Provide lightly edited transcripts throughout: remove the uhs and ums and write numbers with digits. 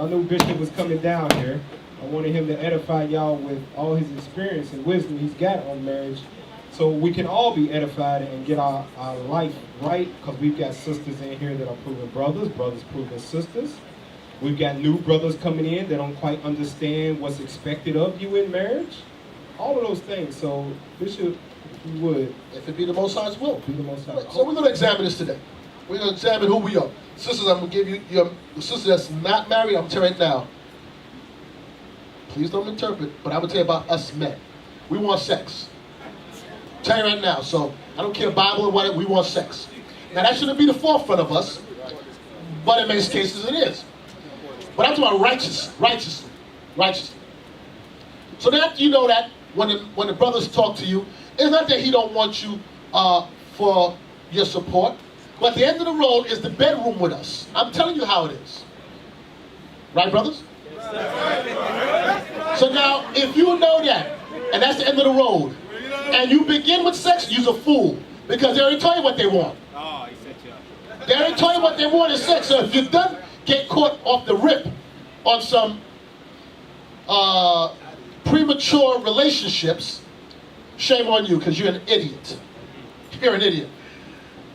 I knew Bishop was coming down here. I wanted him to edify y'all with all his experience and wisdom he's got on marriage, so we can all be edified and get our life right, because we've got sisters in here that are proving brothers, brothers proving sisters. We've got new brothers coming in that don't quite understand what's expected of you in marriage. All of those things. So, Bishop, if you would. If it be the Most High's will. Be the Most High. So we're going to examine this today. We're going to examine who we are. Sisters, I'm going to give you, your sister that's not married, I'm telling you right now. Please don't interpret, but I'm going to tell you about us men. We want sex. I'm telling you right now. So I don't care Bible or whatever, we want sex. Now that shouldn't be the forefront of us, but in many cases it is. But I'm talking about righteously. So that you know that when the brothers talk to you, it's not that he don't want you for your support, but the end of the road is the bedroom with us. I'm telling you how it is. Right, brothers? So now, if you know that, and that's the end of the road, and you begin with sex, you're a fool, because they already told you what they want. They already told you what they want is sex. So if you don't get caught off the rip on some premature relationships, shame on you, because you're an idiot. You're an idiot.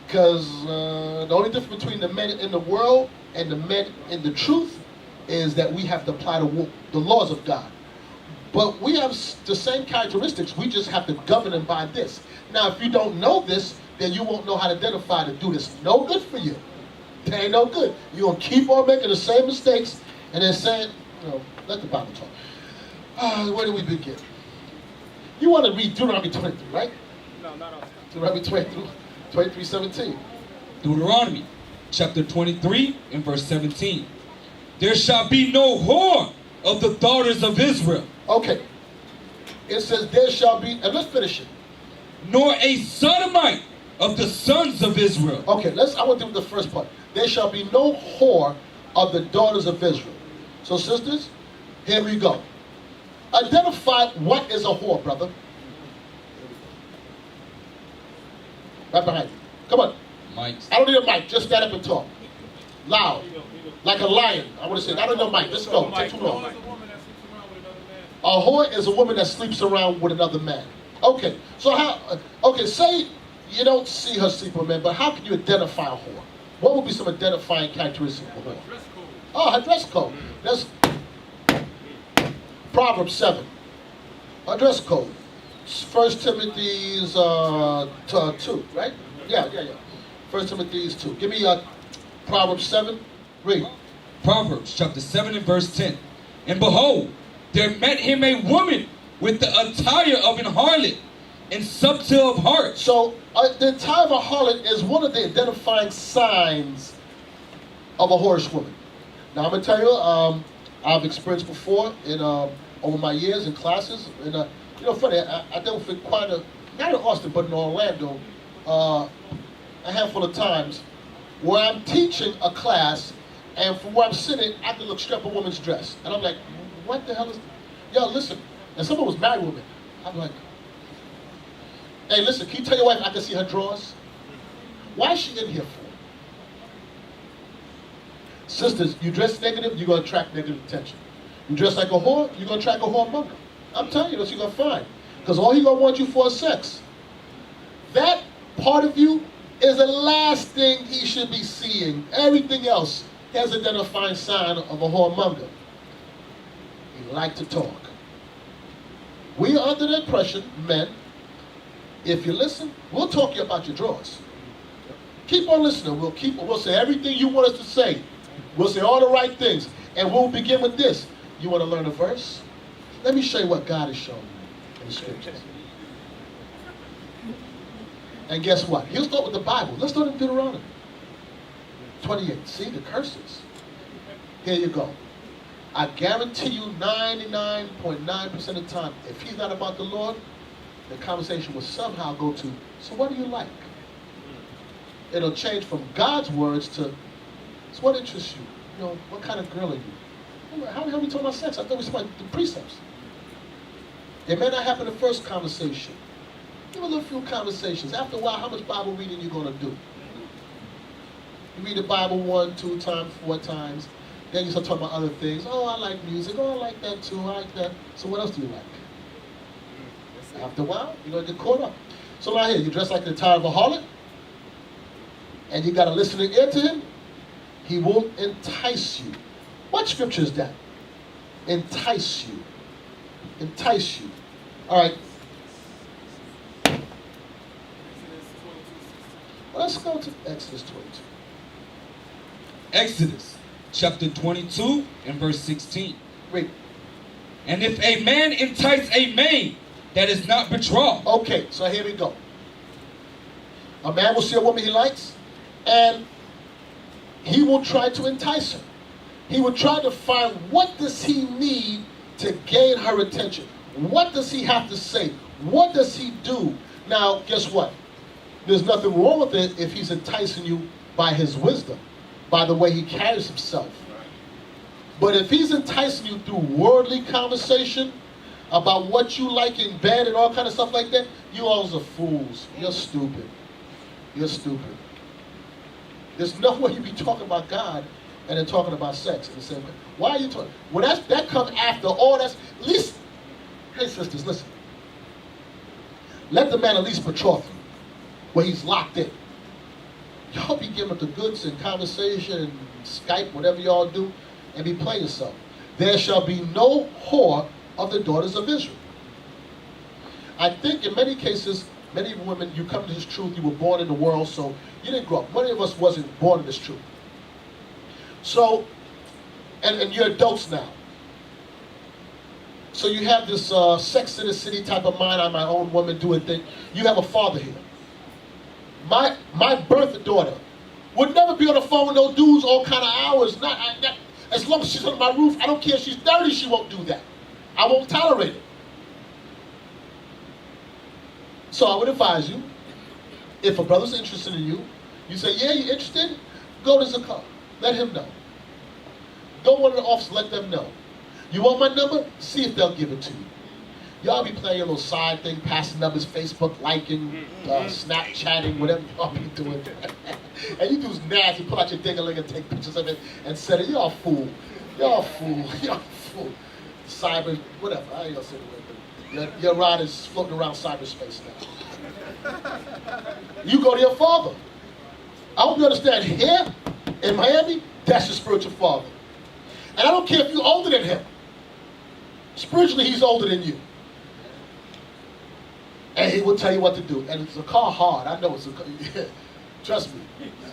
Because the only difference between the men in the world and the men in the truth is that we have to apply the laws of God. But we have the same characteristics, we just have to govern them by this. Now, if you don't know this, then you won't know how to identify to do this. No good for you. That ain't no good. You're going to keep on making the same mistakes and then saying, let the Bible talk. Where do we begin? You want to read Deuteronomy 23, right? No, not all. Deuteronomy 23:17. Deuteronomy chapter 23 and verse 17. There shall be no whore of the daughters of Israel. Okay. It says there shall be, and let's finish it. Nor a sodomite of the sons of Israel. Okay, I want to do the first part. There shall be no whore of the daughters of Israel. So sisters, here we go. Identify what is a whore, brother. Right behind you. Come on. Mike's. I don't need a mic. Just stand up and talk. Loud. Like a lion. I want to say, I don't need a mic. Let's go. Take too long. A whore is a woman that sleeps around with another man. Okay. So say you don't see her sleep with men, but how can you identify a whore? What would be some identifying characteristics of a whore? Oh, her dress code. That's Proverbs 7. Her dress code. 1 Timothy's 2, right? Yeah. 1 Timothy's 2. Give me Proverbs 7. Read. Proverbs chapter 7 and verse 10. And behold, there met him a woman with the attire of an harlot and subtle of heart. So the attire of a harlot is one of the identifying signs of a whorish woman. Now I'm going to tell you, I've experienced before in over my years in classes, and funny, I dealt with quite not in Austin, but in Orlando, a handful of times, where I'm teaching a class, and from where I'm sitting, I can look straight up a woman's dress. And I'm like, what the hell is, yo, listen, and someone was married with me. I'm like, hey, listen, can you tell your wife I can see her drawers? Why is she in here for? Sisters, you dress negative, you're going to attract negative attention. You dress like a whore, you're going to attract a whoremonger. I'm telling you, that's what you're going to find. Because all he's going to want you for is sex. That part of you is the last thing he should be seeing. Everything else has an identifying sign of a whoremonger. He like to talk. We are under the impression, men, if you listen, we'll talk to you about your drawers. Keep on listening. We'll say everything you want us to say. We'll say all the right things. And we'll begin with this. You want to learn a verse? Let me show you what God has shown you in the scriptures. And guess what? He'll start with the Bible. Let's start in Deuteronomy 28. See the curses. Here you go. I guarantee you 99.9% of the time, if he's not about the Lord, the conversation will somehow go to, so what do you like? It'll change from God's words to, so what interests you? You know, what kind of girl are you? How the hell are we talking about sex? I thought we were talking about the precepts. It may not happen the first conversation. Give a little few conversations. After a while, how much Bible reading you going to do? You read the Bible 1, 2 times, 4 times. Then you start talking about other things. Oh, I like music. Oh, I like that too. I like that. So what else do you like? After a while, you're going to get caught up. So now here, you dress like the entire of a harlot, and you got a listening ear to him. He won't entice you. What scripture is that? Entice you. Entice you. All right. Let's go to Exodus 22. Exodus chapter 22 and verse 16. Read. And if a man entice a maid that is not betrothed. Okay, so here we go. A man will see a woman he likes, and he will try to entice her. He will try to find what does he need to gain her attention. What does he have to say? What does he do? Now, guess what? There's nothing wrong with it if he's enticing you by his wisdom, by the way he carries himself. But if he's enticing you through worldly conversation about what you like in bed and all kind of stuff like that, you all are fools. You're stupid. You're stupid. There's no way you be talking about God and then talking about sex in the same way. Why are you talking? Well, that comes after all that's, at least, hey sisters, listen. Let the man at least betroth you, where he's locked in. Y'all be giving up the goods and conversation and Skype, whatever y'all do, and be playing yourself. There shall be no whore of the daughters of Israel. I think in many cases, many women, you come to this truth, you were born in the world, so you didn't grow up. Many of us wasn't born in this truth. So, and you're adults now. So you have this Sex in the City type of mind, I'm my own woman, do a thing. You have a father here. My birth daughter would never be on the phone with no dudes all kind of hours. Not as long as she's under my roof. I don't care if she's 30, she won't do that. I won't tolerate it. So I would advise you, if a brother's interested in you, you say, yeah, you're interested? Go to Zakar. Let him know. Go to one of the officers, let them know. You want my number? See if they'll give it to you. Y'all be playing your little side thing, passing numbers, Facebook liking, Snapchatting, whatever y'all be doing. And you do nasty, pull out your ding-a-ling and take pictures of it and send it. Y'all fool. Y'all fool. Y'all fool. Cyber, whatever. I ain't gonna say the word. Your ride is floating around cyberspace now. You go to your father. I hope you understand, here in Miami, that's your spiritual father. And I don't care if you're older than him. Spiritually, he's older than you. And he will tell you what to do. And it's a car hard. I know it's a car. Trust me.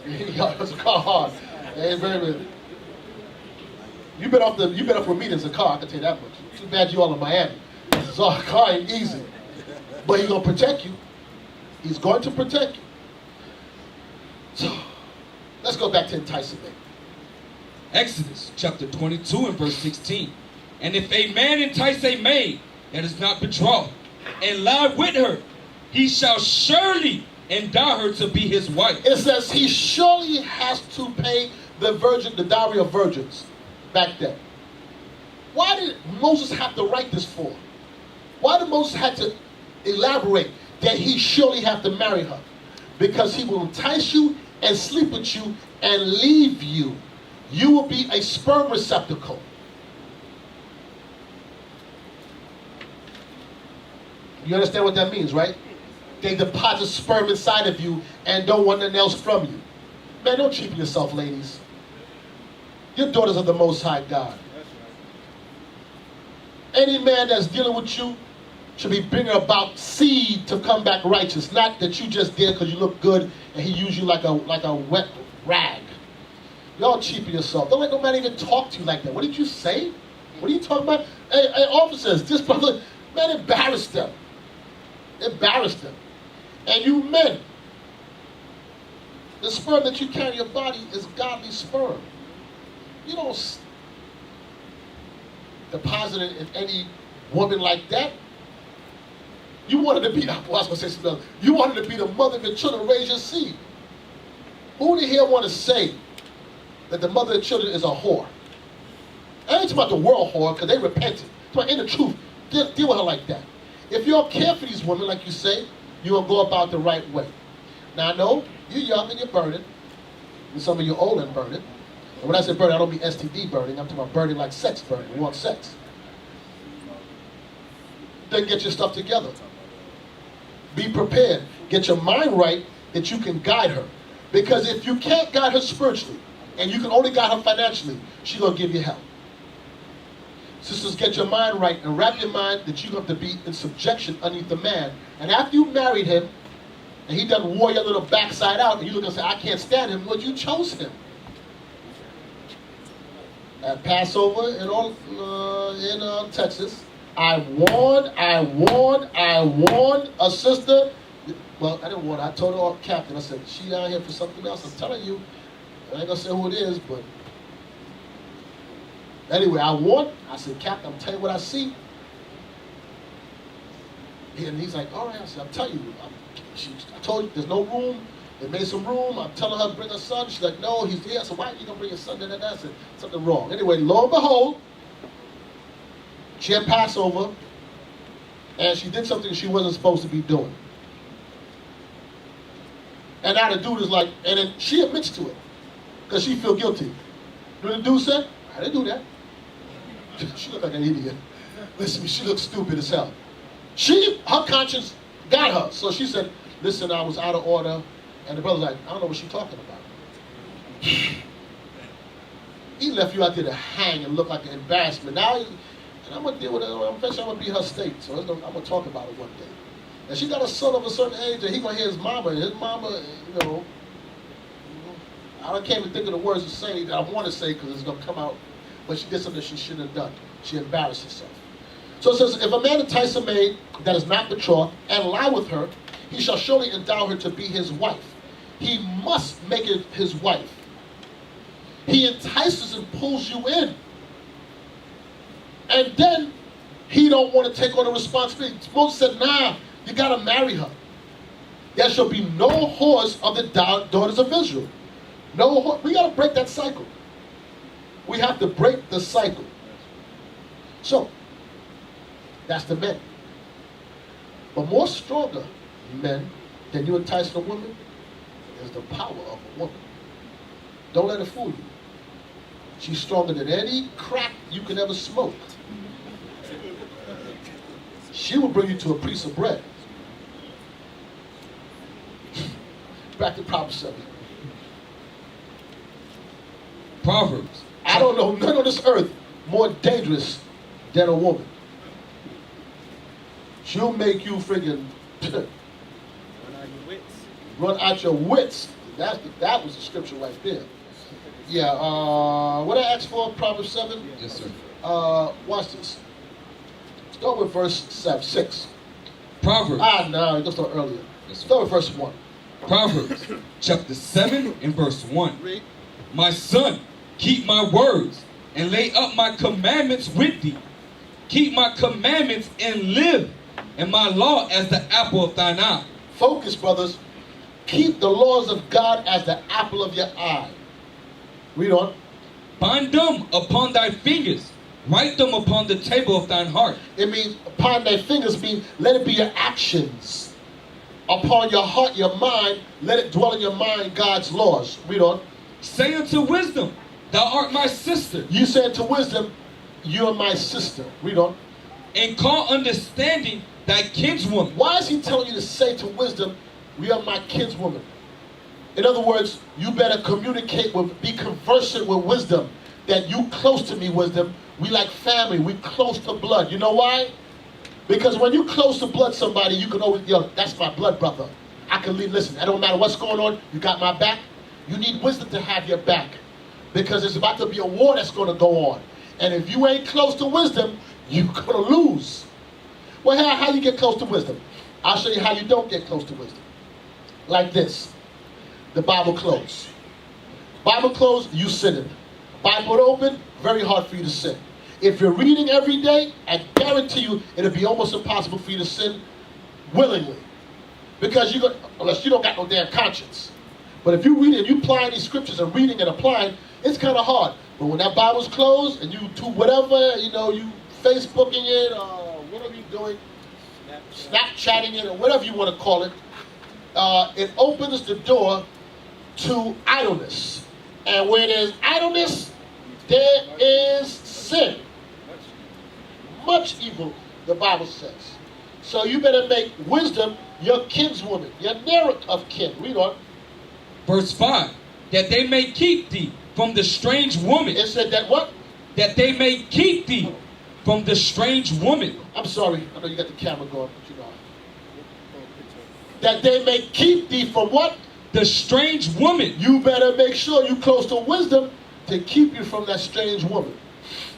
It's a car hard. And very. You've been off for meetings in a car, I can tell you that much. Too bad you all in Miami. So a car ain't easy. But he's going to protect you. He's going to protect you. So, let's go back to enticing me. Exodus chapter 22 and verse 16. And if a man entice a maid that is not betrothed, and lie with her, he shall surely endow her to be his wife. It says he surely has to pay the dowry of virgins back then. Why did Moses have to write this for? Why did Moses have to elaborate that he surely have to marry her? Because he will entice you and sleep with you and leave you. You will be a sperm receptacle. You understand what that means, right? They deposit sperm inside of you and don't want nothing else from you. Man, don't cheapen yourself, ladies. Your daughters of the Most High God. Any man that's dealing with you should be bringing about seed to come back righteous. Not that you just did because you look good and he used you like a wet rag. Y'all cheapen yourself. Don't let no man even talk to you like that. What did you say? What are you talking about? Hey, officers, this brother, man, embarrass them. Embarrass them. And you men, the sperm that you carry in your body is godly sperm. You don't deposit it in any woman like that. You wanted to be, I was going to say something else. You wanted to be the mother of your children, raise your seed. Who in here want to say that the mother of children is a whore? I ain't talking about the world whore, because they repented. So in the truth, deal with her like that. If you don't care for these women, like you say, you're going to go about the right way. Now, I know you're young and you're burning, and some of you old and burning, And when I say burning, I don't mean STD burning. I'm talking about burning like sex burning. We want sex. Then get your stuff together. Be prepared. Get your mind right that you can guide her. Because if you can't guide her spiritually, and you can only guide her financially, she's going to give you hell. Sisters, get your mind right and wrap your mind that you have to be in subjection underneath the man. And after you married him, and he done wore your little backside out, and you look and say, I can't stand him, well, you chose him. At Passover in Texas, I warned a sister. Well, I didn't warn her. I told her, captain, I said, she out here for something else. I'm telling you. I ain't going to say who it is, but anyway, I said, Captain, I'm telling you what I see. And he's like, all right. I said, I'm telling you. I told you, there's no room. They made some room. I'm telling her to bring her son. She's like, no, he's here. I said, why are you going to bring your son? I said, something wrong. Anyway, lo and behold, she had Passover, and she did something she wasn't supposed to be doing. And now the dude is like, and then she admits to it, because she feel guilty. You know what the dude said? I didn't do that. She looked like an idiot. Listen, she looked stupid as hell. Her conscience got her. So she said, listen, I was out of order. And the brother's like, I don't know what she's talking about. He left you out there to hang and look like an embarrassment. Now, and I'm going to deal with it. I'm going to be her state. So I'm going to talk about it one day. And she got a son of a certain age, and he going to hear his mama. And his mama, I can't even think of the words to say that I want to say because it's going to come out. But she did something she shouldn't have done. She embarrassed herself. So it says, if a man entice a maid that is not betrothed and lie with her, he shall surely endow her to be his wife. He must make it his wife. He entices and pulls you in. And then he don't want to take on the responsibility. Moses said, nah, you got to marry her. There shall be no whores of the daughters of Israel. No whore. We got to break that cycle. We have to break the cycle. So, that's the men. But more stronger men than you enticing a woman is the power of a woman. Don't let her fool you. She's stronger than any crack you can ever smoke. She will bring you to a piece of bread. Back to Proverbs 7. Proverbs. I don't know none on this earth more dangerous than a woman. She'll make you friggin' run out your wits. That was the scripture right there. Yeah, what I asked for, Proverbs 7? Yes, sir. Watch this. Start with verse 6. Proverbs. No, you can start earlier. Yes, sir. Start with verse 1. Proverbs chapter 7 and verse 1. Read. My son, keep my words and lay up my commandments with thee. Keep my commandments and live, and my law as the apple of thine eye. Focus, brothers. Keep the laws of God as the apple of your eye. Read on. Bind them upon thy fingers. Write them upon the table of thine heart. It means upon thy fingers means let it be your actions. Upon your heart, your mind, let it dwell in your mind God's laws. Read on. Say unto wisdom, thou art my sister. You say unto wisdom, you are my sister. Read on. And call understanding thy kinswoman. Why is he telling you to say to wisdom, we are my kinswoman? In other words, you better communicate be conversant with wisdom. That you close to me, wisdom. We like family. We close to blood. You know why? Because when you close to blood somebody, you can always, that's my blood brother. I can leave, listen, it don't matter what's going on. You got my back. You need wisdom to have your back. Because there's about to be a war that's going to go on. And if you ain't close to wisdom, you're going to lose. Well, how you get close to wisdom? I'll show you how you don't get close to wisdom. Like this. The Bible closed. Bible closed, you sinning. Bible open, very hard for you to sin. If you're reading every day, I guarantee you it'll be almost impossible for you to sin willingly. Because unless you don't got no damn conscience. But if you read it and you apply these scriptures and reading and applying, it's kind of hard. But when that Bible's closed and you do whatever, you Facebooking it or whatever you're doing, Snapchatting it or whatever you want to call it, it opens the door to idleness. And where there's idleness, there is sin. Much evil, the Bible says. So you better make wisdom your kinswoman, your nearer of kin. Read on. Verse 5. That they may keep thee from the strange woman. It said that what? That they may keep thee from the strange woman. I'm sorry, I know you got the camera going, but you know. That they may keep thee from what? The strange woman. You better make sure you close to wisdom to keep you from that strange woman.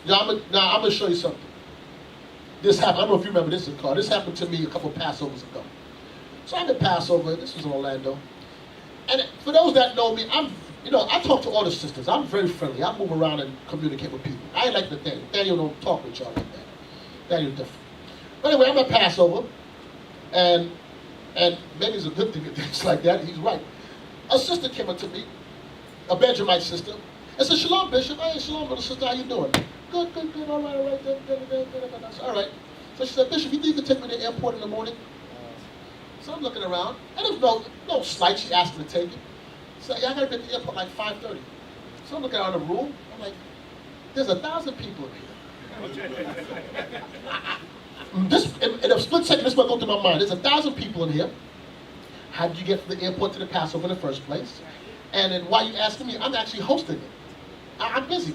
Now I'm going to show you something. This happened, I don't know if you remember this, Carl. This happened to me a couple of Passovers ago. So I'm in Passover, this was in Orlando. And for those that know me, I talk to all the sisters. I'm very friendly. I move around and communicate with people. I ain't like Nathaniel. Nathaniel don't talk with y'all like that. Nathaniel different. But anyway, I'm at Passover, and maybe it's a good thing that it's like that. He's right. A sister came up to me, a Benjamite sister, and said, "Shalom, Bishop." "Hey, shalom, brother, sister. How you doing?" Good, all right. I said, "All right." So she said, "Bishop, you think you can take me to the airport in the morning?" So I'm looking around, and there's no slight. She asked me to take it. So yeah, I gotta be at the airport like 5:30. So I'm looking around the room. I'm like, there's 1,000 people in here. In a split second, this is what goes through my mind. There's 1,000 people in here. How did you get from the airport to the Passover in the first place? And then why are you asking me? I'm actually hosting it. I'm busy.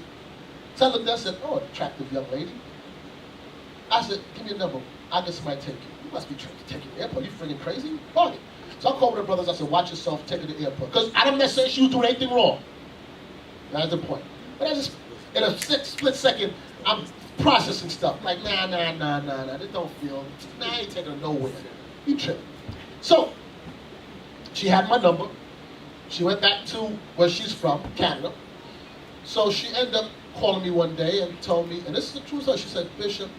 So I looked at her and said, "Oh, attractive young lady." I said, "Give me a number. I'll get somebody to take you." "You must be trying to take you to the airport. You freaking crazy? Bargain." So I called the brothers. I said, "Watch yourself. Take her to the airport." Because I don't necessarily she was doing anything wrong. That's the point. But I just, in a split second, I'm processing stuff. Like, nah. This don't feel. Nah, I ain't taking her nowhere. You tripping. So she had my number. She went back to where she's from, Canada. So she ended up calling me one day and told me, and this is the truth. She said, "Bishop,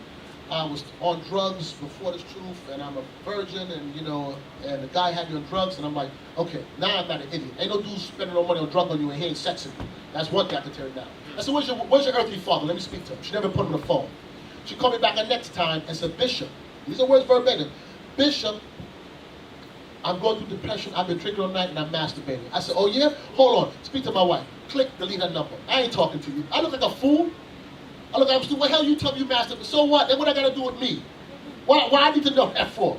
I was on drugs before this truth, and I'm a virgin, and and the guy had me on drugs." And I'm like, okay, now I'm not an idiot. Ain't no dude spending no money on drugs on you and he ain't sexing you. That's one thing I can tear it down. I said, where's your earthly father? Let me speak to him. She never put him on the phone. She called me back the next time and said, "Bishop," these are words verbatim, "Bishop, I'm going through depression. I've been drinking all night and I'm masturbating." I said, "Oh yeah? Hold on. Speak to my wife." Click, delete her number. I ain't talking to you. I look like a fool. I look like I'm stupid. What the hell you tell me you masturbate? So what? Then what I got to do with me? Why I need to know that for?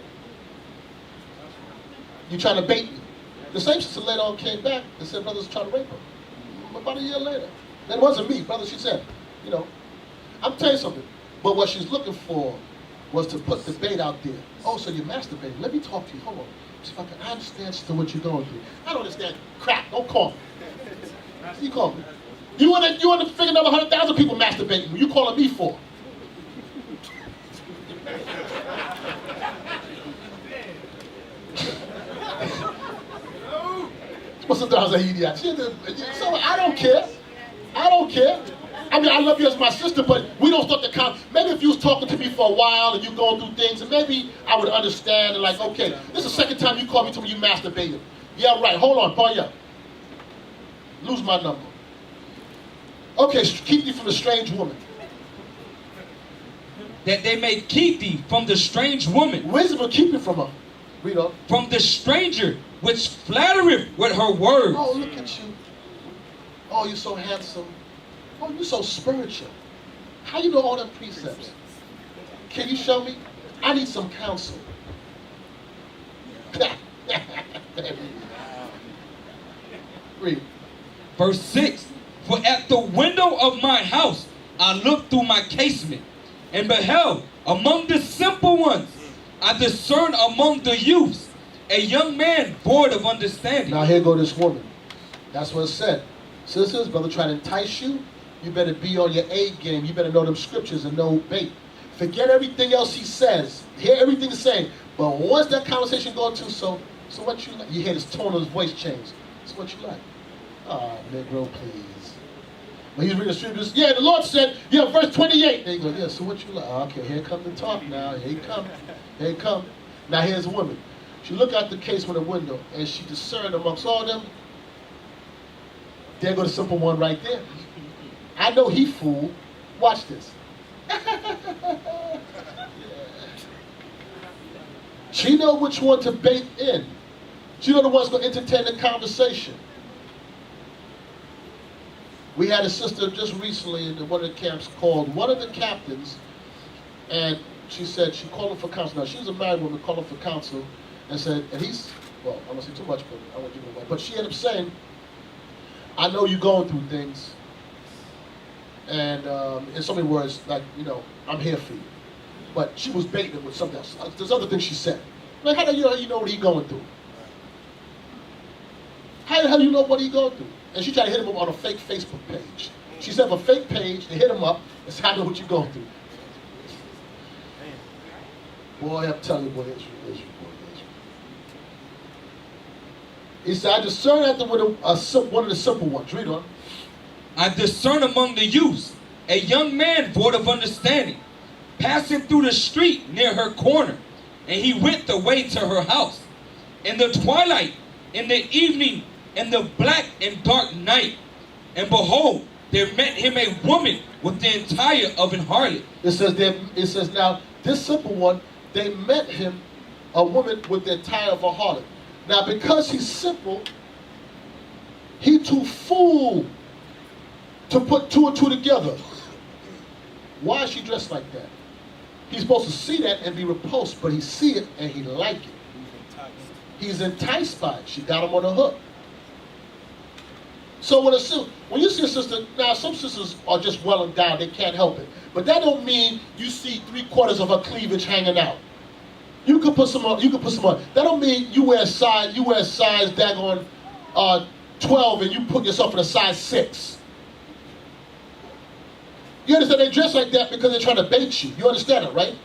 You trying to bait me? The same sister later on came back and said brothers trying to rape her. About a year later. That wasn't me, brother. She said, I'm telling you something. But what she's looking for was to put the bait out there. "Oh, so you're masturbating. Let me talk to you. Hold on. See if I understand still what you're going through." I don't understand crap. Don't call me. You call me. You want to figure out 100,000 people masturbating. What you calling me for? Sometimes I idiot. So I don't care. I mean, I love you as my sister, but we don't start to count. Maybe if you was talking to me for a while and you going through things, and maybe I would understand and like, okay, this is the second time you called me to me you masturbated. Yeah, right. Hold on, boy, yeah. Lose my number. Okay, keep thee from the strange woman. That they may keep thee from the strange woman. Wisdom will keep you from her. Read on. From the stranger which flattereth with her words. Oh, look at you. Oh, you're so handsome. Oh, you're so spiritual. How you know all them precepts? Can you show me? I need some counsel. Read. Verse 6. For at the window of my house I looked through my casement, and beheld among the simple ones, I discerned among the youths a young man void of understanding. Now here go this woman. That's what it said. Sisters, brother trying to entice you, you better be on your A game. You better know them scriptures and know bait. Forget everything else he says. Hear everything he's saying. But once that conversation goes to, so what you like? You hear his tone of his voice change. So what you like? Oh, Negro, please. When he's reading the scriptures, yeah, the Lord said, yeah, verse 28. They go, yeah, so what you like? Okay, here come the talk now. Here he come. Now here's a woman. She looked out the case from the window and she discerned amongst all them. There go the simple one right there. I know he fooled. Watch this. She know which one to bait in. She know the one's going to entertain the conversation. We had a sister just recently in one of the camps called one of the captains, and she said she called him for counsel. Now, she was a married woman, called him for counsel, and said, and he's, well, I won't say too much, but I won't give it away. But she ended up saying, I know you're going through things, and in so many words, like, you know, I'm here for you. But she was baiting him with something else. There's other things she said. Like, how do you know what he's going through? How the hell do you know what he's going through? And she tried to hit him up on a fake Facebook page. She set up a fake page, they hit him up, and said, I know what you're going through. Boy, I'm telling you, boy, Israel. He said, I discern after one of the simple ones. Read on. I discern among the youths a young man void of understanding, passing through the street near her corner, and he went the way to her house. In the twilight, in the evening, in the black and dark night, and behold, there met him a woman with the attire of an harlot. It says now, this simple one, they met him, a woman with the attire of a harlot. Now, because he's simple, he too fool to put two and two together. Why is she dressed like that? He's supposed to see that and be repulsed, but he see it and he like it. He's enticed by it. She got him on the hook. So when you see a sister, now some sisters are just well endowed, they can't help it. But that don't mean you see 3/4 of her cleavage hanging out. You could put some on. That don't mean you wear size daggone 12 and you put yourself in a size 6. You understand? They dress like that because they're trying to bait you. You understand it, right?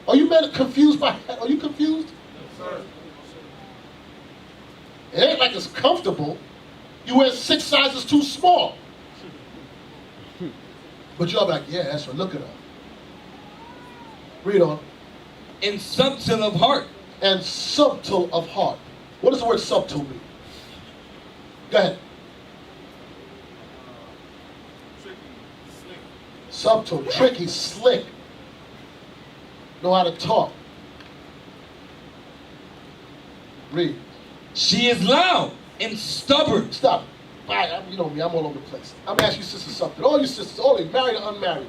Are you men confused by that? Are you confused? Yes, sir. It ain't like it's comfortable. You wear 6 sizes too small. But you're like, yeah, that's right. Look at her. Read on. And subtle of heart. And subtle of heart. What does the word subtle mean? Go ahead. Subtle, tricky, slick. Know how to talk. Read. She is loud and stubborn. Stop. You know me, I'm all over the place. I'm going to ask you sisters something. All you sisters, all you married or unmarried.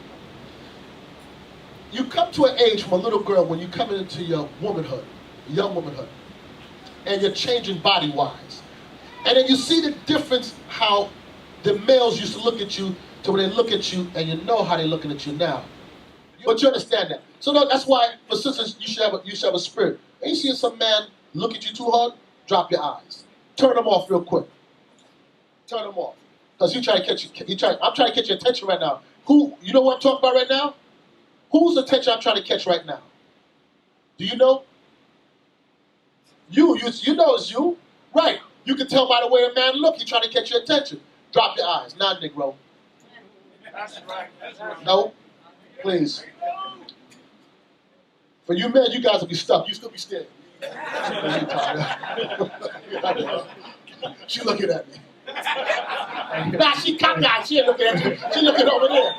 You come to an age from a little girl when you come into your womanhood, young womanhood, and you're changing body-wise. And then you see the difference how the males used to look at you to when they look at you, and you know how they're looking at you now. But you understand that. So that's why, for sisters, you should have a spirit. And you see some man look at you too hard, drop your eyes. Turn them off real quick. Turn them off. Because I'm trying to catch your attention right now. You know what I'm talking about right now? Whose attention I'm trying to catch right now? Do you know? You know it's you. Right. You can tell by the way a man looks, he's trying to catch your attention. Drop your eyes. Not Negro. That's right. That's right. No. Please. For you men, you guys will be stuck. You still be staring. She looking at me. Nah, she cockeyed. She ain't looking at you. She looking over there.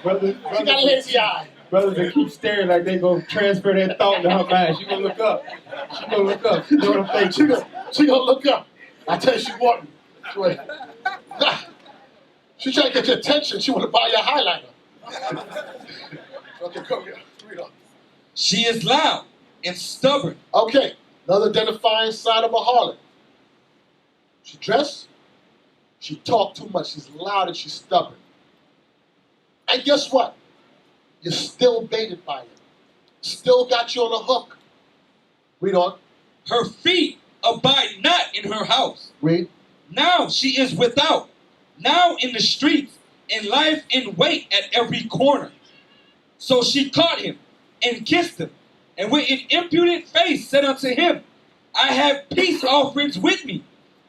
She got a lazy eye. Brothers that keep staring like they gonna transfer that thought to her mind. She gonna look up. She gonna look up. She know what I'm thinking. She gonna look up. I tell you, she wasn't. She trying to get your attention. She want to buy your highlighter. Okay, come here. Read on. She is loud and stubborn. Okay, another identifying sign of a harlot. She dressed. She talked too much. She's loud and she's stubborn. And guess what? You're still baited by it. Still got you on the hook. Read on. Her feet abide not in her house. Read. Now she is without, now in the streets, and lieth in wait at every corner. So she caught him and kissed him, and with an impudent face said unto him, I have peace offerings with me.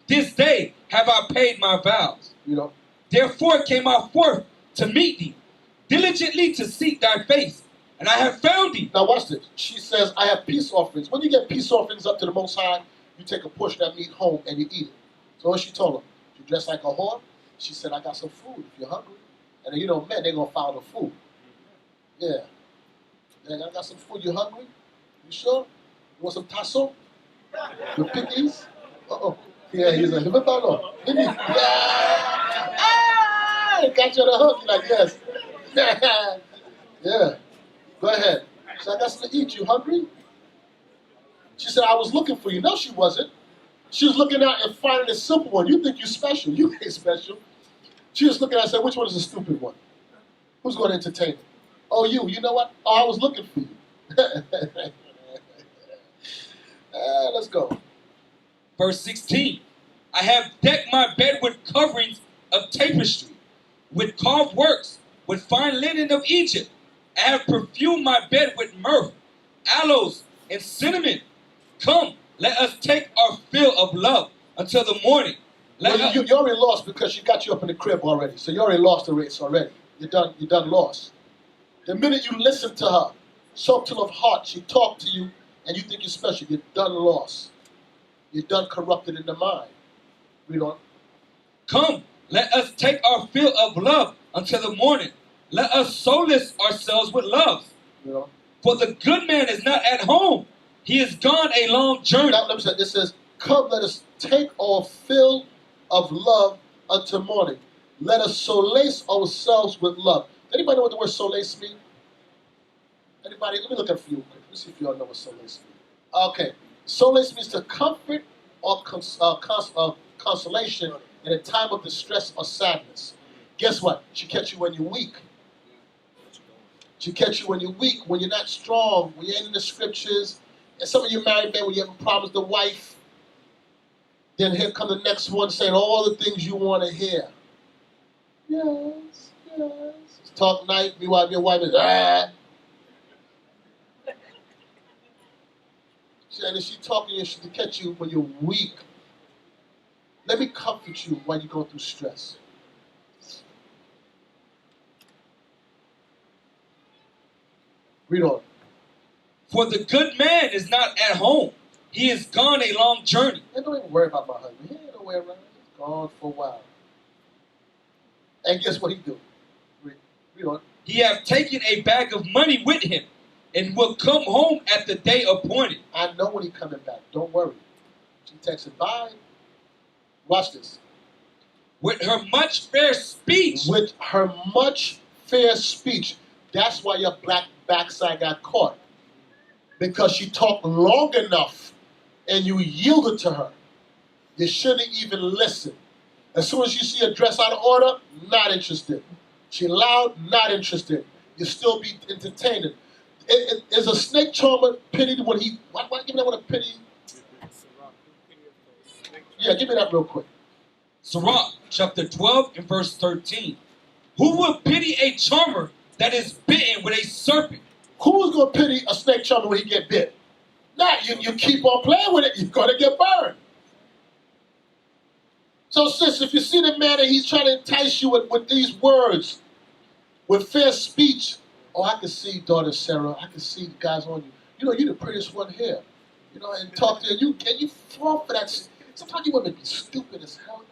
This day have I paid my vows. You know. Therefore came I forth to meet thee, diligently to seek thy face, and I have found thee. Now watch this. She says, I have peace offerings. When you get peace offerings up to the Most High, you take a portion of that meat home and you eat it. So what she told him? She dressed like a whore. She said, I got some food if you're hungry. And then, you know, men, they're going to follow the food. Yeah. Yeah, I got some food. You hungry? You sure? You want some tasso? The pickies? Uh-oh. Yeah, he's like, yeah. I got you on the hook. You're like, yes. Yeah. Go ahead. She said, I got something to eat. You hungry? She said, I was looking for you. No, she wasn't. She was looking out and finding a simple one. You think you're special. You ain't special. She was looking at it and said, which one is the stupid one? Who's going to entertain it? Oh, you. You know what? Oh, I was looking for you. Let's go. Verse 16. I have decked my bed with coverings of tapestry, with carved works, with fine linen of Egypt. I have perfumed my bed with myrrh, aloes, and cinnamon. Come, let us take our fill of love until the morning. Well, you already lost because she got you up in the crib already. So you already lost the race already. You're done lost. The minute you listen to her, subtle of heart, she talked to you, and you think you're special, you're done lost. You're done corrupted in the mind. Read on. Come, let us take our fill of love until the morning. Let us solace ourselves with love. You know? For the good man is not at home. He is gone a long journey. Now, let me say, it says, come, let us take our fill of love until morning. Let us solace ourselves with love. Anybody know what the word solace means? Anybody? Let me look at it for you quick. Let me see if you all know what solace means. Okay. Solace means to comfort or consolation in a time of distress or sadness. Guess what? She catch you when you're weak. She catch you when you're weak, when you're not strong, when you ain't in the scriptures. And some of you married men, when you haven't promised the wife, then here come the next one saying all the things you want to hear. Yes, yes. Talk night, meanwhile your wife is, ah. And if she's talking to you, she can catch you when you're weak. Let me comfort you while you're going through stress. Read on. For the good man is not at home. He is gone a long journey. And don't even worry about my husband. He ain't nowhere around. He's gone for a while. And guess what he do? Read on. He have taken a bag of money with him, and will come home at the day appointed. I know when he's coming back. Don't worry. She texted, bye. Watch this. With her much fair speech. With her much fair speech. That's why your black backside got caught. Because she talked long enough and you yielded to her. You shouldn't even listen. As soon as you see a dress out of order, not interested. She loud, not interested. You still be entertaining. Is a snake charmer pitied when he... Why give me that one a pity? Yeah, give me that real quick. Sirach, chapter 12 and verse 13. Who will pity a charmer that is bitten with a serpent? Who's going to pity a snake charmer when he get bit? Nah, you keep on playing with it, you're going to get burned. So sis, if you see the man and he's trying to entice you with these words, with fair speech, oh, I can see daughter Sarah, I can see the guys on you. You know, you're the prettiest one here. You know, and talk to you, and you fall for that. Sometimes you women be stupid as hell.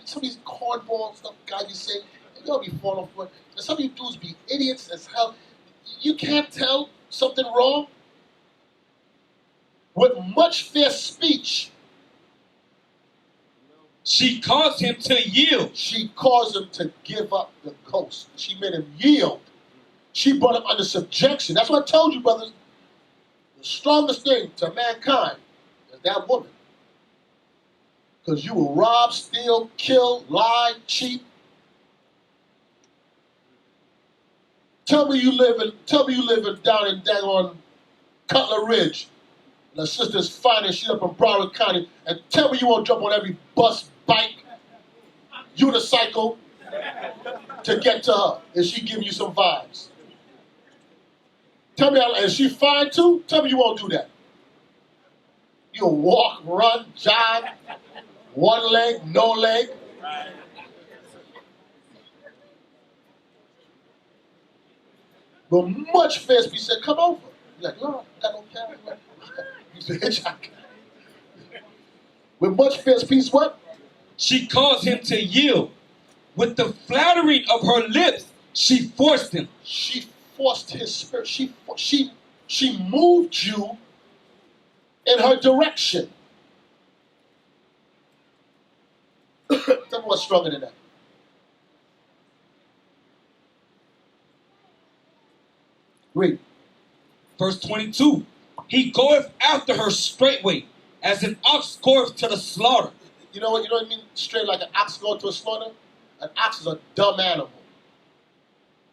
Some of these cornball stuff guys you say, you'll be falling for it. And some of you dudes be idiots as hell. You can't tell something wrong. With much fair speech, she caused him to yield. She caused him to give up the ghost. She made him yield. She brought him under subjection. That's what I told you, brothers. The strongest thing to mankind is that woman. Because you will rob, steal, kill, lie, cheat. Tell me you live in down in daggone Cutler Ridge. And the sister's finding shit up in Broward County. And tell me you won't jump on every bus, bike, unicycle to get to her. Is she giving you some vibes? Tell me, is she fine too? Tell me you won't do that. You'll walk, run, jog, one leg, no leg. But much fair speech said, come over. You're like, Lord, I don't care. You said, hitchhike. With much fair speech, what? She caused him to yield. With the flattering of her lips, she forced him. She forced his spirit. She moved you in her direction. Tell me what's stronger than that. Read. Verse 22. He goeth after her straightway, as an ox goeth to the slaughter. You know what I mean? Straight like an ox going to a slaughter? An ox is a dumb animal.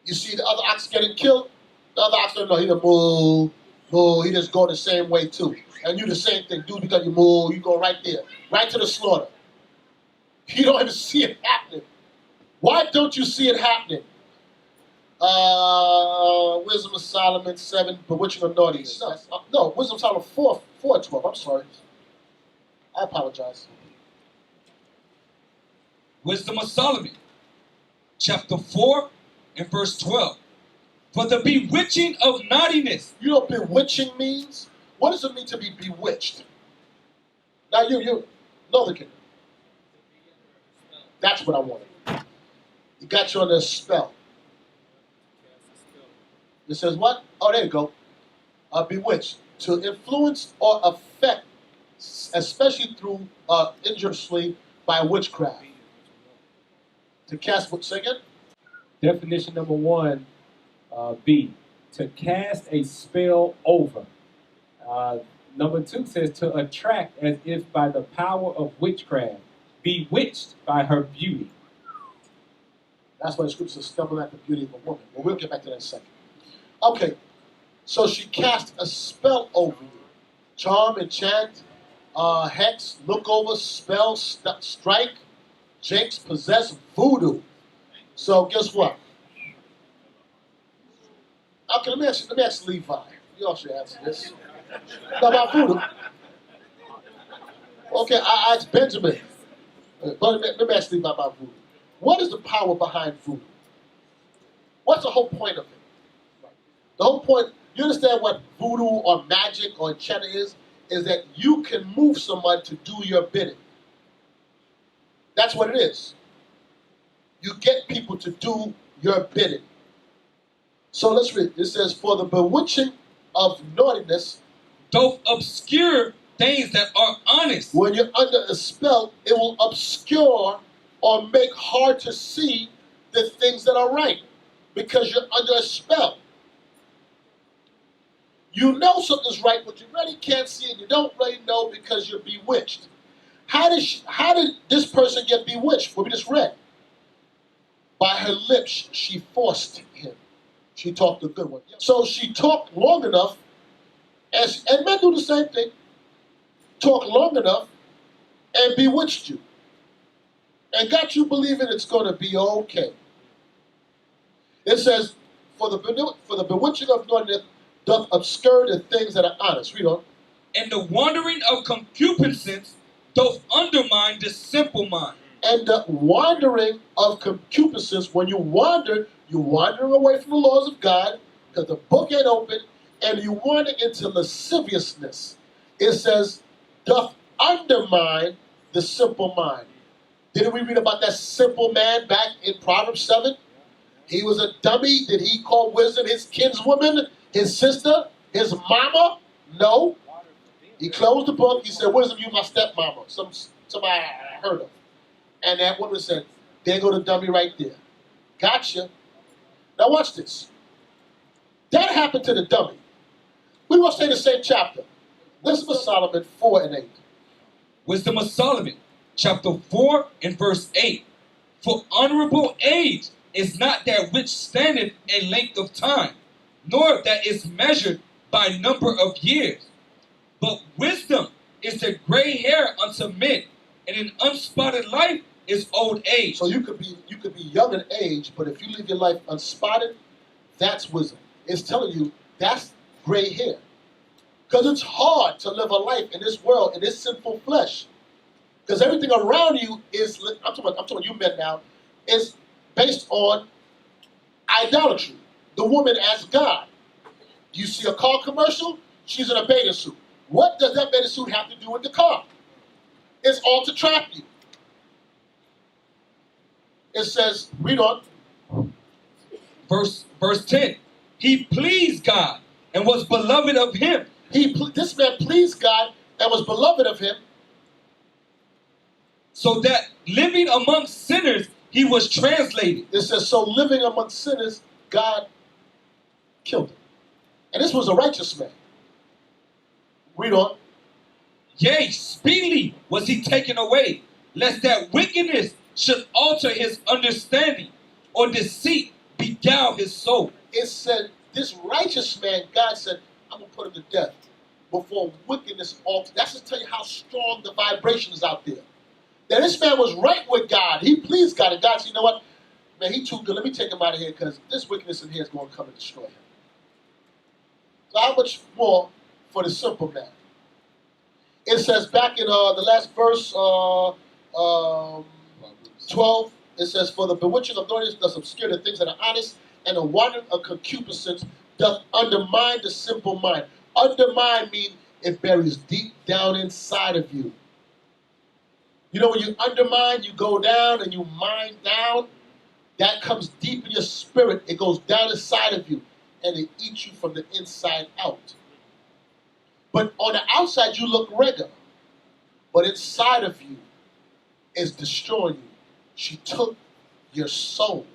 You see the other ox getting killed? The other ox don't know. He just moo. He just go the same way too. And you the same thing. Dude, because you moo, you go right there. Right to the slaughter. You don't even see it happening. Why don't you see it happening? Wisdom of Solomon 7, bewitching of naughtiness. No, Wisdom of Solomon 4:12. I'm sorry. I apologize. Wisdom of Solomon, chapter 4 and verse 12. For the bewitching of naughtiness. You know what bewitching means? What does it mean to be bewitched? Now you know the kid. That's what I wanted. He got you under a spell. It says what? Oh, there you go. Bewitched. To influence or affect, especially through injuriously by witchcraft. To cast what? Say again? Definition number 1, B, to cast a spell over. Number 2 says to attract as if by the power of witchcraft, bewitched by her beauty. That's why the scripture says stumble at the beauty of a woman. Well, we'll get back to that in a second. Okay, so she cast a spell over you. Charm, enchant, hex, look over, spell, strike, jinx, possess, voodoo. So guess what? Okay, let me ask Levi. You all should answer this. Now about voodoo. Okay, I asked Benjamin. But let me ask Levi about voodoo. What is the power behind voodoo? What's the whole point of it? The whole point, you understand what voodoo or magic or enchantment is that you can move someone to do your bidding. That's what it is. You get people to do your bidding. So let's read. It says, for the bewitching of naughtiness Doth obscure things that are honest. when you're under a spell, it will obscure or make hard to see the things that are right because you're under a spell. You know something's right, but you really can't see it. You don't really know because you're bewitched. How did this person get bewitched? What we just read. By her lips, she forced him. She talked a good one. So she talked long enough, and men do the same thing. Talk long enough and bewitched you. And got you believing it's going to be okay. It says, for the bewitching of naughtiness doth obscure the things that are honest. Read on. And the wandering of concupiscence doth undermine the simple mind. And the wandering of concupiscence, when you wander, you're wandering away from the laws of God, because the book ain't open, and you wander into lasciviousness. It says, doth undermine the simple mind. Didn't we read about that simple man back in Proverbs 7? He was a dummy. Did he call wisdom his kinswoman, his sister, his mama? No. He closed the book. He said, wisdom, you my stepmama. Somebody I heard of. And that woman said, there go the dummy right there. Gotcha. Now watch this. That happened to the dummy. We will stay in the same chapter. Wisdom of Solomon 4 and 8. Wisdom of Solomon, chapter 4 and verse 8. For honorable age is not that which standeth a length of time, nor that is measured by number of years. But wisdom is the gray hair unto men, and an unspotted life is old age. So you could be young in age, but if you live your life unspotted, that's wisdom. It's telling you that's gray hair. Because it's hard to live a life in this world, in this sinful flesh. Because everything around you is, I'm talking you men now, is based on idolatry. The woman as God. You see a car commercial, she's in a bathing suit. What does that bathing suit have to do with the car? It's all to trap you. It says, read on. Verse 10. He pleased God and was beloved of him. This man pleased God and was beloved of him. So that living among sinners, he was translated. It says, so living among sinners, God killed him. And this was a righteous man. Read on. Yea, speedily was he taken away, lest that wickedness should alter his understanding, or deceit beguile his soul. It said, this righteous man, God said, I'm going to put him to death before wickedness alters. That's to tell you how strong the vibration is out there. Now, this man was right with God. He pleased God. And God said, you know what? Man, he too good. Let me take him out of here because this wickedness in here is going to come and destroy him. So how much more for the simple man? It says back in the last verse, 12, it says, for the bewitching of knowledge does obscure the things that are honest, and the wandering of concupiscence doth undermine the simple mind. Undermine means it buries deep down inside of you. You know, when you undermine, you go down and you mine down. That comes deep in your spirit. It goes down inside of you, and it eats you from the inside out. But on the outside, you look regular. But inside of you is destroying you. She took your soul.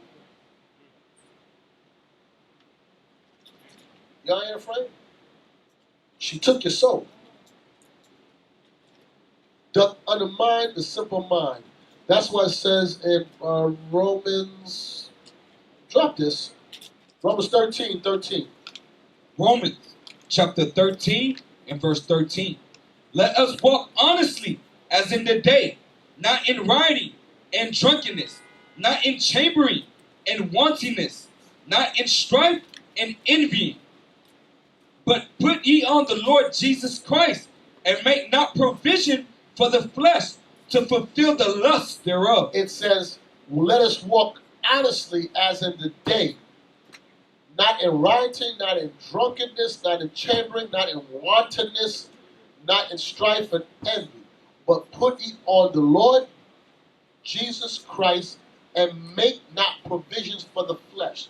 Y'all ain't afraid? She took your soul. Doth undermine the simple mind. That's why it says in Romans, drop this, Romans 13:13. Romans chapter 13 and verse 13. Let us walk honestly as in the day, not in rioting and drunkenness, not in chambering and wantonness, not in strife and envying. But put ye on the Lord Jesus Christ, and make not provision for the flesh to fulfill the lust thereof. It says, let us walk honestly as in the day, not in rioting, not in drunkenness, not in chambering, not in wantonness, not in strife and envy, but put ye on the Lord Jesus Christ, and make not provisions for the flesh.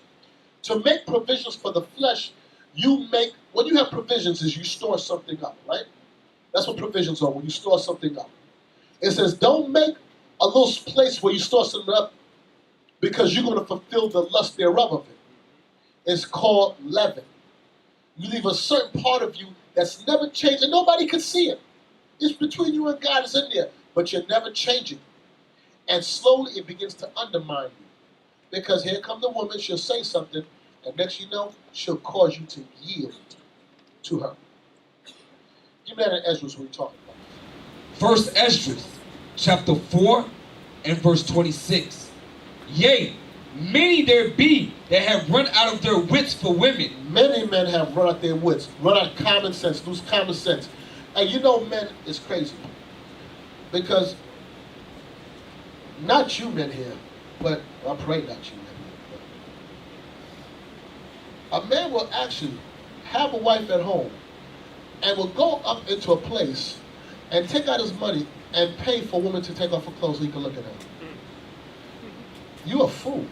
To make provisions for the flesh, when you have provisions, is you store something up, right? That's what provisions are, when you store something up. It says, don't make a little place where you store something up because you're going to fulfill the lust thereof of it. It's called leaven. You leave a certain part of you that's never changed, and nobody can see it. It's between you and God, it's in there, but you're never changing. And slowly it begins to undermine you. Because here come the woman, she'll say something, and next you know, she'll cause you to yield to her. Give me that in Ezra what we're talking about. First Esdras chapter 4 and verse 26. Yea, many there be that have run out of their wits for women. Many men have run out their wits, run out of common sense, lose common sense. And you know, men is crazy. Because, not you men here, but I pray not you men here. A man will actually have a wife at home and will go up into a place and take out his money and pay for a woman to take off her clothes so he can look at her. You a fool.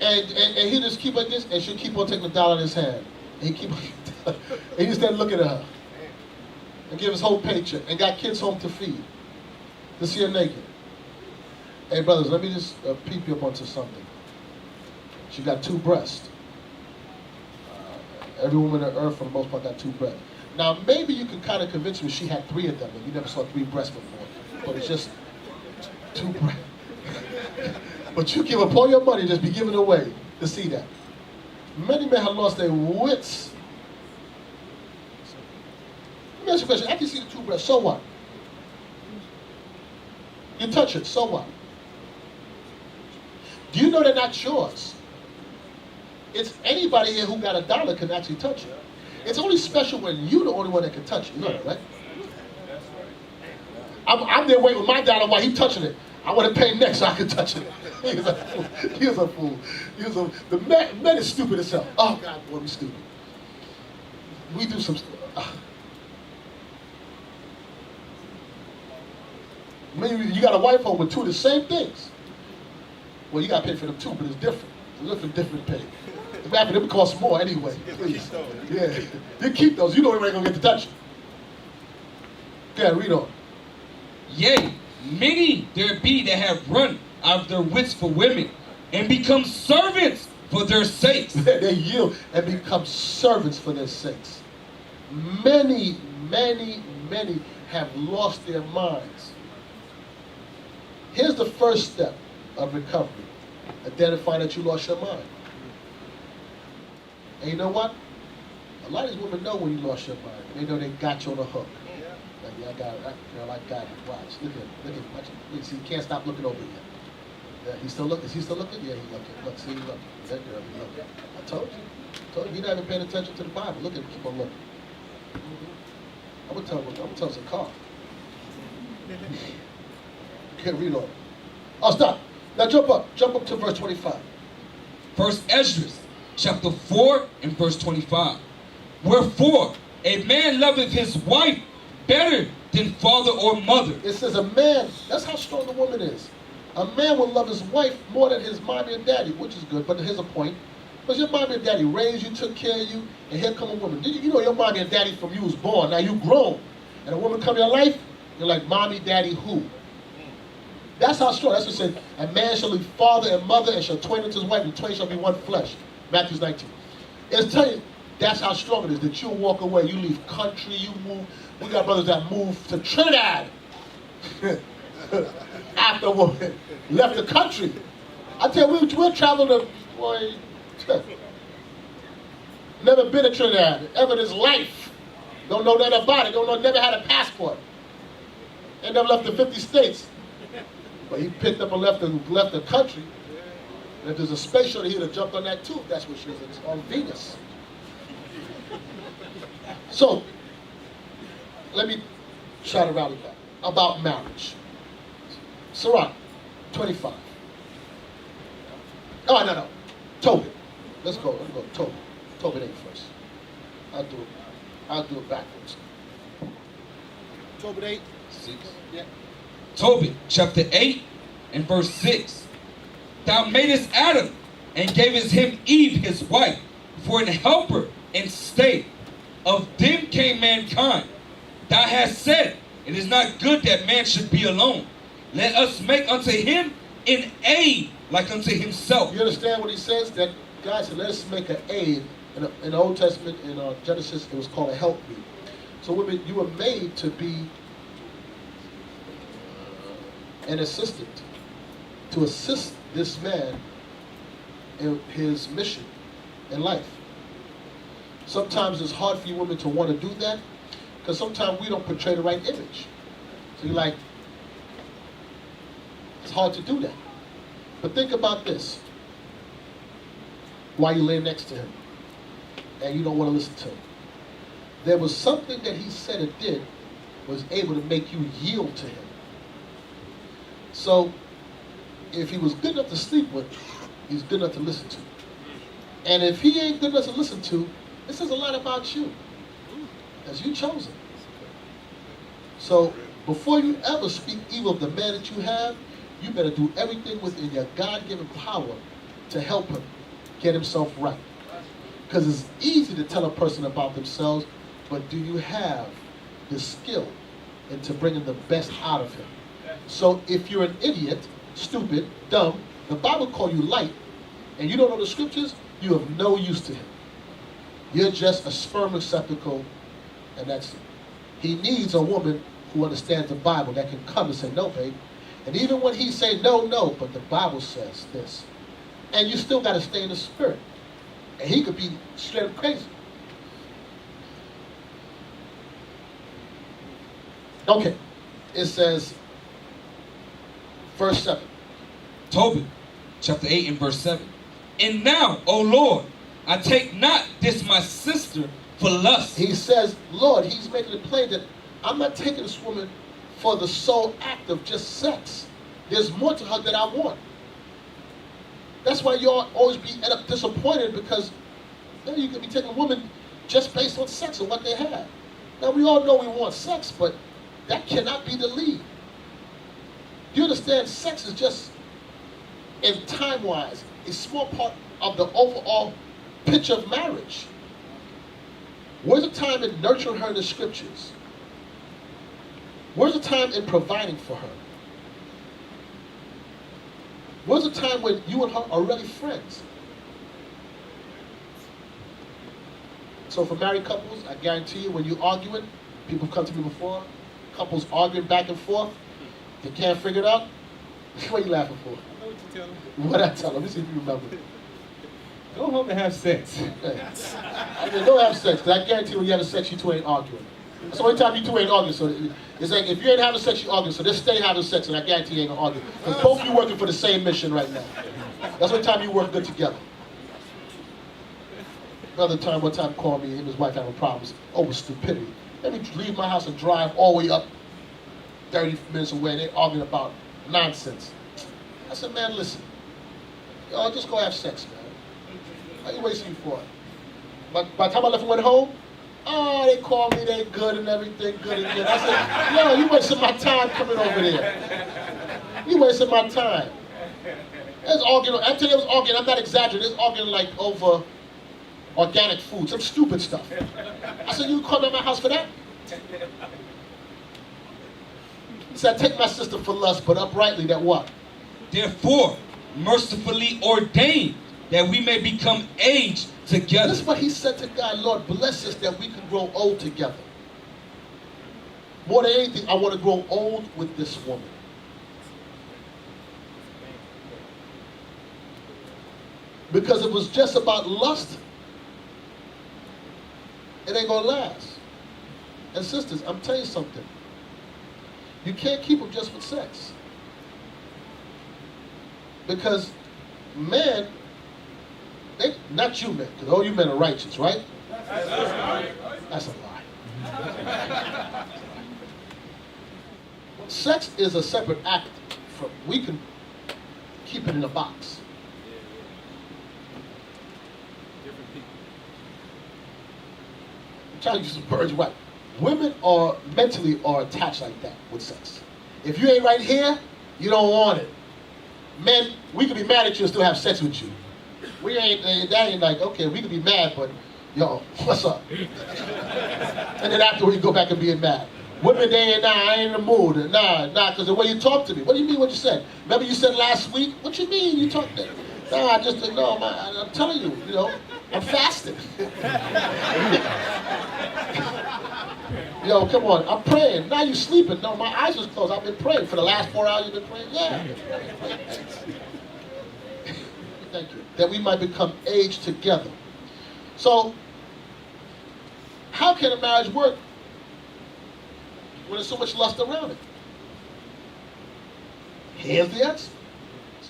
And he just keep like this, and she'll keep on taking the dollar in his hand. And he keep and he just then looking at her. And give his whole paycheck. And got kids home to feed. To see her naked. Hey brothers, let me just peep you up onto something. She got 2 breasts. Every woman on earth for the most part got 2 breasts. Now maybe you can kind of convince me she had 3 of them and you never saw 3 breasts before. But it's just 2 breasts. But you give up all your money, just be giving away to see that. Many men have lost their wits. Let me ask you a question. After you see the 2 breasts, so what? You touch it, so what? Do you know they're not yours? It's anybody here who got $1 can actually touch it. It's only special when you're the only one that can touch it. You know that, right? I'm there waiting with my $1 while he's touching it. I want to pay next so I can touch it. He was a fool. He was a fool. The man is stupid as hell. Oh, God, boy, we stupid. We do some stuff. Maybe you got a wife home with 2 of the same things. Well, you got to pay for them too, but it's different. It's a different pay. It's bad for them, it costs more anyway. Please. Yeah. You keep those. You know you ain't going to get to touch it. Go ahead, read on. Yea, many there be that have run out of their wits for women, and become servants for their sakes. They yield and become servants for their sakes. Many, many, many have lost their minds. Here's the first step of recovery. Identify that you lost your mind. And you know what? A lot of these women know when you lost your mind. They know they got you on the hook. Like, yeah, I got it. Girl, I got it. Watch. Look at him. Look at him. Watch him. Look, see, he can't stop looking over here. Yeah, he's still looking. Is he still looking? Yeah, he's looking. Look, see, he's looking. That girl, he's looking. I told you. You're not even paying attention to the Bible. Look at him. Keep on looking. I'm going to tell him it's a car. Can't read on it. Oh, stop. Now jump up. Jump up to verse 25. First Ezra, chapter 4 and verse 25. Wherefore, a man loveth his wife better than father or mother. It says a man, that's how strong the woman is. A man will love his wife more than his mommy and daddy, which is good, but here's a point. Because your mommy and daddy raised you, took care of you, and here come a woman. You know your mommy and daddy from you was born, now you grown. And a woman come in your life, you're like, mommy, daddy, who? That's how strong. That's what it said. A man shall leave father and mother and shall twain unto his wife, and twain shall be one flesh. Matthew 19. It's telling you, that's how strong it is, that you walk away, you leave country, you move. We got brothers that moved to Trinidad after a woman left the country. I tell you, we'll travel to, boy, never been to Trinidad, ever in his life. Don't know nothing about it, don't know, never had a passport. Ain't never left the 50 states. But he picked up and left the country. And if there's a space shuttle, he'd have jumped on that too. That's what she is. It's on Venus. So, let me try to rally back. About marriage. Sarah, 25. Oh, no. Tobit. Let's go. Tobit. Tobit ain't first. I'll do it backwards. Tobit 8. 6. Yeah. Tobit, chapter 8 and verse 6. Thou madest Adam and gavest him Eve his wife for an helper and stay. Of them came mankind. Thou hast said, it is not good that man should be alone. Let us make unto him an aid like unto himself. You understand what he says? That God said, let us make an aid. In the Old Testament, in Genesis, it was called a helpmeet. So women, you were made to be an assistant, to assist this man in his mission in life. Sometimes it's hard for you women to want to do that, because sometimes we don't portray the right image. So you're like, it's hard to do that. But think about this. While you lay next to him, and you don't want to listen to him. There was something that he said or did was able to make you yield to him. So, if he was good enough to sleep with, he's good enough to listen to. And if he ain't good enough to listen to, it says a lot about you, as you chose him. So, before you ever speak evil of the man that you have, you better do everything within your God-given power to help him get himself right. Because it's easy to tell a person about themselves, but do you have the skill into bringing the best out of him? So if you're an idiot, stupid, dumb, the Bible calls you light, and you don't know the scriptures, you have no use to him. You're just a sperm receptacle, and that's it. He needs a woman who understands the Bible that can come and say, no, babe. And even when he say no, but the Bible says this. And you still got to stay in the spirit. And he could be straight up crazy. Okay. It says, verse 7. Tobit, chapter 8 and verse 7. And now, O Lord, I take not this my sister for lust. He says, Lord, he's making it plain that I'm not taking this woman for the sole act of just sex. There's more to her that I want. That's why you always end up disappointed, because you can be taking a woman just based on sex and what they have. Now, we all know we want sex, but that cannot be the lead. You understand, sex is just, in time-wise, a small part of the overall picture of marriage. Where's the time in nurturing her in the scriptures? Where's the time in providing for her? Where's the time when you and her are really friends? So for married couples, I guarantee you, when you're arguing, people come to me before, couples arguing back and forth, they can't figure it out. What are you laughing for? I know what you tell them. What I tell them? Let me see if you remember. Go home and have sex. I mean, don't have sex, because I guarantee you when you have sex, you two ain't arguing. That's the only time you two ain't arguing. So it's like, if you ain't having sex, you arguing. So just stay having sex, and I guarantee you ain't gonna argue. Because both of you working for the same mission right now. That's the only time you work good together. Another time, one time called me, him and his wife having problems over stupidity. Let me leave my house and drive all the way up 30 minutes away. They're arguing about nonsense. I said, man, listen. Y'all just go have sex, man. How you wasting you for it? But by the time I left and went home, oh, they called me, they good and everything, good and good. I said, yo, you wasting my time coming over there. You wasting my time. There's arguing, I'm telling you, it was arguing, I'm not exaggerating, there's arguing like over organic food, some stupid stuff. I said, you called me at my house for that? He said, take my sister for lust, but uprightly that what? Therefore, mercifully ordained that we may become aged together. This is what he said to God, Lord, bless us that we can grow old together. More than anything, I want to grow old with this woman. Because if it was just about lust, it ain't gonna last. And sisters, I'm telling you something. You can't keep them just with sex. Because men, not you men, because all you men are righteous, right? That's a lie. Sex is a separate act. We can keep it in a box. I'm trying to use some words right. Women are mentally attached like that with sex. If you ain't right here, you don't want it. Men, we could be mad at you and still have sex with you. That ain't like, okay, we could be mad, but yo, what's up? And then afterward you go back and being mad. Women, they ain't, nah, I ain't in the mood. Nah, because the way you talk to me. What do you mean what you said? Remember you said last week? What you mean you talked that? Nah, I just, no, I'm telling you, I'm fasting. Yo, come on, I'm praying. Now you sleeping. No, my eyes was closed. I've been praying. For the last 4 hours you've been praying? Yeah. Thank you. That we might become aged together. So, how can a marriage work when there's so much lust around it? Here's the answer.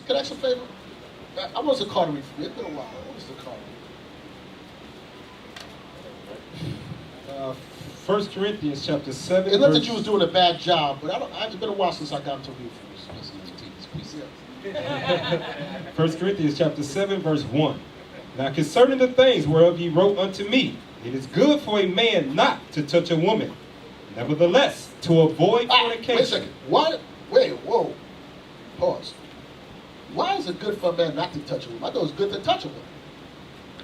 Can I ask a favor? I want the card to read for me. It's been a while. What is the card? 1 Corinthians chapter 7. It's not that you was doing a bad job, but it's been a while since I got to read for this. 1 Corinthians chapter 7, verse 1. Now concerning the things whereof ye wrote unto me, it is good for a man not to touch a woman. Nevertheless, to avoid fornication. Wait a second. Whoa. Pause. Why is it good for a man not to touch a woman? I thought it was good to touch a woman.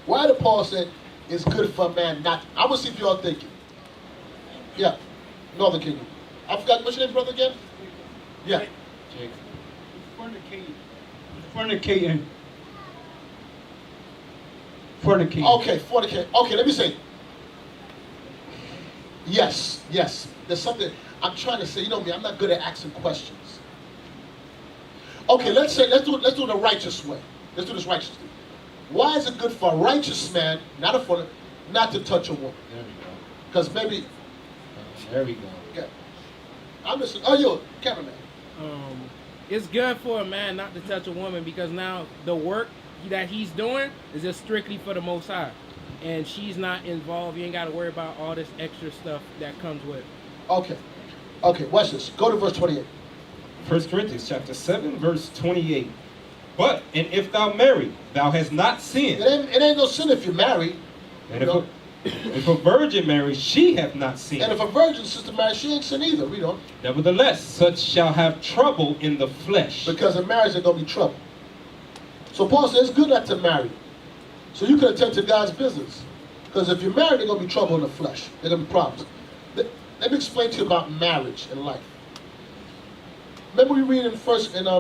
Why did Paul say it's good for a man not? I'm going to see if y'all thinking. Yeah. Northern Kingdom. I forgot, what's your name, brother, again? Yeah. Jake. Fornicating. Okay, fornicate. Okay, let me say. Yes. There's something I'm trying to say. You know me, I'm not good at asking questions. Okay, let's do it the righteous way. Let's do this righteously. Why is it good for a righteous man, not to touch a woman? There we go. Because maybe. There we go. Okay. I'm listening. Oh, you, cameraman. It's good for a man not to touch a woman because now the work that he's doing is just strictly for the Most High. And she's not involved. You ain't got to worry about all this extra stuff that comes with it. Okay, watch this. Go to verse 28. 1 Corinthians chapter 7, verse 28. But, and if thou marry, thou hast not sinned. It ain't no sin if you're married. And if a virgin marry, she hath not sinned. And if a virgin sister marries, she ain't sin either. Read on. Nevertheless, such shall have trouble in the flesh. Because in marriage, there's going to be trouble. So Paul says it's good not to marry. So you can attend to God's business. Because if you're married, there's going to be trouble in the flesh. There's going to be problems. Let me explain to you about marriage and life. Remember we read in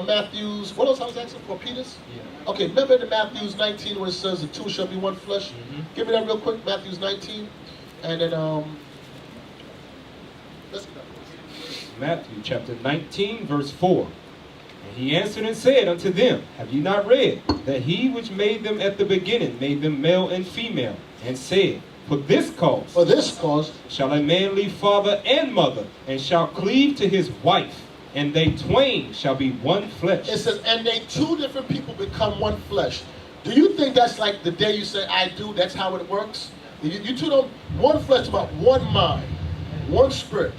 Matthew's, what else I was asking for, Peter's? Yeah. Okay, remember in Matthew's 19 when it says the two shall be one flesh? Give me that real quick, Matthew's 19. And then, let's get that. Matthew chapter 19, verse 4. And he answered and said unto them, Have ye not read that he which made them at the beginning made them male and female, and said, For this cause shall a man leave father and mother, and shall cleave to his wife, and they twain shall be one flesh. It says, and they two different people become one flesh. Do you think that's like the day you say, I do, that's how it works? You two don't, one flesh about one mind, one spirit.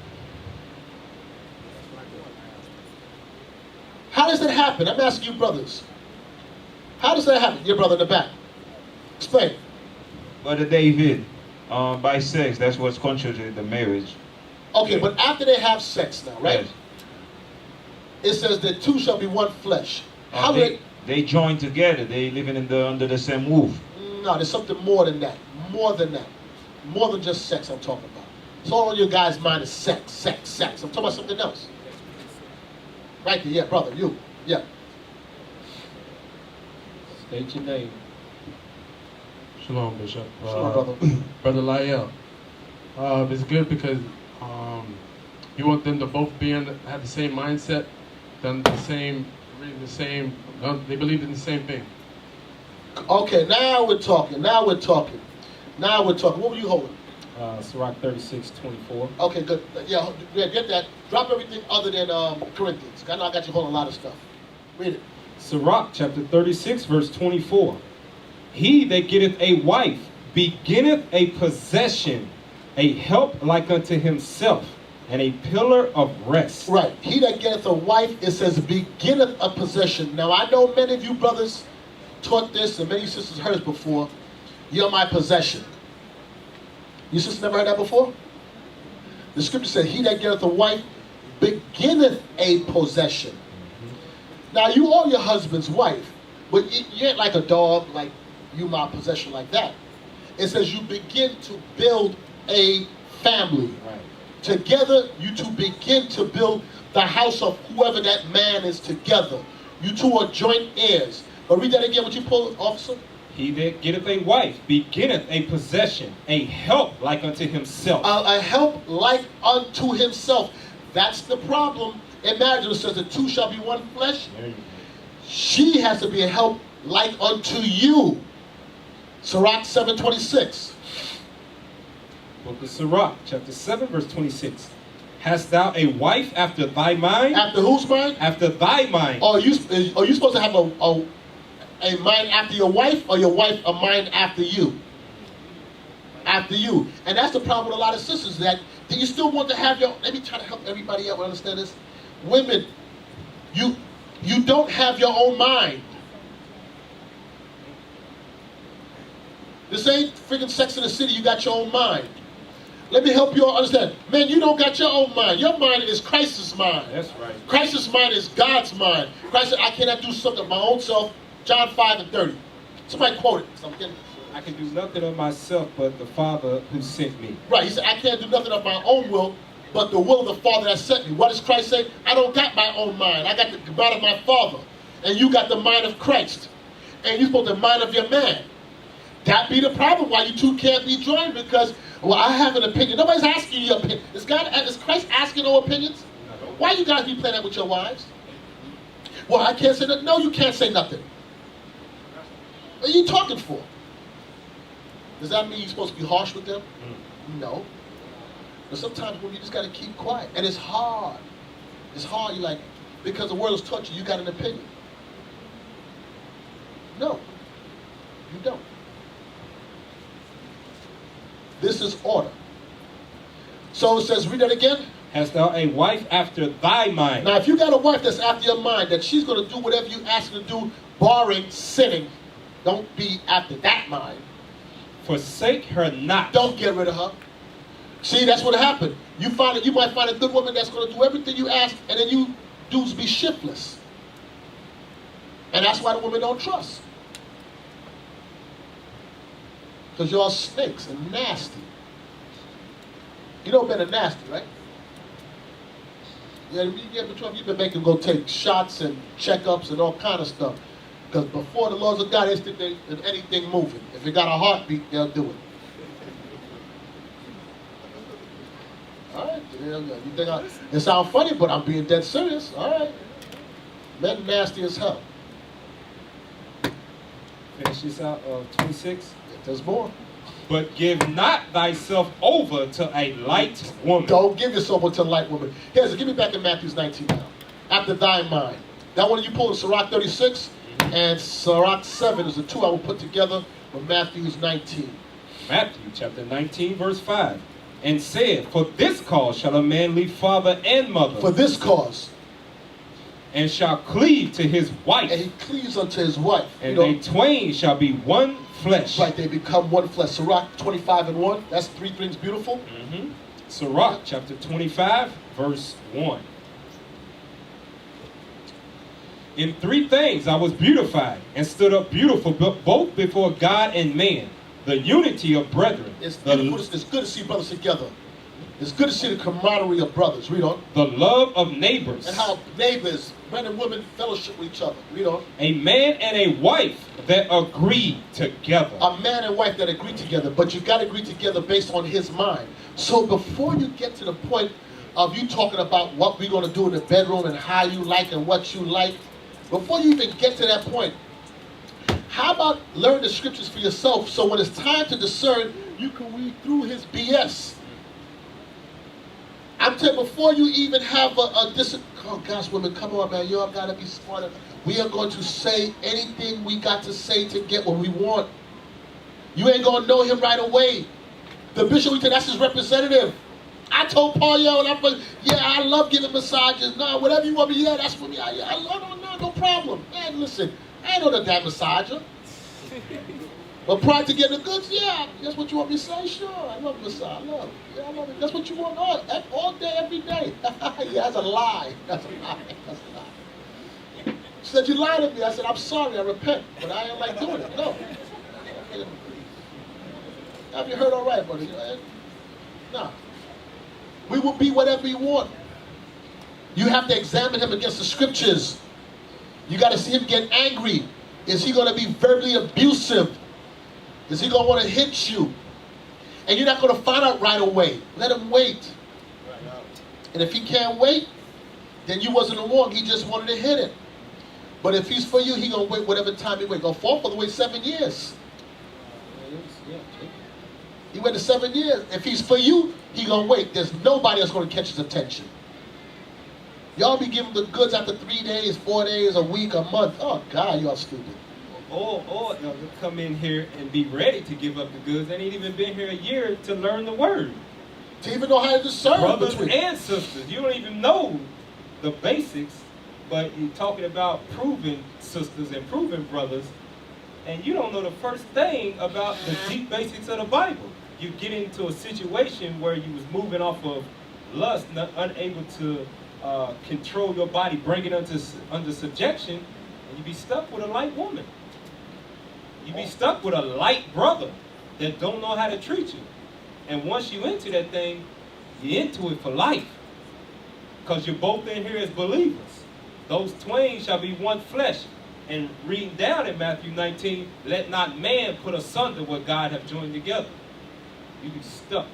How does that happen? I'm asking you brothers. How does that happen? Your brother in the back. Explain. Brother David, by sex, that's what's contrary to the marriage. Okay, but after they have sex now, right? Yes. It says that two shall be one flesh. How do They join together. They living under the same roof. No, there's something more than that. More than that. More than just sex I'm talking about. So all on your guys' mind is sex, sex, sex. I'm talking about something else. Right there, yeah, brother, you. Yeah. State your name. Shalom, Bishop. Shalom, brother. Brother Lyell. It's good because you want them to both have the same mindset, done the same, reading the same, they believe in the same thing. Okay, now we're talking. Now we're talking. Now we're talking. What were you holding? Sirach 36, 24. Okay, good. Yeah, get that. Drop everything other than Corinthians. I know I got you holding a lot of stuff. Read it. Sirach chapter 36, verse 24. He that getteth a wife beginneth a possession, a help like unto himself, and a pillar of rest. Right. He that getteth a wife, it says, beginneth a possession. Now, I know many of you brothers taught this, and many sisters heard it before. You're my possession. You sisters never heard that before? The scripture said, he that getteth a wife beginneth a possession. Now, you are your husband's wife, but you ain't like a dog, like you my possession like that. It says you begin to build a family. Right. Together, you two begin to build the house of whoever that man is together. You two are joint heirs. But read that again, what you pulled, officer? He that getteth a wife beginneth a possession, a help like unto himself. A help like unto himself. That's the problem. Imagine it says the two shall be one flesh. She has to be a help like unto you. Sirach 7:26. Book of Sirach, chapter 7, verse 26. Hast thou a wife after thy mind? After whose mind? After thy mind. Are you supposed to have a mind after your wife, or your wife a mind after you? After you. And that's the problem with a lot of sisters, that you still want to have your, let me try to help everybody out understand this. Women, you don't have your own mind. This ain't freaking Sex in the City, you got your own mind. Let me help you all understand. Man, you don't got your own mind. Your mind is Christ's mind. That's right. Christ's mind is God's mind. Christ said, I cannot do something of my own self. John 5:30. Somebody quote it. I can do nothing of myself but the Father who sent me. Right, he said, I can't do nothing of my own will, but the will of the Father that sent me. What does Christ say? I don't got my own mind. I got the mind of my Father. And you got the mind of Christ. And you're supposed to mind of your man. That be the problem why you two can't be joined, because, well, I have an opinion. Nobody's asking your opinion. Is Christ asking no opinions? Why you guys be playing that with your wives? Well, I can't say nothing. No, you can't say nothing. What are you talking for? Does that mean you're supposed to be harsh with them? No. But sometimes when you just got to keep quiet. And it's hard. It's hard. You're like, because the world has taught you, you got an opinion. No, you don't. This is order. So it says, read that again. Hast thou a wife after thy mind? Now, if you got a wife that's after your mind, that she's going to do whatever you ask her to do, barring sinning, don't be after that mind. Forsake her not. Don't get rid of her. See, that's what happened. You might find a good woman that's going to do everything you ask, and then you dudes be shiftless. And that's why the women don't trust. Because you're all snakes and nasty. You know men are nasty, right? Yeah, when you get in trouble, you've been making them go take shots and checkups and all kind of stuff. Because before the laws of God, they think that anything moving. If it got a heartbeat, they'll do it. All right, yeah, you think it sounds funny, but I'm being dead serious. All right. Men nasty as hell. Finish this out, 26. There's more. But give not thyself over to a light woman. Don't give yourself over to a light woman. Here's, give me back in Matthew 19 now. After thy mind. That one you pull in Sirach 36 and Sirach 7 is the two I will put together with Matthew's 19. Matthew chapter 19, verse 5. And said, for this cause shall a man leave father and mother. For this cause. And shall cleave to his wife. And he cleaves unto his wife. And they twain shall be one flesh. Right, they become one flesh. Sirach 25 and 1. That's three things beautiful. Mm-hmm. Sirach chapter 25, verse 1. In three things I was beautified and stood up beautiful both before God and man. The unity of brethren. It's good to see brothers together. It's good to see the camaraderie of brothers. Read on. The love of neighbors. And how neighbors, men and women, fellowship with each other. Read on. A man and a wife that agree together. A man and wife that agree together. But you got to agree together based on his mind. So before you get to the point of you talking about what we're going to do in the bedroom and how you like and what you like, before you even get to that point, how about learn the scriptures for yourself so when it's time to discern, you can read through his BS. I'm telling you, before you even have oh gosh, women, come on, man, y'all gotta be smarter. We are going to say anything we got to say to get what we want. You ain't gonna know him right away. The bishop, that's his representative. I told Paul, I love giving massages. No, whatever you want me, yeah, that's for me. I love, no problem. Man, listen, I ain't no damn massager. But prior to getting the goods, yeah, that's what you want me to say? Sure, I love massage. I love it. Yeah, I love it. That's what you want all day, every day. Yeah, that's a lie. That's a lie. That's a lie. She said, you lied to me. I said, I'm sorry, I repent. But I ain't like doing it. No. Have you heard all right, buddy? No. We will be whatever you want. You have to examine him against the scriptures. You got to see him get angry. Is he going to be verbally abusive? Is he going to want to hit you? And you're not going to find out right away. Let him wait. And if he can't wait, then you wasn't wrong. He just wanted to hit it. But if he's for you, he going to wait whatever time he waits. Going to fall for the wait 7 years. He waited 7 years. If he's for you, he going to wait. There's nobody that's going to catch his attention. Y'all be giving the goods after 3 days, 4 days, a week, a month. Oh, God, y'all stupid. Or they'll come in here and be ready to give up the goods. They ain't even been here a year to learn the word. To even know how to discern Brothers between. and sisters. You don't even know the basics, but you're talking about proving sisters and proving brothers, and you don't know the first thing about the deep basics of the Bible. You get into a situation where you was moving off of lust, unable to control your body, bring it under subjection, and you be stuck with a light woman. You be stuck with a light brother that don't know how to treat you. And once you into that thing, you're into it for life. Because you're both in here as believers. Those twain shall be one flesh. And reading down in Matthew 19, let not man put asunder what God have joined together. You be stuck,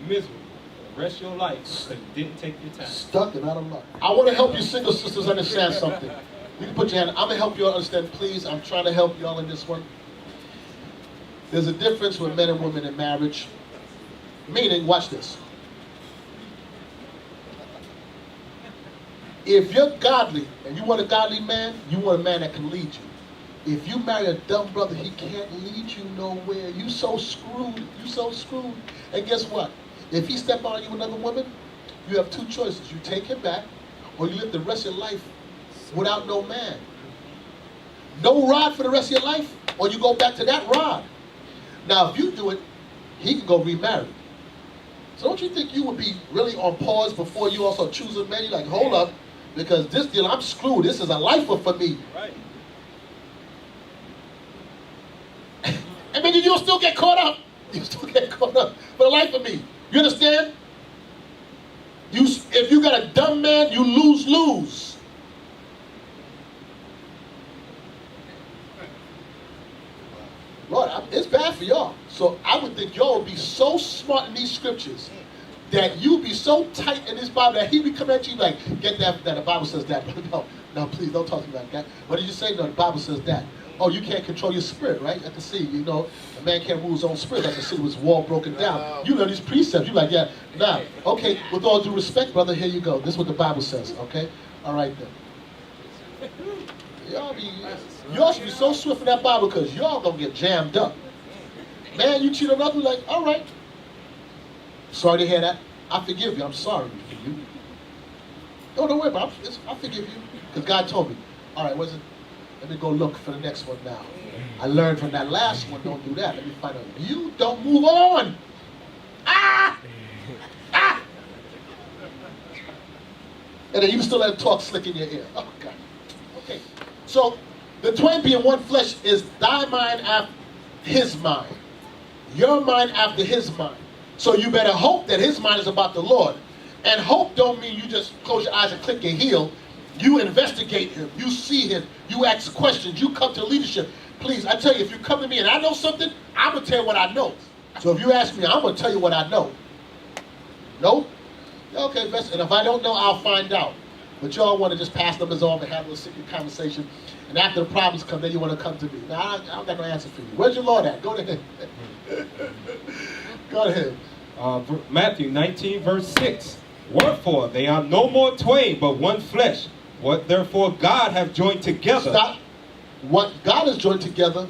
miserable, for the rest of your life because you didn't take your time. Stuck and out of luck. I want to help you single sisters understand something. You can put your hand. I'm going to help you all understand, please. I'm trying to help y'all in this one. There's a difference with men and women in marriage. Meaning, watch this. If you're godly and you want a godly man, you want a man that can lead you. If you marry a dumb brother, he can't lead you nowhere. You so screwed. You so screwed. And guess what? If he step on you with another woman, you have two choices. You take him back, or you live the rest of your life without no man. No rod for the rest of your life, or you go back to that rod. Now, if you do it, he can go remarry. So don't you think you would be really on pause before you also choose a man? You're like, hold up, because this deal, I'm screwed. This is a lifer for me. Right. And then you'll still get caught up. You still get caught up for the life of me. You understand? If you got a dumb man, you lose for y'all. So I would think y'all would be so smart in these scriptures that you'd be so tight in this Bible that he would come at you like, get that the Bible says that. No, please don't talk to me like that. What did you say? No, the Bible says that. Oh, you can't control your spirit, right? I can see, you know, a man can't rule his own spirit. I can see his wall broken down. You know these precepts. You're like, yeah, nah. Okay, with all due respect, brother, here you go. This is what the Bible says, okay? All right, then. Y'all should be so swift in that Bible because y'all gonna get jammed up. Man, you cheat on others, like, all right. Sorry to hear that. I forgive you. I'm sorry for you. Don't worry about it. I forgive you. Because God told me. All right, what's it? Let me go look for the next one now. I learned from that last one, don't do that. Let me find out. You don't move on. Ah! Ah! And then you still let him talk slick in your ear. Oh, God. Okay. So, the twain being one flesh is thy mind after his mind. Your mind after his mind. So you better hope that his mind is about the Lord. And hope don't mean you just close your eyes and click your heel. You investigate him. You see him. You ask questions. You come to leadership. Please, I tell you, if you come to me and I know something, I'm going to tell you what I know. So if you ask me, I'm going to tell you what I know. No? Okay, best. And if I don't know, I'll find out. But y'all want to just pass numbers off and have a little secret conversation. And after the problems come, then you want to come to me. Now, I don't got no answer for you. Where's your Lord at? Go to him. Go ahead. Matthew 19, verse 6. Wherefore they are no more twain, but one flesh. What therefore God hath joined together. Stop. What God has joined together.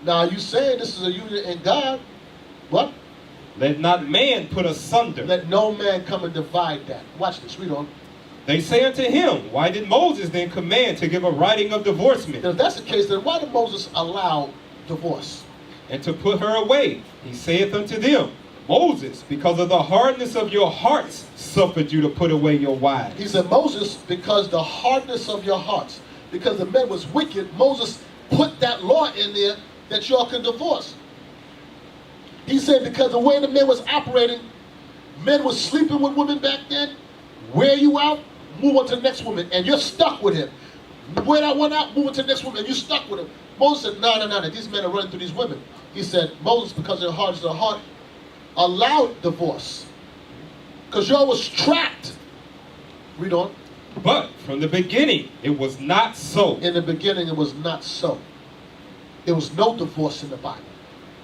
Now you saying this is a union in God. What? Let not man put asunder. Let no man come and divide that. Watch this. Read on. They say unto him, why did Moses then command to give a writing of divorcement? If that's the case, then why did Moses allow divorce? And to put her away, he saith unto them, Moses, because of the hardness of your hearts, suffered you to put away your wives. He said, Moses, because the hardness of your hearts, because the men was wicked, Moses put that law in there that y'all can divorce. He said, because the way the men was operating, men was sleeping with women back then, wear you out, move on to the next woman, and you're stuck with him. Wear that one out, move on to the next woman, and you're stuck with him. Moses said, no, these men are running through these women. He said, Moses, because of the hardness of the heart, allowed divorce. Because y'all was trapped. Read on. But from the beginning, it was not so. In the beginning, it was not so. There was no divorce in the Bible.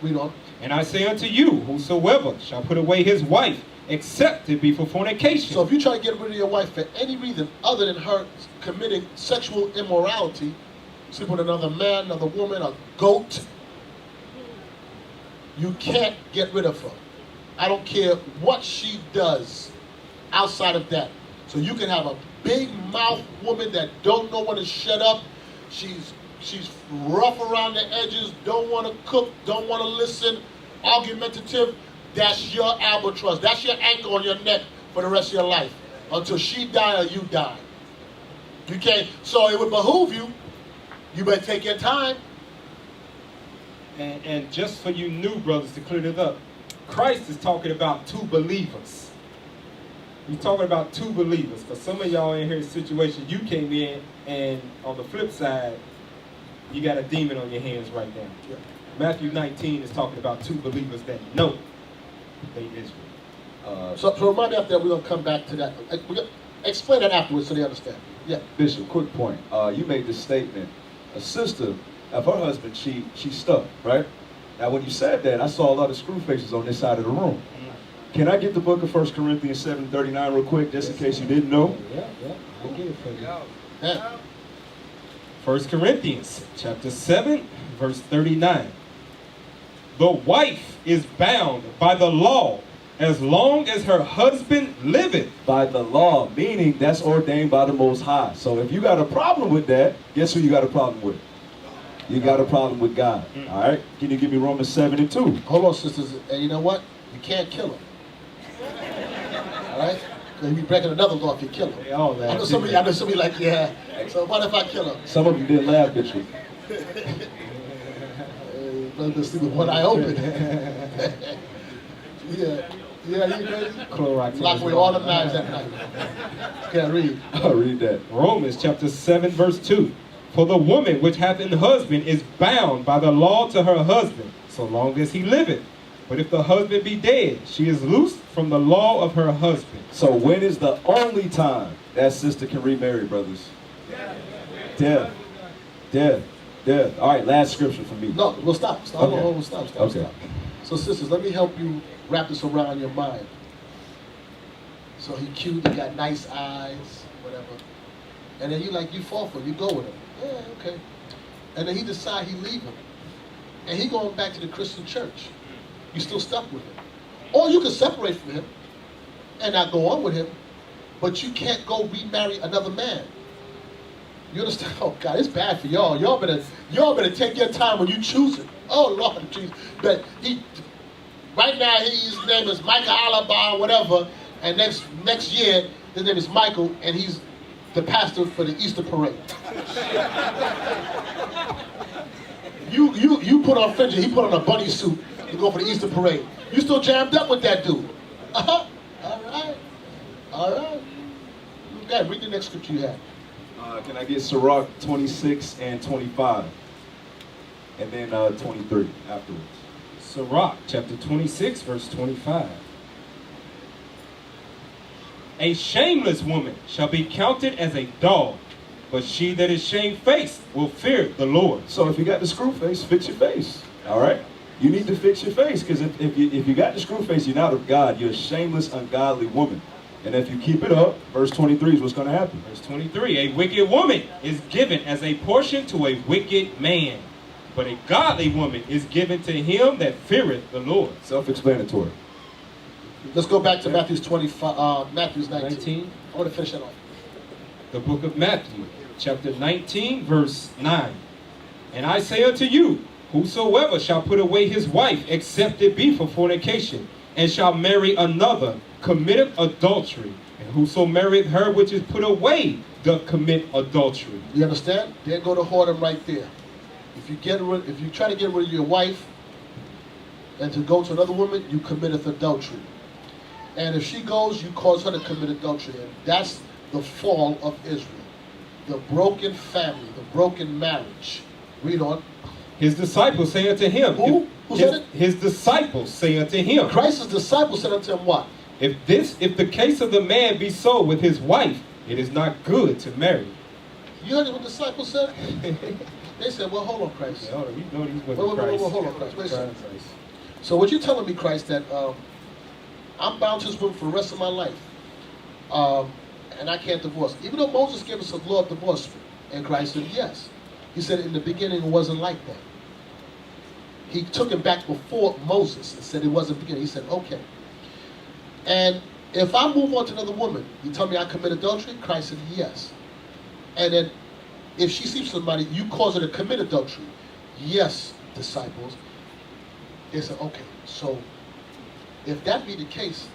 Read on. And I say unto you, whosoever shall put away his wife, except it be for fornication. So if you try to get rid of your wife for any reason other than her committing sexual immorality, sleeping with another man, another woman, a goat, you can't get rid of her. I don't care what she does outside of that. So you can have a big mouth woman that don't know when to shut up. She's rough around the edges, don't want to cook, don't want to listen, argumentative. That's your albatross. That's your anchor on your neck for the rest of your life. Until she die or you die. You can't. So it would behoove you. You better take your time. And just for you new brothers to clear it up, Christ is talking about two believers. He's talking about two believers. Because some of y'all in here situation, you came in and on the flip side, you got a demon on your hands right now. Yeah. Matthew 19 is talking about two believers that know they Israel. So remind me after that, we're going to come back to that. Explain that afterwards so they understand. Yeah. Bishop, quick point. You made this statement. A sister, if her husband cheat, she's stuck, right? Now, when you said that, I saw a lot of screw faces on this side of the room. Can I get the book of 1 Corinthians 7:39 real quick, just in case you didn't know? Yeah. I'll get it for you. Yeah. 1 Corinthians chapter 7, verse 39. The wife is bound by the law as long as her husband liveth. By the law, meaning that's ordained by the Most High. So if you got a problem with that, guess who you got a problem with? You got a problem with God. All right? Can you give me Romans 7:2? Hold on, sisters. And you know what? You can't kill him. All right? Because you'll be breaking another law if you kill him. They all laugh. I know somebody like, yeah. So what if I kill him? Some of you didn't laugh, Bishop. Let me see with one eye open. Yeah, you crazy? Clorox. Lock away all the knives at night. Can't read. I'll read that. Romans chapter 7, verse 2. For the woman which hath an husband is bound by the law to her husband, so long as he liveth. But if the husband be dead, she is loosed from the law of her husband. So when is the only time that sister can remarry, brothers? Death. Death. Death. All right, last scripture for me. No, we'll stop. Okay. Stop. Okay. So sisters, let me help you wrap this around your mind. So he cute, he got nice eyes, whatever. And then you fall for it, you go with him. Yeah, okay. And then he decide he leave him. And he going back to the Christian church. You still stuck with him. Or you can separate from him and not go on with him, but you can't go remarry another man. You understand? Oh God, it's bad for y'all. Y'all better take your time when you choose it. Oh Lord Jesus. But right now his name is Michael Alaba, whatever, and next year his name is Michael, and he's the pastor for the Easter parade. You put on fringes, he put on a bunny suit to go for the Easter parade. You still jammed up with that dude. All right. Okay, read the next scripture you have. Can I get Sirach 26 and 25? And then 23 afterwards. Sirach chapter 26, verse 25. A shameless woman shall be counted as a dog, but she that is shamefaced will fear the Lord. So if you got the screw face, fix your face. All right? You need to fix your face, because if you got the screw face, you're not of God. You're a shameless, ungodly woman. And if you keep it up, verse 23 is what's going to happen. Verse 23, a wicked woman is given as a portion to a wicked man, but a godly woman is given to him that feareth the Lord. Self-explanatory. Let's go back to Matthew's 19. I want to finish that off. The book of Matthew, chapter 19, verse 9. And I say unto you, whosoever shall put away his wife, except it be for fornication, and shall marry another, committeth adultery. And whoso marrieth her which is put away, doth commit adultery. You understand? There go the whoredom right there. If you try to get rid of your wife and to go to another woman, you committeth adultery. And if she goes, you cause her to commit adultery. And that's the fall of Israel. The broken family, the broken marriage. Read on. His disciples say unto him. Who? Who said it? His disciples say unto him. Christ's disciples said unto him what? If the case of the man be so with his wife, it is not good to marry. You heard what the disciples said? They said, well, hold on, Christ. Hold on, you know these Wait, hold on, Christ. Wait a second. So what you're telling me, Christ, that I'm bound to this woman for the rest of my life, and I can't divorce. Even though Moses gave us a law of divorce, and Christ said yes. He said in the beginning it wasn't like that. He took him back before Moses and said it wasn't beginning. He said, okay. And if I move on to another woman, you tell me I commit adultery? Christ said yes. And then if she sleeps with somebody, you cause her to commit adultery. Yes, disciples. They said, okay, so if that be the case,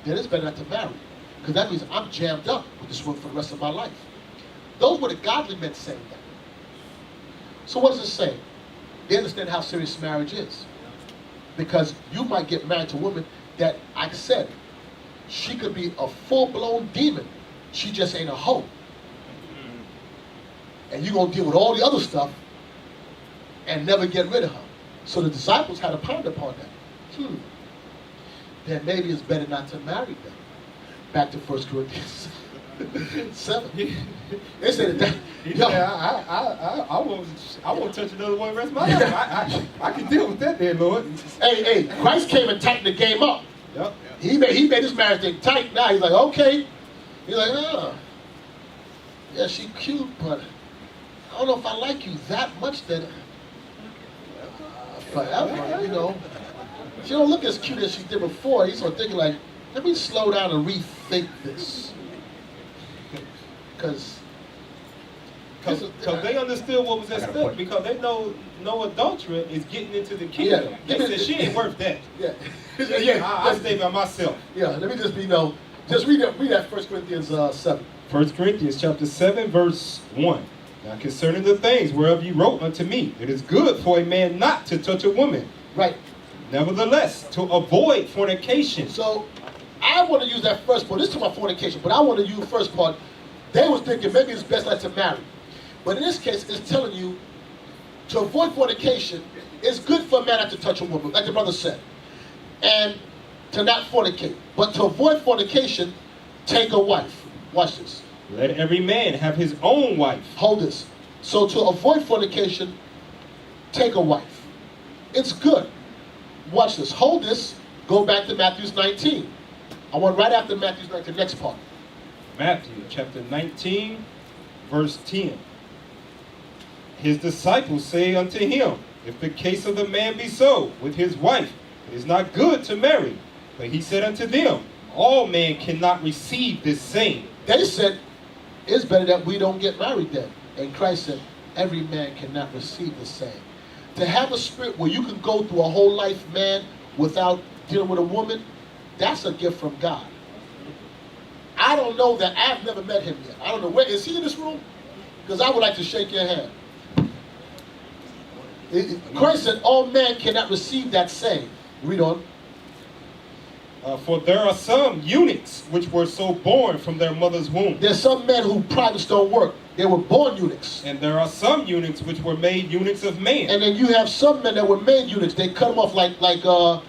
then it's better not to marry. Because that means I'm jammed up with this woman for the rest of my life. Those were the godly men saying that. So what does it say? They understand how serious marriage is. Because you might get married to a woman that, I said, she could be a full-blown demon. She just ain't a hoe. And you're going to deal with all the other stuff and never get rid of her. So the disciples had to ponder upon that. Then maybe it's better not to marry them. Back to 1 Corinthians 7. They said that. I won't touch another one the rest of my life. I can deal with that there, Lord. Hey, Christ came and tightened the game up. Yep. He made this marriage thing tight. Now he's like, okay. He's like, yeah, she cute, but I don't know if I like you that much that forever, you know. She don't look as cute as she did before. He's sort of thinking like, let me slow down and rethink this. Because they understood what was at stake, because they know no adulterer is getting into the kingdom. Yeah. They said she ain't worth that. Yeah. I stay by myself. Yeah, let me just just read that 1 Corinthians 7. 1 Corinthians chapter 7, verse 1. Now concerning the things whereof ye wrote unto me, it is good for a man not to touch a woman. Right. Nevertheless, to avoid fornication. So I want to use that first part. This is my fornication, but I want to use the first part. They was thinking maybe it's best not to marry. But in this case, it's telling you to avoid fornication, It's good for a man not to touch a woman, like the brother said, and to not fornicate. But to avoid fornication, take a wife. Watch this. Let every man have his own wife. Hold this. So to avoid fornication, take a wife. It's good. Watch this. Hold this. Go back to Matthew 19. I want right after Matthew 19, next part. Matthew chapter 19, verse 10. His disciples say unto him, if the case of the man be so with his wife, it is not good to marry. But he said unto them, all men cannot receive this same. They said, it's better that we don't get married then. And Christ said, every man cannot receive the same. To have a spirit where you can go through a whole life, man, without dealing with a woman, that's a gift from God. I don't know that. I've never met him yet. I don't know. Where is he in this room? Because I would like to shake your hand. Christ said, all men cannot receive that same. Read on. For there are some eunuchs which were so born from their mother's womb. There's some men who privates don't work. They were born eunuchs. And there are some eunuchs which were made eunuchs of men. And then you have some men that were made eunuchs. They cut them off like Daniel.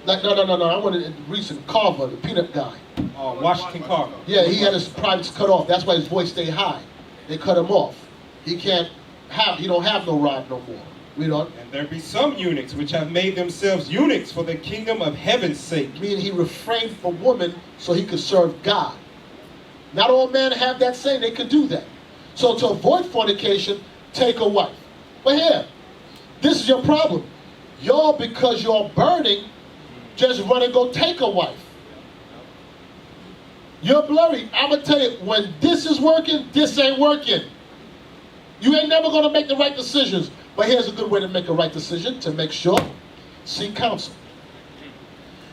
No. I wanted recent Carver, the peanut guy. Washington Carver. Yeah, he had his privates cut off. That's why his voice stayed high. They cut him off. He don't have no rod no more. Read on. And there be some eunuchs which have made themselves eunuchs for the kingdom of heaven's sake. Meaning he refrained from woman so he could serve God. Not all men have that same. They could do that. So to avoid fornication, take a wife. But here, this is your problem. Y'all, because you're burning, just run and go take a wife. You're blurry. I'm going to tell you, when this is working, this ain't working. You ain't never going to make the right decisions. But here's a good way to make a right decision, to make sure. Seek counsel.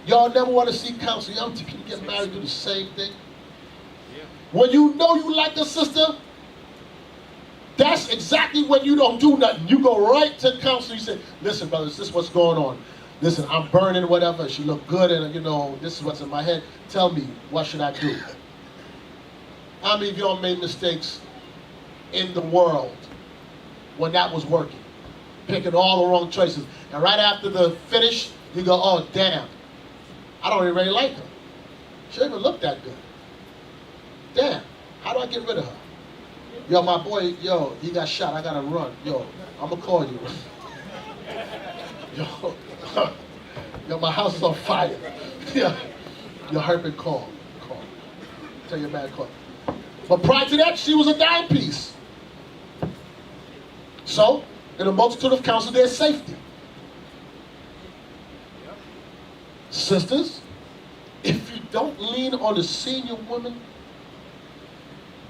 Y'all never want to seek counsel. Y'all can get married, do the same thing. When you know you like a sister, that's exactly when you don't do nothing. You go right to counsel. You say, listen, brothers, this is what's going on. Listen, I'm burning, whatever. She look good, and this is what's in my head. Tell me, what should I do? How many of y'all made mistakes in the world when that was working? Picking all the wrong choices. And right after the finish, you go, oh, damn. I don't even really like her. She don't even look that good. Damn, how do I get rid of her? Yo, my boy, he got shot. I got to run. Yo, I'm going to call you. Yo, my house is on fire. Yo, hurt me, call. Tell your man, call. But prior to that, she was a dime piece. So, in a multitude of counsel, there's safety. Sisters, if you don't lean on the senior woman,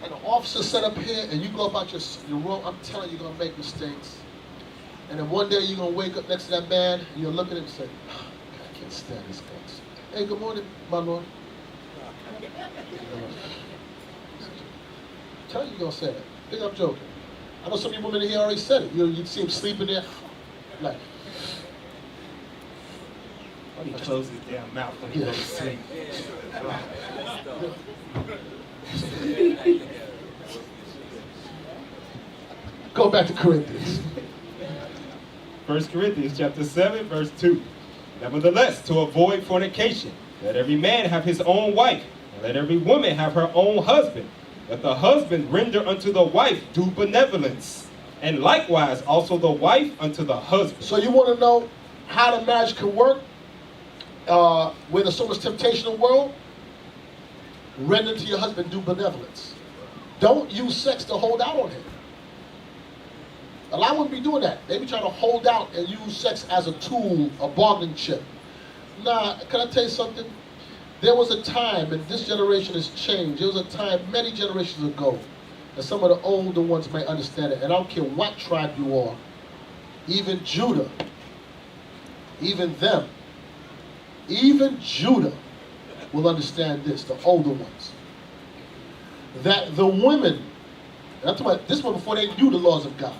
and an officer set up here, and you go about your room, I'm telling you, you're going to make mistakes. And then one day, you're going to wake up next to that man, and you'll look at him and say, oh, I can't stand this guy. Hey, good morning, my lord. Tell you you're going to say that. I think I'm joking. I know some of you women here already said it. You see him sleeping there, like. He closes his damn mouth when he goes to sleep. Go back to Corinthians. 1 Corinthians chapter 7, verse 2. Nevertheless, to avoid fornication, let every man have his own wife, and let every woman have her own husband. Let the husband render unto the wife due benevolence, and likewise also the wife unto the husband. So you want to know how the marriage can work when there's so much temptation in the world? Render to your husband due benevolence. Don't use sex to hold out on him. A lot wouldn't be doing that. They be trying to hold out and use sex as a tool, a bargaining chip. Nah, can I tell you something? There was a time, and this generation has changed. There was a time many generations ago, and some of the older ones may understand it. And I don't care what tribe you are, even Judah, even them, even Judah will understand this, the older ones. That the women, and I'm talking about this one before they knew the laws of God,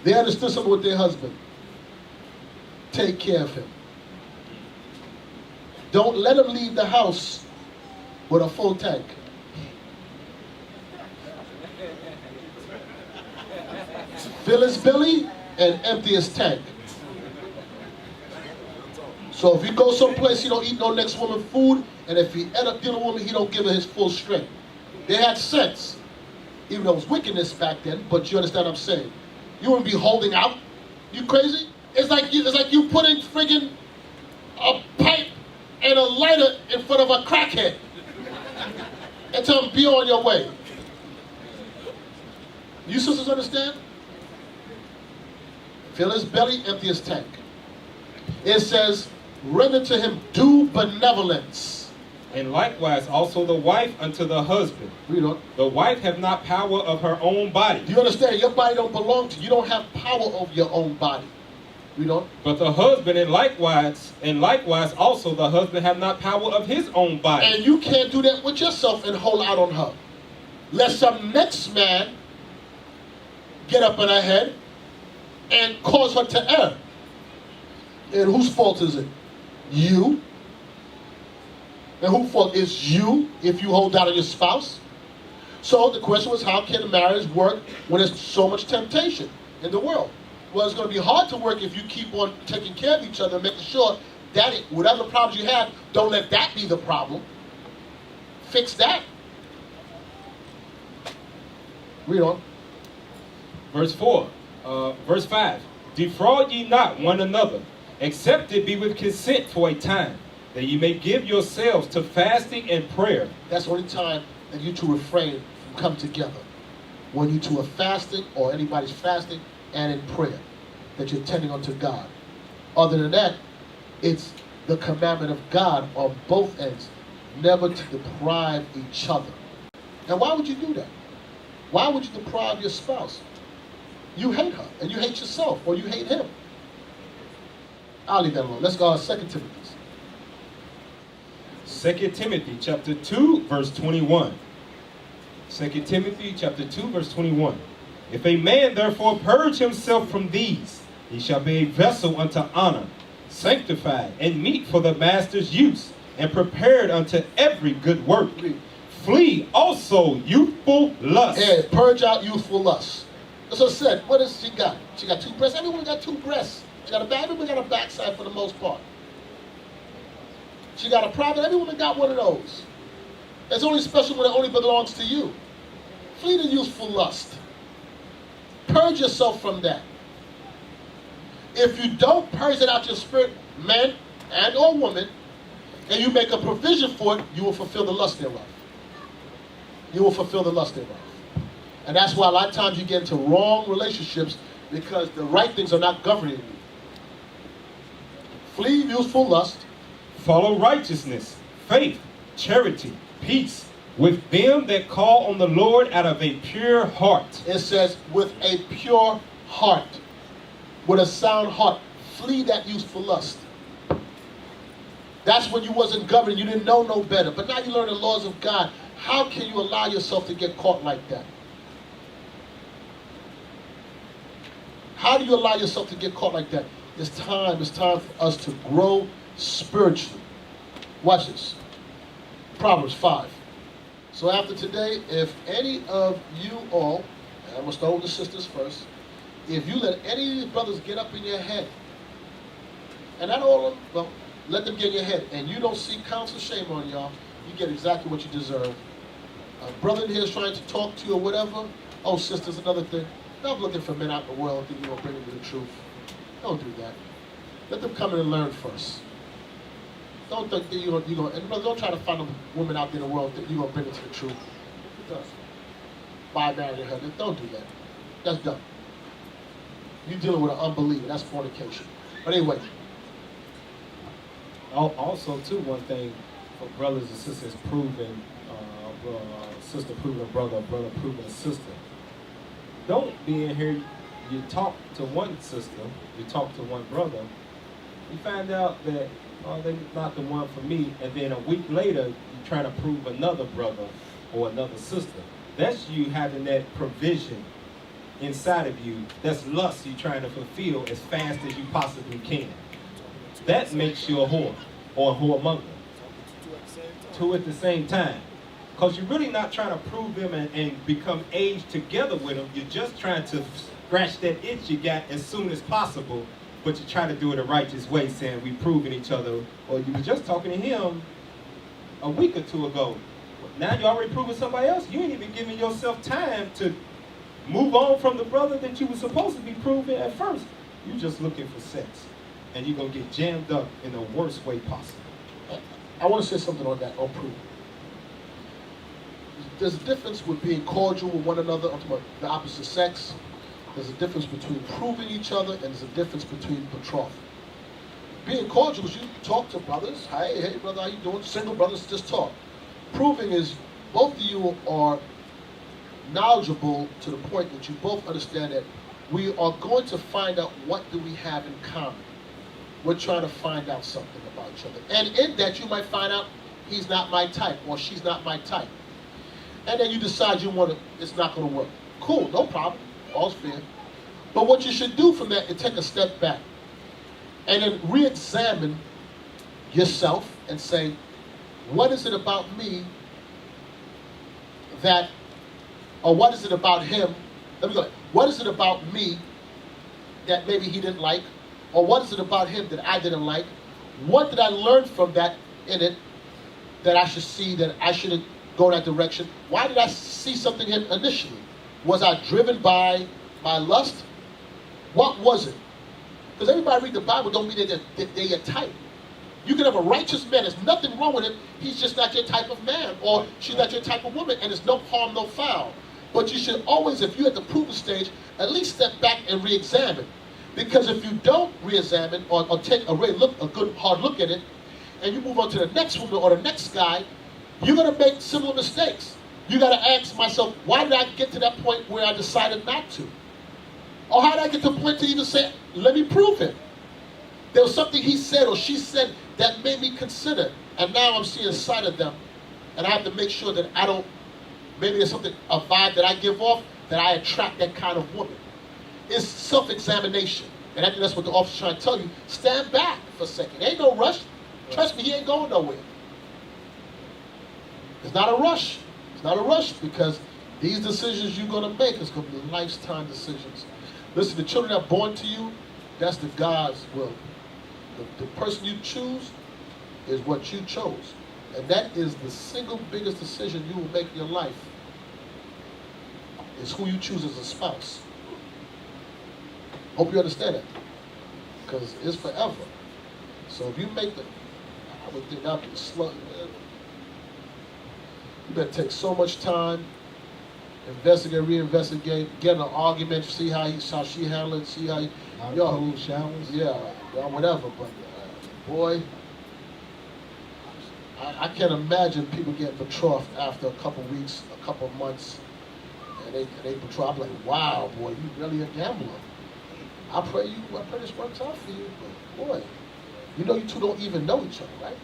they understood something with their husband. Take care of him. Don't let him leave the house with a full tank. Fill his belly and empty his tank. So if he goes someplace, he don't eat no next woman food, and if he end up dealing with a woman, he don't give her his full strength. They had sense, even though it was wickedness back then, but you understand what I'm saying. You wouldn't be holding out. You crazy? It's like you putting friggin' a pipe and a lighter in front of a crackhead and tell him be on your way. You sisters understand? Fill his belly, empty his tank. It says, render to him due benevolence. And likewise also the wife unto the husband. Read on. The wife have not power of her own body. Do you understand? Your body don't belong to you. You don't have power over your own body. Read on. But the husband, and likewise also the husband have not power of his own body. And you can't do that with yourself and hold out on her. Let some next man get up in her head and cause her to err. And whose fault is it? You. And whose fault is you if you hold out on your spouse? So the question was, how can a marriage work when there's so much temptation in the world? Well, it's going to be hard to work if you keep on taking care of each other and making sure that whatever problems you have, don't let that be the problem. Fix that. Read on. Verse 5. Defraud ye not one another, except it be with consent for a time, that ye may give yourselves to fasting and prayer. That's the only time that you two refrain from come together. When you two are fasting, or anybody's fasting, and in prayer, that you're tending unto God. Other than that, it's the commandment of God on both ends, never to deprive each other. And why would you do that? Why would you deprive your spouse? You hate her, and you hate yourself, or you hate him. I'll leave that alone. Let's go to 2 Timothy. 2 Timothy chapter 2, verse 21. 2 Timothy chapter 2, verse 21. If a man therefore purge himself from these, he shall be a vessel unto honor, sanctified, and meet for the master's use, and prepared unto every good work. Flee also youthful lust. Yeah, purge out youthful lust. That's what I said. What does she got? She got 2 breasts. Everyone got 2 breasts. She got a back. Everyone got a backside for the most part. She got a private. Every woman got one of those. It's only special when it only belongs to you. Flee the youthful lust. Purge yourself from that. If you don't purge it out your spirit, man and or woman, and you make a provision for it, you will fulfill the lust thereof. You will fulfill the lust thereof. And that's why a lot of times you get into wrong relationships, because the right things are not governing you. Flee youthful lust. Follow righteousness, faith, charity, peace, with them that call on the Lord out of a pure heart. It says, with a pure heart, with a sound heart. Flee that youthful lust. That's when you wasn't governed, you didn't know no better. But now you learn the laws of God. How can you allow yourself to get caught like that? How do you allow yourself to get caught like that? It's time for us to grow spiritually. Watch this. Proverbs 5. So after today, if any of you all, and I'm going to start with the sisters first, if you let any of these brothers get up in your head, and not all of them, well, let them get in your head, and you don't seek counsel, shame on y'all, you get exactly what you deserve. A brother in here is trying to talk to you or whatever. Oh, sisters, another thing. Stop looking for men out in the world thinking you're going to bring them to the truth. Don't do that. Let them come in and learn first. Don't think that you're going to, and brother, don't try to find a woman out there in the world that you're going to bring her to the truth. By marrying her. Don't do that. That's dumb. You're dealing with an unbeliever. That's fornication. But anyway. Also, too, one thing for brothers and sisters proving, sister proving a brother proving a sister. Don't be in here, you talk to one sister, you talk to one brother, you find out that, oh, they're not the one for me, and then a week later, you're trying to prove another brother or another sister. That's you having that provision inside of you, that's lust you're trying to fulfill as fast as you possibly can. That makes you a whore or a whoremonger. 2 at the same time. Because you're really not trying to prove them and become aged together with them. You're just trying to scratch that itch you got as soon as possible but you try to do it a righteous way, saying we proving each other, or you were just talking to him a week or two ago. Now you already proving somebody else. You ain't even giving yourself time to move on from the brother that you were supposed to be proving at first. You're just looking for sex, and you're gonna get jammed up in the worst way possible. I want to say something on that, on proving. There's a difference with being cordial with one another, I'm talking about the opposite sex. There's a difference between proving each other, and there's a difference between betrothal. Being cordial is you talk to brothers. Hey brother, how you doing? Single brothers just talk. Proving is both of you are knowledgeable to the point that you both understand that we are going to find out what do we have in common. We're trying to find out something about each other. And in that you might find out he's not my type or she's not my type. And then you decide you want to, it's not going to work. Cool, no problem. All's fair. But what you should do from that is take a step back and then re-examine yourself and say, what is it about me that, or what is it about him? Let me go. What is it about me that maybe he didn't like? Or what is it about him that I didn't like? What did I learn from that in it that I should see that I shouldn't go that direction? Why did I see something in him initially? Was I driven by my lust? What was it? Because everybody read the Bible don't mean that they're your type. You can have a righteous man. There's nothing wrong with him. He's just not your type of man. Or she's not your type of woman. And there's no harm, no foul. But you should always, if you're at the proving stage, at least step back and re-examine. Because if you don't re-examine or take a good hard look at it, and you move on to the next woman or the next guy, you're going to make similar mistakes. You got to ask myself, why did I get to that point where I decided not to? Or how did I get to the point to even say, let me prove it? There was something he said or she said that made me consider. And now I'm seeing a side of them. And I have to make sure that I don't, maybe there's something, a vibe that I give off, that I attract that kind of woman. It's self-examination. And I think that's what the officer's trying to tell you. Stand back for a second. Ain't no rush. Trust me, he ain't going nowhere. It's not a rush. It's not a rush because these decisions you're going to make is going to be lifetime decisions. Listen, the children that are born to you, that's the God's will. The person you choose is what you chose. And that is the single biggest decision you will make in your life, is who you choose as a spouse. Hope you understand that. Because it's forever. So if you make the, I would think that would be slow. You better take so much time, investigate, reinvestigate, get in an argument, see how she handled it, see how you, cold showers. Yeah, whatever. But boy, I can't imagine people getting betrothed after a couple weeks, a couple months, and they betrothed. I'm like, wow, boy, you really a gambler. I pray this works out for you, but boy, you know you two don't even know each other, right?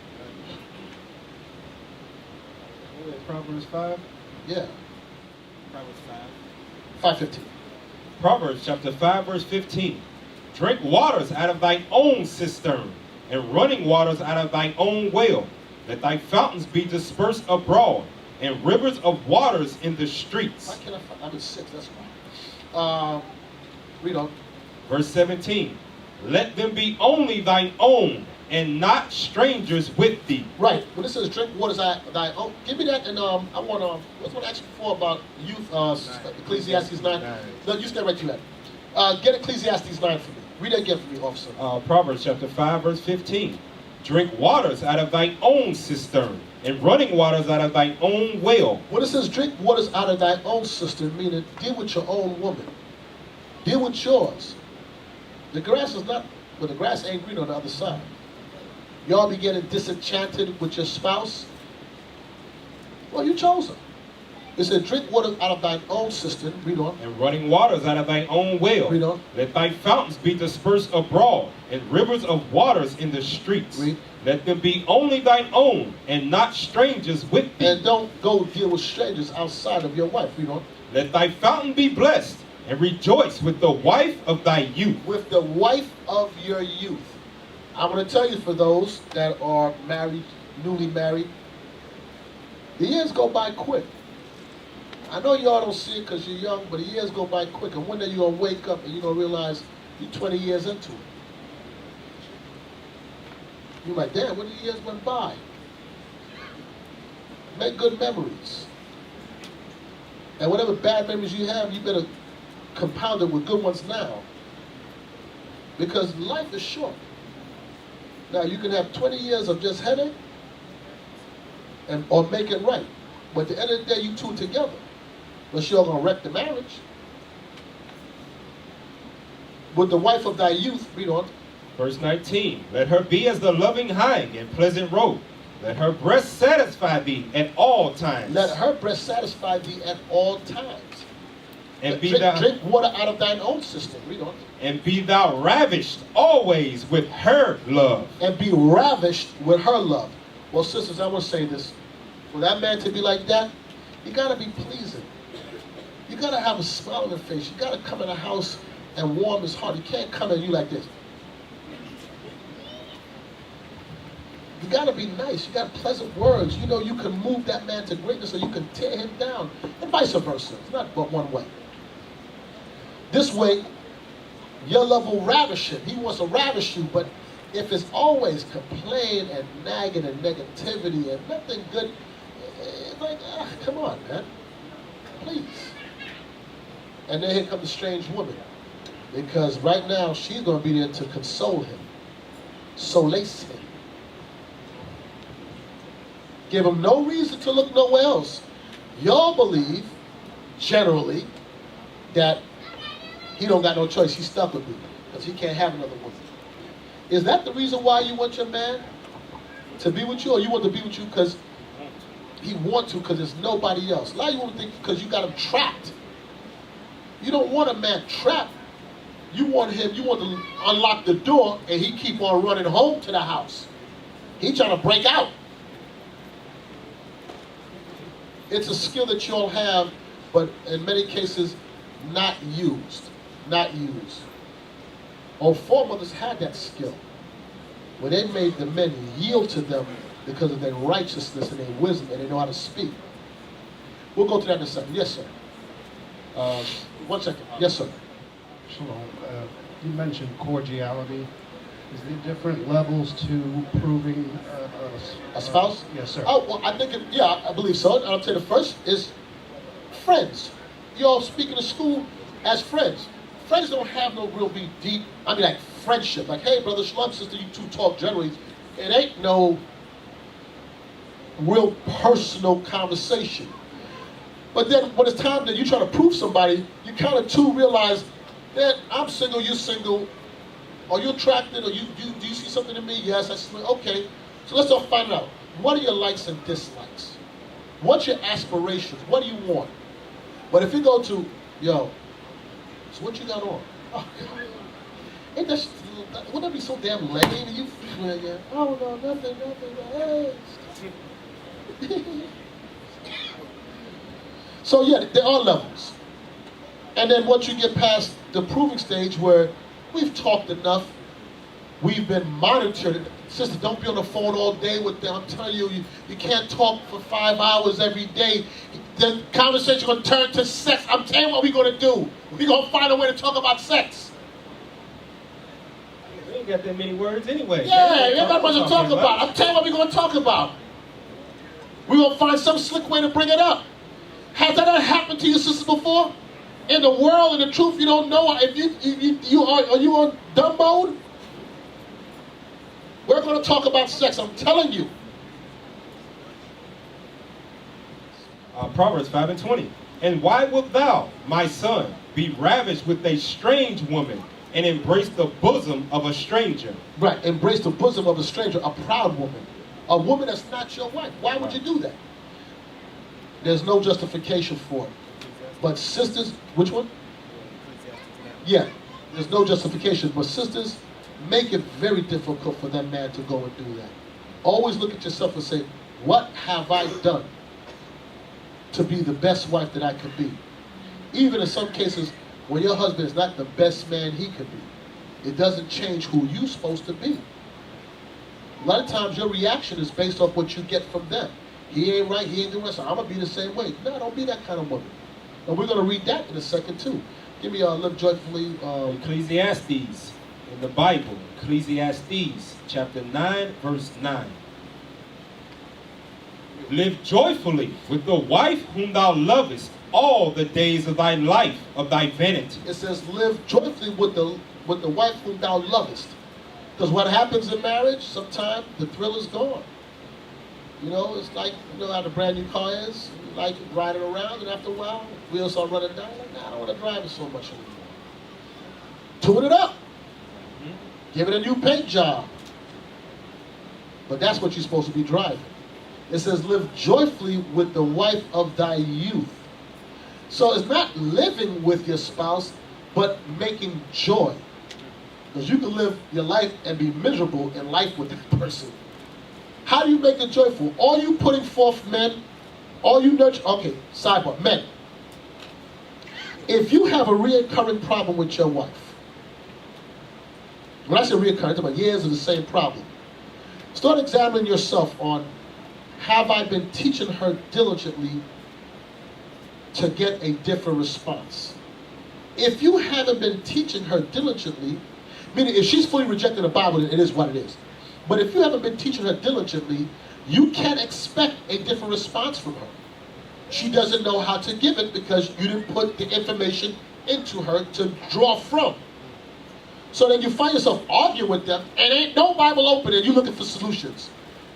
Proverbs 5? Yeah. Proverbs 5. 5:15. Proverbs chapter 5, verse 15. Drink waters out of thine own cistern, and running waters out of thine own well. Let thy fountains be dispersed abroad, and rivers of waters in the streets. Why can't I'm in 6, that's why. Read on. Verse 17. Let them be only thine own, and not strangers with thee. Right. When it says drink waters out of thy own, give me that. And I want what's what I asked before about youth. Ecclesiastes 9. No, you stay right to that. Get Ecclesiastes 9 for me. Read that again for me, officer. Proverbs chapter 5, verse 15. Drink waters out of thine own cistern, and running waters out of thine own well. When it says drink waters out of thy own cistern, meaning deal with your own woman. Deal with yours. The grass is not, but the grass ain't green on the other side. Y'all be getting disenchanted with your spouse. Well, you chose her. It said, drink water out of thine own cistern. Read on. And running waters out of thine own well. Read on. Let thy fountains be dispersed abroad, and rivers of waters in the streets. Read. Let them be only thine own, and not strangers with thee. And don't go deal with strangers outside of your wife. Read on. Let thy fountain be blessed, and rejoice with the wife of thy youth. With the wife of your youth. I'm going to tell you, for those that are married, newly married, the years go by quick. I know y'all don't see it because you're young, but the years go by quick. And one day you're going to wake up and you're going to realize you're 20 years into it. You're like, damn, what the years went by? Make good memories. And whatever bad memories you have, you better compound it with good ones now. Because life is short. Now, you can have 20 years of just headache or make it right. But at the end of the day, you two together. But you're going to wreck the marriage. With the wife of thy youth, read on. Verse 19, let her be as the loving hind and pleasant roe. Let her breast satisfy thee at all times. Let her breast satisfy thee at all times. And be drink water out of thine own system. Read on. And be thou ravished always with her love. And be ravished with her love. Well, sisters, I want to say this. For that man to be like that, you got to be pleasing. You got to have a smile on your face. You got to come in the house and warm his heart. You can't come at you like this. You got to be nice. You got pleasant words. You know you can move that man to greatness or you can tear him down. And vice versa. It's not but one way. This way, your love will ravish him. He wants to ravish you, but if it's always complaint and nagging and negativity and nothing good, it's like, come on, man. Please. And then here comes the strange woman. Because right now, she's going to be there to console him. Solace him. Give him no reason to look nowhere else. Y'all believe, generally, that he don't got no choice. He's stuck with me because he can't have another woman. Is that the reason why you want your man to be with you, or you want to be with you because he wants to because there's nobody else? A lot of you want to think because you got him trapped. You don't want a man trapped. You want him, you want to unlock the door and he keep on running home to the house. He trying to break out. It's a skill that you all have, but in many cases, not used. Not used. Our foremothers had that skill. When they made the men yield to them because of their righteousness and their wisdom, and they know how to speak. We'll go to that in a second. Yes, sir. 1 second. Yes, sir. Shalom. You mentioned cordiality. Is there different levels to proving A spouse? Yes, sir. Oh, well, I think, I believe so. And I'll tell you the first is friends. You all speak in the school as friends. Friends don't have no real deep, like friendship. Like, hey, brother, shalom, sister, you two talk generally. It ain't no real personal conversation. But then when it's time that you try to prove somebody, you kind of two realize that I'm single, you're single. Are you attracted, or do you see something in me? Yes, I see. Okay. So let's all find out. What are your likes and dislikes? What's your aspirations? What do you want? But if you go to, yo, so what you got on? Oh, God. Ain't that, wouldn't that be so damn lame? You, oh, no, nothing. Hey. So, yeah, there are levels. And then once you get past the proving stage where we've talked enough, we've been monitored. Sister, don't be on the phone all day with them. I'm telling you, you can't talk for 5 hours every day. The conversation going to turn to sex. I'm telling you what we're going to do. We're going to find a way to talk about sex. We ain't got that many words anyway. Yeah, you got much to talk about. I'm telling you what we're going to talk about. We're going to find some slick way to bring it up. Has that ever happened to you, sisters, before? In the world, in the truth, you don't know. If you are you on dumb mode? We're going to talk about sex. I'm telling you. Proverbs 5:20. And why wilt thou, my son, be ravished with a strange woman and embrace the bosom of a stranger? Right, embrace the bosom of a stranger, a proud woman. A woman that's not your wife. Why would you do that? There's no justification for it. But sisters, which one? Yeah, there's no justification. But sisters, make it very difficult for that man to go and do that. Always look at yourself and say, what have I done to be the best wife that I could be? Even in some cases, when your husband is not the best man he could be, it doesn't change who you're supposed to be. A lot of times your reaction is based off what you get from them. He ain't right, he ain't doing right, so I'm going to be the same way. No, don't be that kind of woman. And we're going to read that in a second too. Give me Live Joyfully. Ecclesiastes in the Bible, Ecclesiastes chapter 9, verse 9. Live joyfully with the wife whom thou lovest all the days of thy life, of thy vanity. It says, live joyfully with the wife whom thou lovest. Because what happens in marriage, sometimes the thrill is gone. You know, it's like, you know how the brand new car is? You like riding around, and after a while, wheels start running down. Like, nah, I don't want to drive it so much anymore. Tune it up. Give it a new paint job. But that's what you're supposed to be driving. It says, live joyfully with the wife of thy youth. So it's not living with your spouse, but making joy. Because you can live your life and be miserable in life with that person. How do you make it joyful? All you putting forth, men, all you nurture, okay, sidebar, men. If you have a reoccurring problem with your wife, when I say reoccurring, I'm talking about years of the same problem. Start examining yourself on, have I been teaching her diligently to get a different response? If you haven't been teaching her diligently, meaning if she's fully rejected the Bible, it is what it is. But if you haven't been teaching her diligently, you can't expect a different response from her. She doesn't know how to give it because you didn't put the information into her to draw from. So then you find yourself arguing with them, and ain't no Bible open, and you're looking for solutions.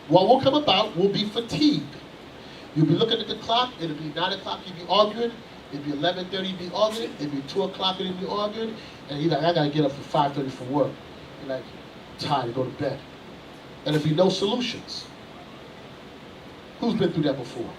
What will come about will be fatigue. You'll be looking at the clock, it'll be 9 o'clock, you'll be arguing, it'll be 11:30, you'll be arguing, it'll be 2 o'clock, you'll be arguing, and you're like, I gotta get up for 5:30 for work. You're like, tired to go to bed. And there'll be no solutions. Who's been through that before?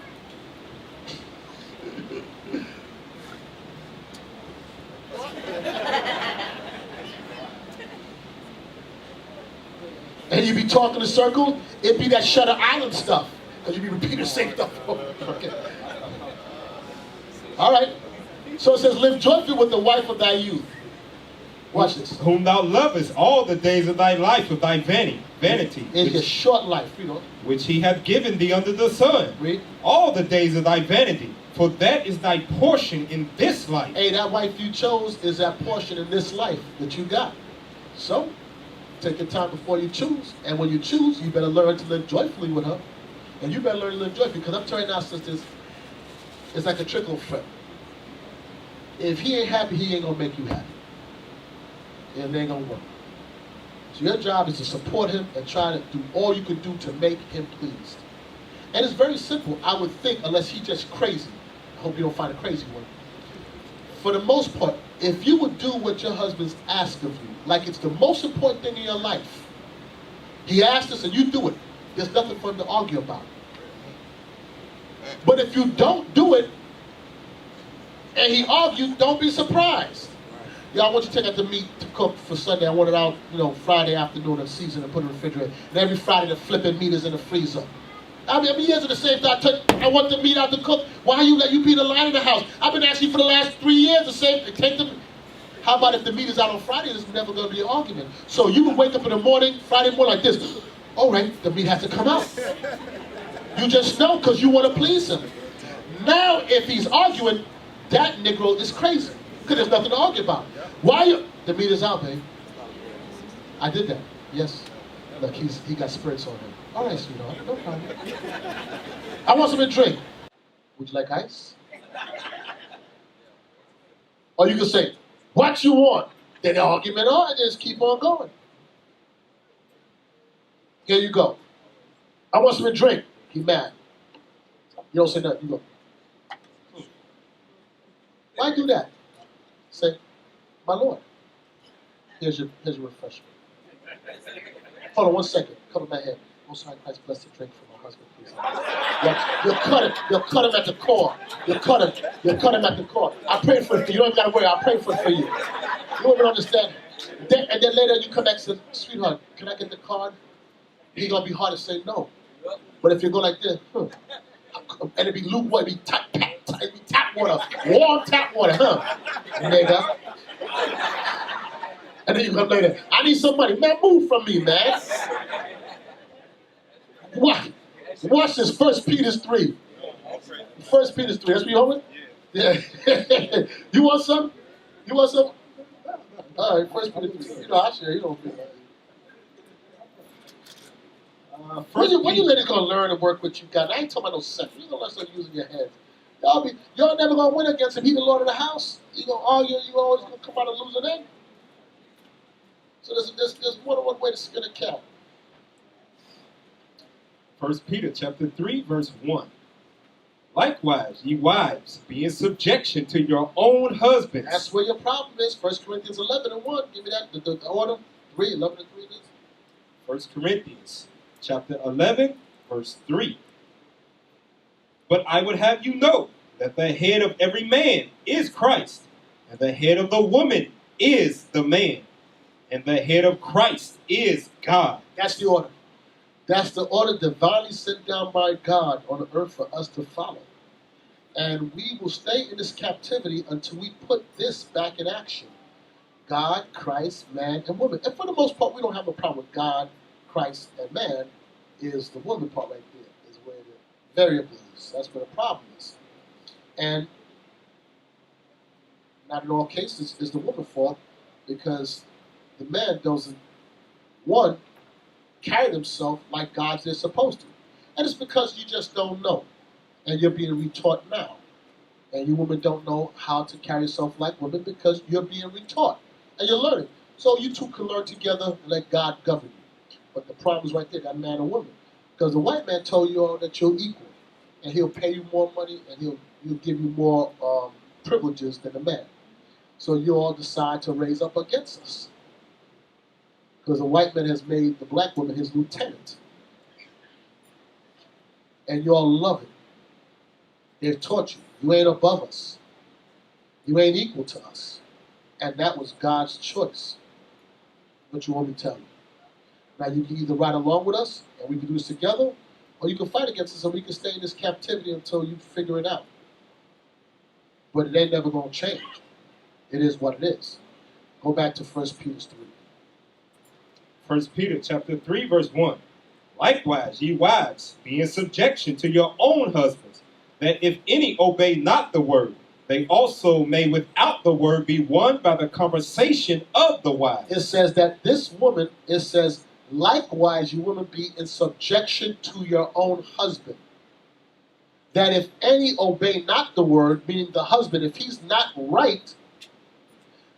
And you be talking in circles, it'd be that Shutter Island stuff. Because you be repeating the same stuff. Okay. All right. So it says, live joyfully with the wife of thy youth. Watch this. Whom thou lovest all the days of thy life, of thy vanity. In your short life, you know. Which he hath given thee under the sun. Read. All the days of thy vanity. For that is thy portion in this life. Hey, that wife you chose is that portion in this life that you got. So, take your time before you choose. And when you choose, you better learn to live joyfully with her. And you better learn to live joyfully. Because I'm telling you now, sisters, it's like a trickle effect. If he ain't happy, he ain't going to make you happy. And it ain't going to work. So your job is to support him and try to do all you can do to make him pleased. And it's very simple, I would think, unless he's just crazy. I hope you don't find a crazy one. For the most part, if you would do what your husband's asked of you, like it's the most important thing in your life, he asked us and you do it, there's nothing for him to argue about. But if you don't do it, and he argues, don't be surprised. Yeah, I want you to take out the meat to cook for Sunday. I want it out, Friday afternoon and season and put it in the refrigerator. And every Friday the flipping meat is in the freezer. I mean, years of the same thing. I want the meat out to cook. Why you let you be the line in the house? I've been asking you for the last 3 years the same thing. Take them. How about if the meat is out on Friday? There's never going to be an argument. So you can wake up in the morning, Friday morning like this. All right, the meat has to come out. You just know because you want to please him. Now, if he's arguing, that Negro is crazy because there's nothing to argue about. Why you? The meat is out, babe. I did that. Yes. Look, he got spirits on him. All right, sweetheart, no problem. I want something to drink. Would you like ice? Or you can say, what you want? Then the argument on, just keep on going. Here you go. I want something to drink. He mad. You don't say nothing. You go. Why do that? Say, my Lord, here's your refreshment. Hold on 1 second. Cover my head. Most High Christ, bless the drink for my husband, please. You'll cut him at the core. You'll cut him at the core. I pray for it for you. You don't even gotta worry. I pray for it for you. You won't even understand. And then later you come back and say, sweetheart, can I get the card? He's gonna be hard to say no. But if you go like this, and it'd be lukewarm, it'd be tap water, warm tap water, nigga. And then you come later, I need some money. Man, move from me, man. Watch this, 1 Peter 3. 1 Peter 3, that's what you holding? Yeah. You want some? You want some? All right, First Peter 3. You know, I share. You don't feel like when you ladies gonna learn to work with you God? I ain't talking about no sex. You gonna learn start using your heads. Y'all never gonna win against him. He the Lord of the house. You gonna argue. You always gonna come out a losing end. So there's more than one way to skin a cat. 1 Peter chapter 3, verse 1. Likewise, ye wives, be in subjection to your own husbands. That's where your problem is. 1 Corinthians 11 and 1. Give me that. The order. 3, 11 and 3 is. 1 Corinthians chapter 11, verse 3. But I would have you know that the head of every man is Christ, and the head of the woman is the man, and the head of Christ is God. That's the order. That's the order divinely sent down by God on the earth for us to follow. And we will stay in this captivity until we put this back in action. God, Christ, man, and woman. And for the most part, we don't have a problem with God, Christ, and man. Is the woman part right there. Is where the variable is. That's where the problem is. And not in all cases is the woman's fault, because the man doesn't, one, carry themselves like God's they're supposed to. And it's because you just don't know. And you're being retaught now. And you women don't know how to carry yourself like women because you're being retaught. And you're learning. So you two can learn together and let God govern you. But the problem is right there, that man or woman. Because the white man told you all that you're equal. And he'll pay you more money and he'll give you more privileges than the man. So you all decide to raise up against us. Because the white man has made the black woman his lieutenant. And you all love it. They've taught you. You ain't above us. You ain't equal to us. And that was God's choice. What you want me to tell you? Now you can either ride along with us, and we can do this together, or you can fight against us, and we can stay in this captivity until you figure it out. But it ain't never going to change. It is what it is. Go back to 1 Peter 3. 1 Peter chapter 3, verse 1. Likewise, ye wives, be in subjection to your own husbands, that if any obey not the word, they also may without the word be won by the conversation of the wives. It says that this woman, it says, likewise, you women be in subjection to your own husband. That if any obey not the word, meaning the husband, if he's not right,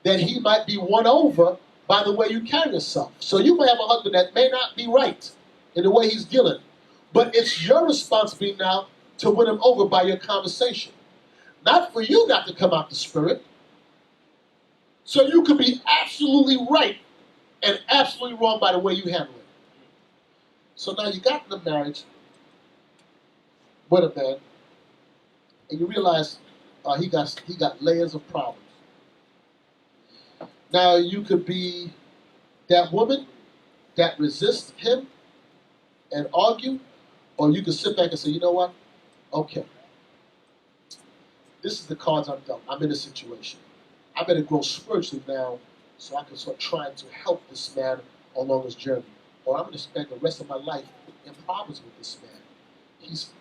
then he might be won over by the way you carry yourself. So you may have a husband that may not be right in the way he's dealing, but it's your responsibility now to win him over by your conversation. Not for you not to come out the spirit, so you could be absolutely right and absolutely wrong by the way you handle it. So now you got in the marriage with a man, and you realize he got layers of problems. Now you could be that woman that resists him and argue, or you could sit back and say, you know what? Okay. This is the cards I'm dealt. I'm in a situation. I better grow spiritually now so I can start trying to help this man along his journey. Or I'm going to spend the rest of my life in problems with this man. He's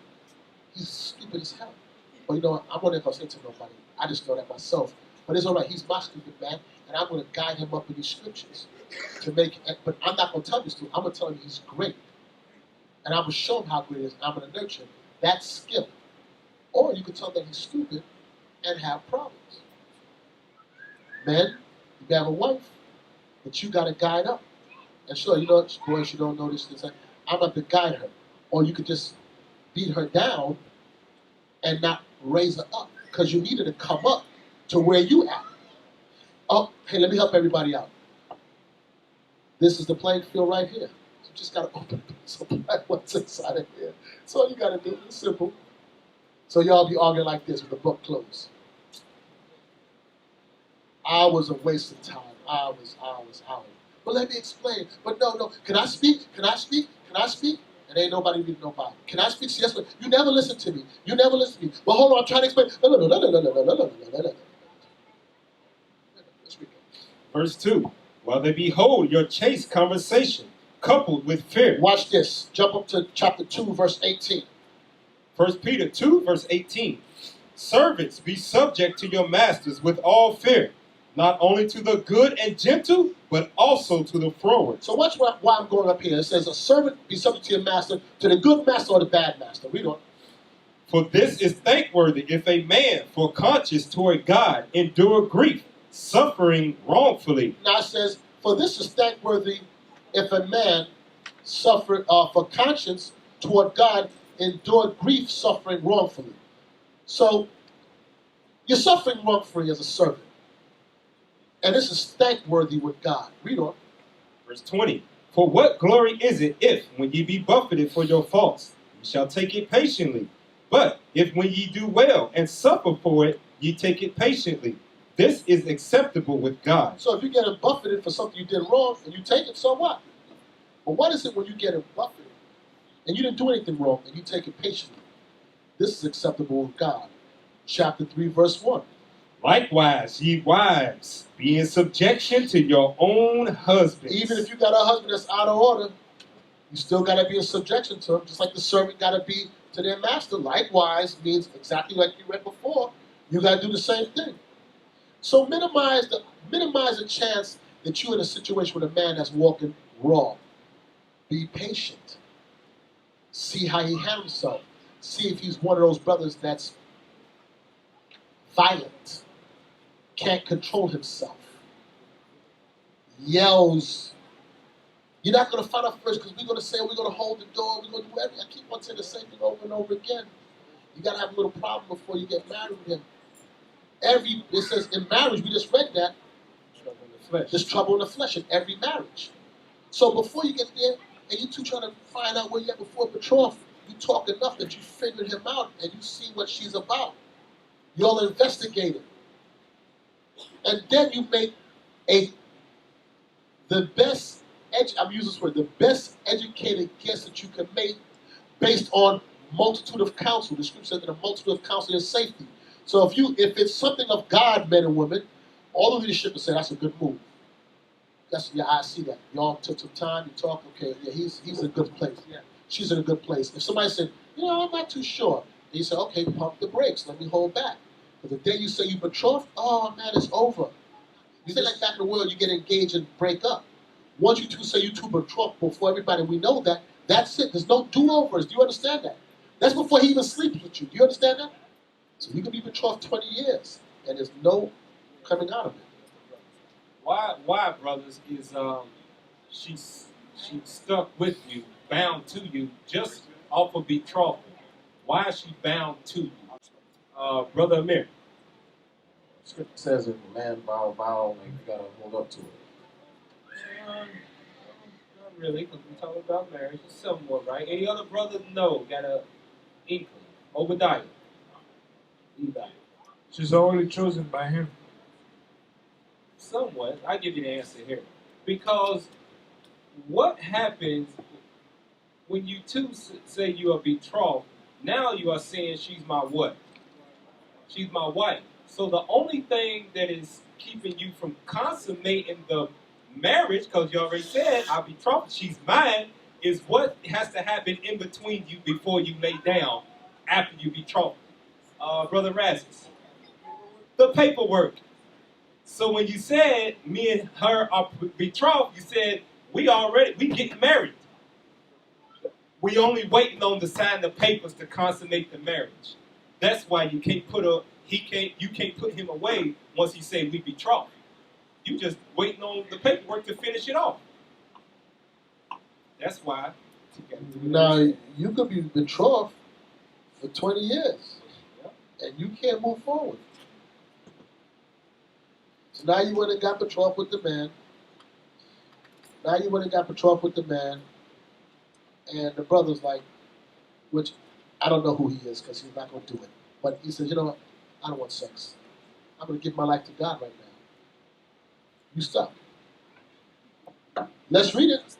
stupid as hell. But you know what? I'm not going to say to nobody. I just know that myself. But it's all right. He's my stupid man, and I'm going to guide him up in these scriptures to make. But I'm not going to tell him this to. I'm going to tell him he's great, and I'm going to show him how great he is. I'm going to nurture him. That's skill. Or you can tell him that he's stupid and have problems. Men, you can have a wife, but you got to guide up. And sure, you know, boys, you don't know this. I'm about to guide her. Or you could just beat her down and not raise her up, because you need her to come up to where you at. Oh, hey, let me help everybody out. This is the playing field right here. You just got to open it so black what's inside of here. That's all you got to do. It's simple. So y'all be arguing like this with the book closed. Hours of wasted time. Hours. But let me explain. But no. Can I speak? Can I speak? And ain't nobody reading no Bible. Can I speak? Yes, but you never listen to me. But hold on, I'm trying to explain. No. Let's read it. Verse 2. While they behold your chaste conversation, coupled with fear. Watch this. Jump up to chapter 2, verse 18. 1 Peter 2, verse 18. Servants, be subject to your masters with all fear, not only to the good and gentle, but also to the froward. So watch why I'm going up here. It says, a servant be subject to your master, to the good master or the bad master. Read on. For this is thankworthy if a man, for conscience toward God, endure grief, suffering wrongfully. Now it says, for this is thankworthy if a man suffer for conscience toward God, endure grief, suffering wrongfully. So you're suffering wrongfully as a servant. And this is thankworthy with God. Read on. Verse 20. For what glory is it if, when ye be buffeted for your faults, ye shall take it patiently? But if when ye do well and suffer for it, ye take it patiently, this is acceptable with God. So if you get buffeted for something you did wrong and you take it, so what? But what is it when you get buffeted and you didn't do anything wrong and you take it patiently? This is acceptable with God. Chapter 3, verse 1. Likewise, ye wives, be in subjection to your own husbands. Even if you got a husband that's out of order, you still got to be in subjection to him, just like the servant got to be to their master. Likewise means exactly like you read before. You got to do the same thing. So minimize the chance that you're in a situation with a man that's walking wrong. Be patient. See how he handles himself. See if he's one of those brothers that's violent, can't control himself, yells. You're not going to find out first because we're going to say we're going to hold the door. We're going to do everything. I keep on saying the same thing over and over again. You got to have a little problem before you get married with him. It says in marriage, we just read that, Trouble in the flesh. there's trouble in the flesh in every marriage. So before you get there, and you two trying to find out where you at before betrothal, you talk enough that you figured him out and you see what she's about. Y'all investigate it. And then you make the best educated guess that you can make based on multitude of counsel. The scripture says that a multitude of counsel is safety. So if it's something of God, men and women, all the leadership will say that's a good move. I see that. Y'all took some time, you talk, okay, yeah, he's in a good place. Yeah, she's in a good place. If somebody said, I'm not too sure, and you say, okay, pump the brakes, let me hold back. But the day you say you betrothed, oh man, it's over. You say like back in the world, you get engaged and break up. Once you two say you two betrothed before everybody, we know that, that's it. There's no do-overs. Do you understand that? That's before he even sleeps with you. Do you understand that? So you can be betrothed 20 years, and there's no coming out of it. Why, brothers, is she's stuck with you, bound to you, just off of betrothal. Why is she bound to you? Brother Amir. Scripture says if a man vow, like you gotta hold up to it. Not really, because we're talking about marriage. It's somewhat, right? Any other brother? No. Got a inkling. Obadiah. Eli. She's already chosen by him. Somewhat. I'll give you the answer here. Because what happens when you two say you are betrothed, now you are saying she's my what? She's my wife. So the only thing that is keeping you from consummating the marriage, because you already said, I'll betrothed, she's mine, is what has to happen in between you before you lay down after you betrothed. Brother Rasmus. The paperwork. So when you said me and her are betrothed, you said we getting married. We only waiting on to sign the papers to consummate the marriage. That's why you can't you can't put him away once he say we betrothed. You just waiting on the paperwork to finish it off. That's why. Now you could be betrothed for 20 years, and you can't move forward. So now you went and got betrothed with the man. And the brother's like, which I don't know who he is because he's not going to do it. But he says, you know what? I don't want sex. I'm going to give my life to God right now. You stop. Let's read it.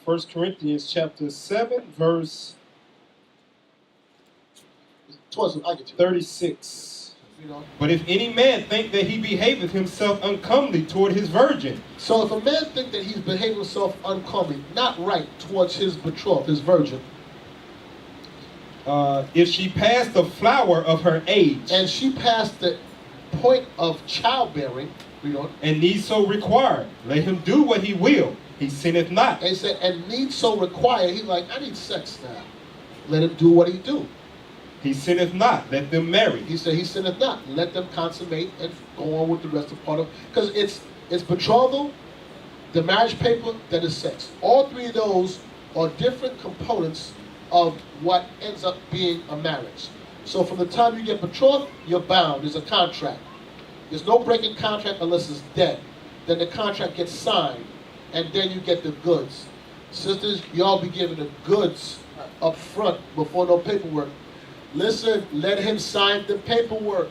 1 Corinthians chapter 7, verse 36. But if any man think that he behaveth himself uncomely toward his virgin. So if a man think that he's behaving himself uncomely, not right towards his betrothed, his virgin. If she passed the flower of her age. And she passed the point of childbearing. Read on. And need so require. Let him do what he will. He sinneth not. And he said, and need so require. He's like, I need sex now. Let him do what he do. He sinneth not. Let them marry. He said, he sinneth not. Let them consummate and go on with the rest of part of. Because it's betrothal, the marriage paper, then it's sex. All three of those are different components of what ends up being a marriage. So from the time you get betrothed, you're bound. There's a contract. There's no breaking contract unless it's dead. Then the contract gets signed, and then you get the goods. Sisters, y'all be given the goods up front before no paperwork. Listen, let him sign the paperwork.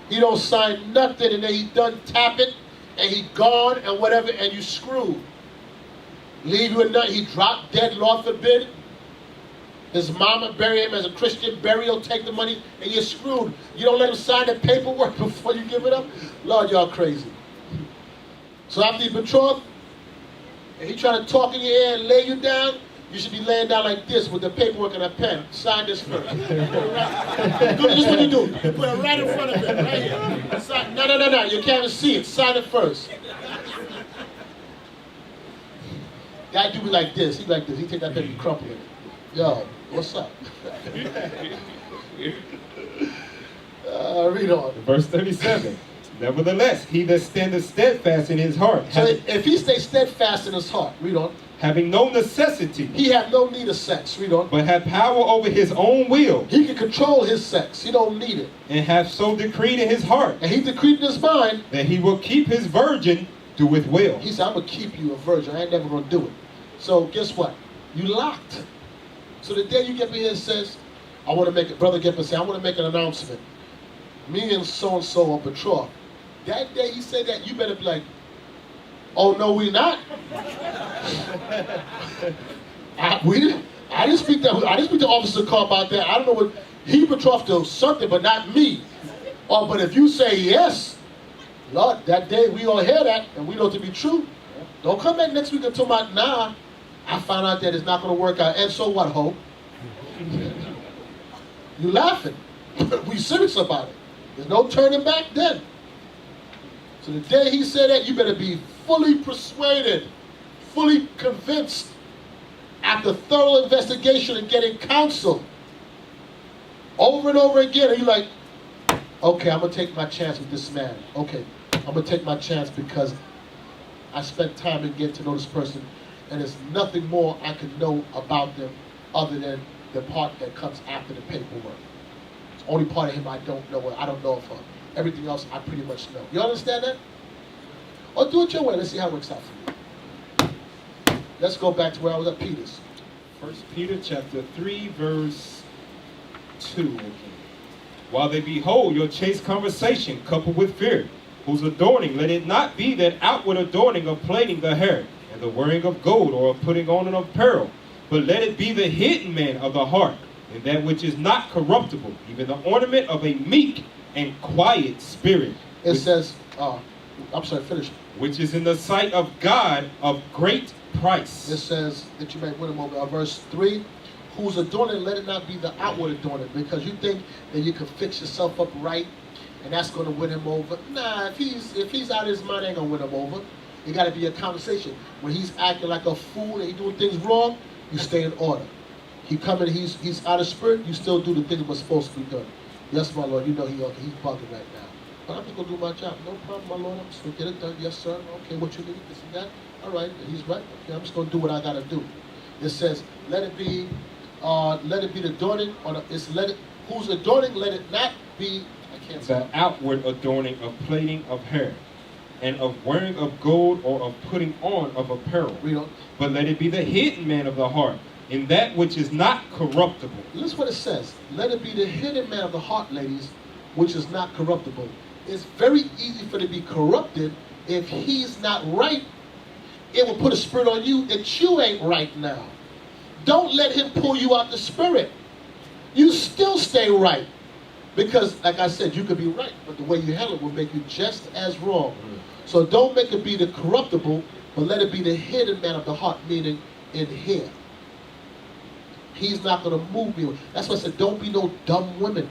He don't sign nothing, and then he done tap it, and he gone, and whatever, and you screwed. Leave you a nut, he dropped dead, Lord forbid. His mama bury him as a Christian burial, take the money, and you're screwed. You don't let him sign the paperwork before you give it up? Lord, y'all crazy. So after you betrothed, and he trying to talk in your ear and lay you down, you should be laying down like this with the paperwork and a pen. Sign this first. Put it right. Do this what you do. Put it right in front of him, right here. Sign. No. You can't even see it. Sign it first. Guy do me like this. He like this. He take that pen and crumple it. Yo, what's up? Read on. Verse 37. Nevertheless, he that standeth steadfast in his heart, so if he stays steadfast in his heart, read on. Having no necessity, he have no need of sex, read on. But have power over his own will. He can control his sex. He don't need it. And hath so decreed in his heart. And he decreed in his mind. That he will keep his virgin, doeth well. He said, I'm going to keep you a virgin. I ain't never going to do it. So guess what? You locked. So the day you get me here and says, I want to make it, brother get me and say, I want to make an announcement. Me and so-and-so are betrothed. That day he said that, you better be like, oh no, we not. I didn't speak to Officer Carr about that. I don't know what he betrothed to something, but not me. Oh, but if you say yes, Lord, that day we all hear that and we know it to be true. Don't come back next week and tell me, nah, I found out that it's not going to work out. And so what, Hope? You laughing. We serious about it. There's no turning back then. So the day he said that, you better be fully persuaded, fully convinced, after thorough investigation and getting counsel over and over again. And you're like, okay, I'm going to take my chance with this man. Okay, I'm going to take my chance because I spent time in getting to know this person, and there's nothing more I can know about them other than the part that comes after the paperwork. It's the only part of him I don't know. I don't know of her. Everything else I pretty much know. You understand that? Or do it your way. Let's see how it works out for you. Let's go back to where I was at Peter's. 1 Peter chapter 3, verse 2. While they behold your chaste conversation coupled with fear, whose adorning, let it not be that outward adorning of plaiting the hair, and the wearing of gold, or of putting on an apparel, but let it be the hidden man of the heart, and that which is not corruptible, even the ornament of a meek and quiet spirit. It says, I'm sorry, finish. Which is in the sight of God of great price. It says that you may win him over. Verse 3, whose adorning, let it not be the outward adorning, because you think that you can fix yourself up right, and that's going to win him over. Nah, if he's out of his mind, ain't going to win him over. It got to be a conversation. When he's acting like a fool and he's doing things wrong, you stay in order. He coming, he's out of spirit, you still do the things that was supposed to be done. Yes, my Lord, you know he's bugging right now. But I'm just going to do my job. No problem, my Lord. I'm just going to get it done. Yes, sir. Okay, what you need, this and that. All right, he's right. Okay, I'm just going to do what I got to do. It says, let it be the adorning, whose adorning, let it not be, I can't say. The outward adorning of plaiting of hair, and of wearing of gold, or of putting on of apparel. Read on. But let it be the hidden man of the heart, in that which is not corruptible. Listen what it says. Let it be the hidden man of the heart, ladies, which is not corruptible. It's very easy for it to be corrupted if he's not right. It will put a spirit on you that you ain't right now. Don't let him pull you out the spirit. You still stay right. Because, like I said, you could be right, but the way you handle it will make you just as wrong. So don't make it be the corruptible, but let it be the hidden man of the heart, meaning in here. He's not going to move you. That's why I said, don't be no dumb women.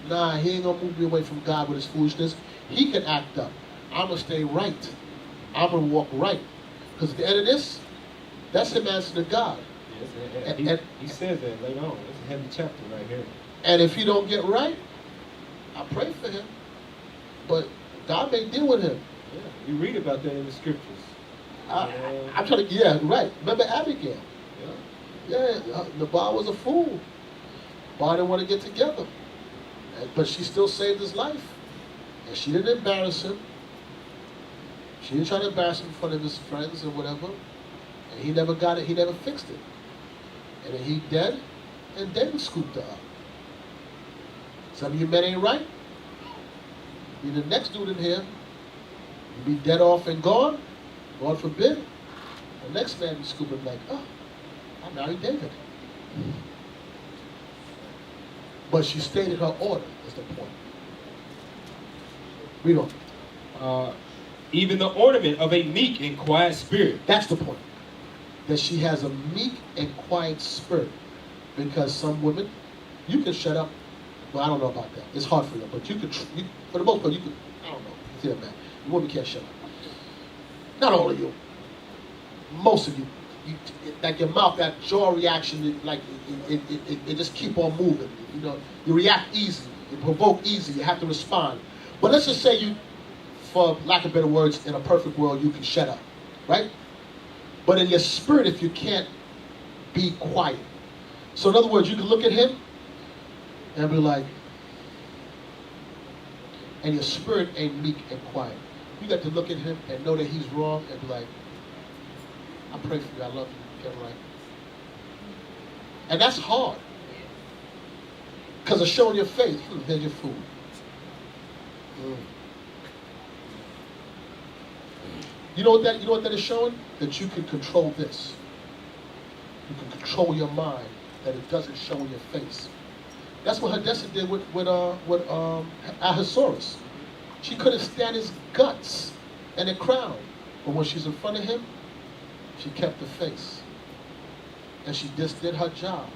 nah, he ain't gonna move me away from God with his foolishness. He can act up. I'm gonna stay right. I'm gonna walk right. Because at the end of this, that's him answering to God. Yes, he says that later on. It's a heavy chapter right here. And if he don't get right, I pray for him. But God may deal with him. Yeah, you read about that in the scriptures. I'm trying to, yeah, right. Remember Abigail? Yeah, Nabal was a fool. Nabal didn't want to get together. But she still saved his life. And she didn't embarrass him. She didn't try to embarrass him in front of his friends or whatever. And he never got it, he never fixed it. And then he dead, and David scooped her up. Some of you men ain't right. Be the next dude in here. You be dead off and gone. God forbid. The next man be scooping like, oh, I married David. But she stated her order, is the point. Read on. Even the ornament of a meek and quiet spirit. That's the point. That she has a meek and quiet spirit. Because some women, you can shut up. Well, I don't know about that. It's hard for them. But you could, for the most part, you could, I don't know. See that, man. You women can't shut up. Not all of you. Most of you. Like your mouth, that jaw reaction, it just keep on moving. You know, you react easy. You provoke easy. You have to respond. But let's just say you, for lack of better words, in a perfect world, you can shut up. Right? But in your spirit, if you can't be quiet. So in other words, you can look at him and be like, and your spirit ain't meek and quiet. You got to look at him and know that he's wrong and be like, I pray for you, I love you, get right. And that's hard. Because of showing your faith. Here's your food. You know what that is showing? That you can control this. You can control your mind, that it doesn't show in your face. That's what Hadassah did with Ahasuerus. She couldn't stand his guts and the crown. But when she's in front of him, she kept the face. And she just did her job.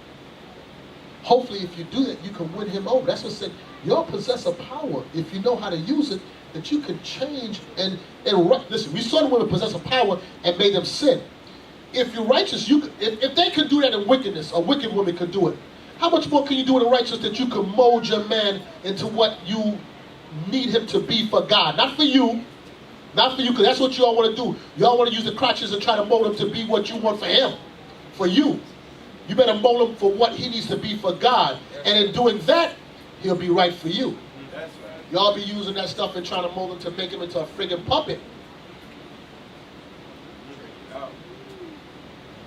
Hopefully, if you do that, you can win him over. That's what said, you'll possess a power, if you know how to use it, that you can change and listen, we saw the women possess a power and made them sin. If you're righteous, if they could do that in wickedness, a wicked woman could do it. How much more can you do in righteousness that you can mold your man into what you need him to be for God? Not for you. Not for you, because that's what you all want to do. You all want to use the crutches and try to mold him to be what you want for him. For you. You better mold him for what he needs to be for God. And in doing that, he'll be right for you. That's right. Y'all be using that stuff and trying to mold him to make him into a friggin' puppet.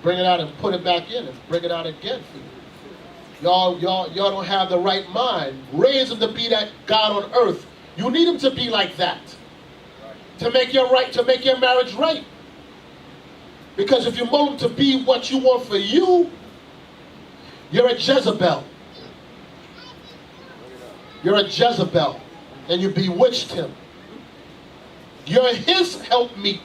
Bring it out and put it back in and bring it out again for you. Y'all don't have the right mind. Raise him to be that God on earth. You need him to be like that. To make your marriage right. Because if you mold him to be what you want for you, you're a Jezebel. You're a Jezebel. And you bewitched him. You're his helpmeet.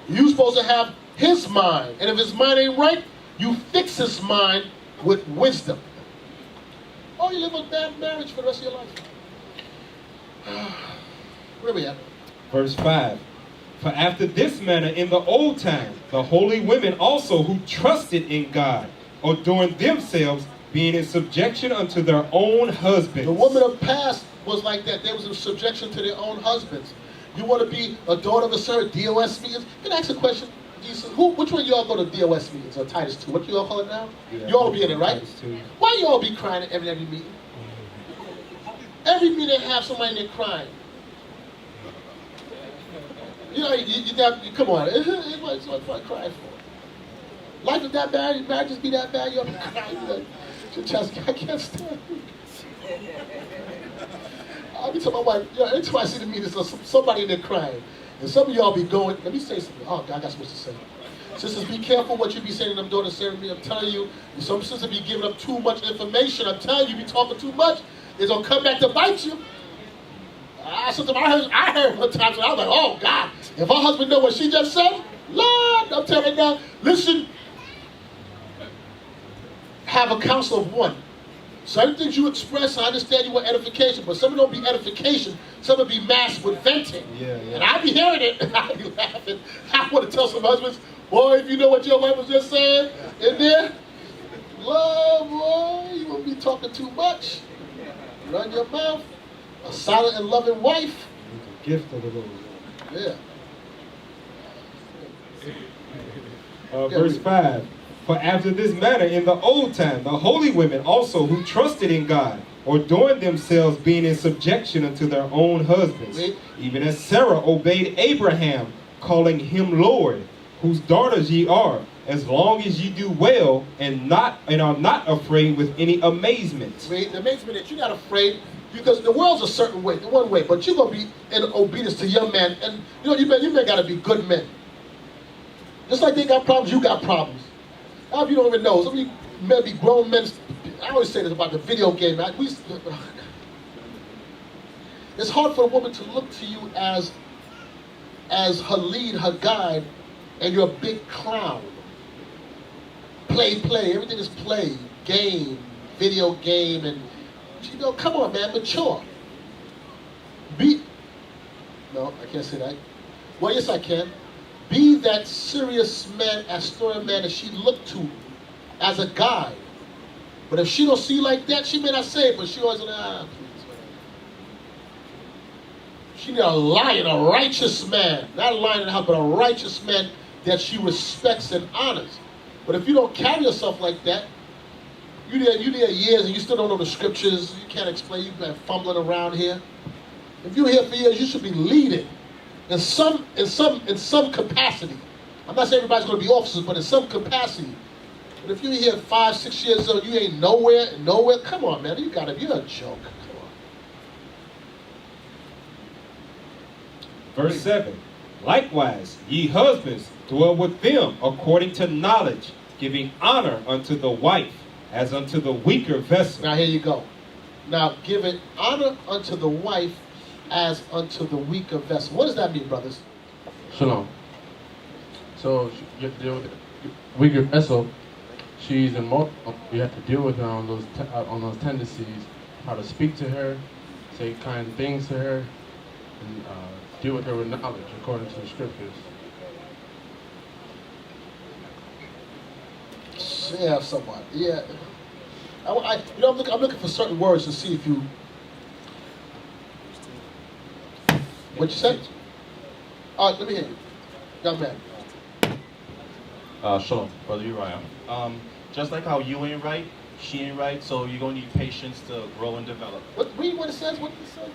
You're supposed to have his mind. And if his mind ain't right, you fix his mind with wisdom. Oh, you live a bad marriage for the rest of your life. Where are we at? Verse 5. For after this manner in the old time, the holy women also who trusted in God, adorned themselves, being in subjection unto their own husbands. The women of past was like that. They was in subjection to their own husbands. You want to be a daughter of a certain DOS meetings? Can I ask a question? Which one of y'all go to DOS meetings or Titus 2? What you all call it now? Yeah, you all be in it, right? Titus 2. Why you all be crying at every meeting? Every meeting have somebody in there crying. You know, you come on. It's what I cry for. Life is that bad. Your marriage just be that bad. You all be crying. Your chest, I can't stand it. I'll be telling my wife, every time I see the meetings, there's somebody in there crying. And some of y'all be going, let me say something. Oh, God, I got supposed to say. Sisters, be careful what you be saying to them daughters serving me. I'm telling you, some sisters be giving up too much information. I'm telling you, be talking too much. It's going to come back to bite you. I heard her times, and I was like, oh, God, if her husband know what she just said, Lord, I'm telling you now, listen, have a council of one. Certain things you express, I understand you want edification, but some don't be edification, some will be masked with venting. Yeah. And I be hearing it, and I be laughing. I want to tell some husbands, boy, if you know what your wife was just saying in there, love, boy, you won't be talking too much. Run your mouth. A silent and loving wife. The gift of the Lord. Yeah. Verse 5. For after this manner in the old time, the holy women also who trusted in God, adorned themselves being in subjection unto their own husbands, even as Sarah obeyed Abraham, calling him Lord, whose daughters ye are, as long as ye do well and are not afraid with any amazement. The amazement that you're not afraid, because the world's a certain way, one way, but you're gonna be in obedience to young men, and you men gotta be good men. Just like they got problems, you got problems. How if you don't even know? Some of you men be grown men. I always say this about the video game. It's hard for a woman to look to you as her lead, her guide, and you're a big clown. Play, everything is play, game, video game, and come on, man, mature. No, I can't say that. Well, yes, I can. Be that serious man, Astoria man that she looked to as a guide. But if she don't see like that, she may not say it, but she always please, man. She need a lion, a righteous man. Not a lion in the house, but a righteous man that she respects and honors. But if you don't carry yourself like that, you there years and you still don't know the scriptures, you can't explain, you've been fumbling around here. If you're here for years, you should be leading. In some capacity. I'm not saying everybody's going to be officers, but in some capacity. But if you're here 5, 6 years old, you ain't nowhere. Come on, man, you're a joke. Come on. Verse 7. Likewise, ye husbands, dwell with them according to knowledge, giving honor unto the wife, as unto the weaker vessel. Now here you go. Now giving honor unto the wife, as unto the weaker vessel. What does that mean, brothers? Shalom. So you have to deal with the weaker vessel. She's immoral. You have to deal with her on those tendencies. How to speak to her, say kind things to her, and deal with her with knowledge according to the scriptures. Yeah, somewhat. Yeah. I'm looking for certain words to see if you. What you said? Let me hear you. Young man. Shalom, Brother Uriah. Just like how you ain't right, she ain't right, so you're going to need patience to grow and develop. Read what it says. What did it say?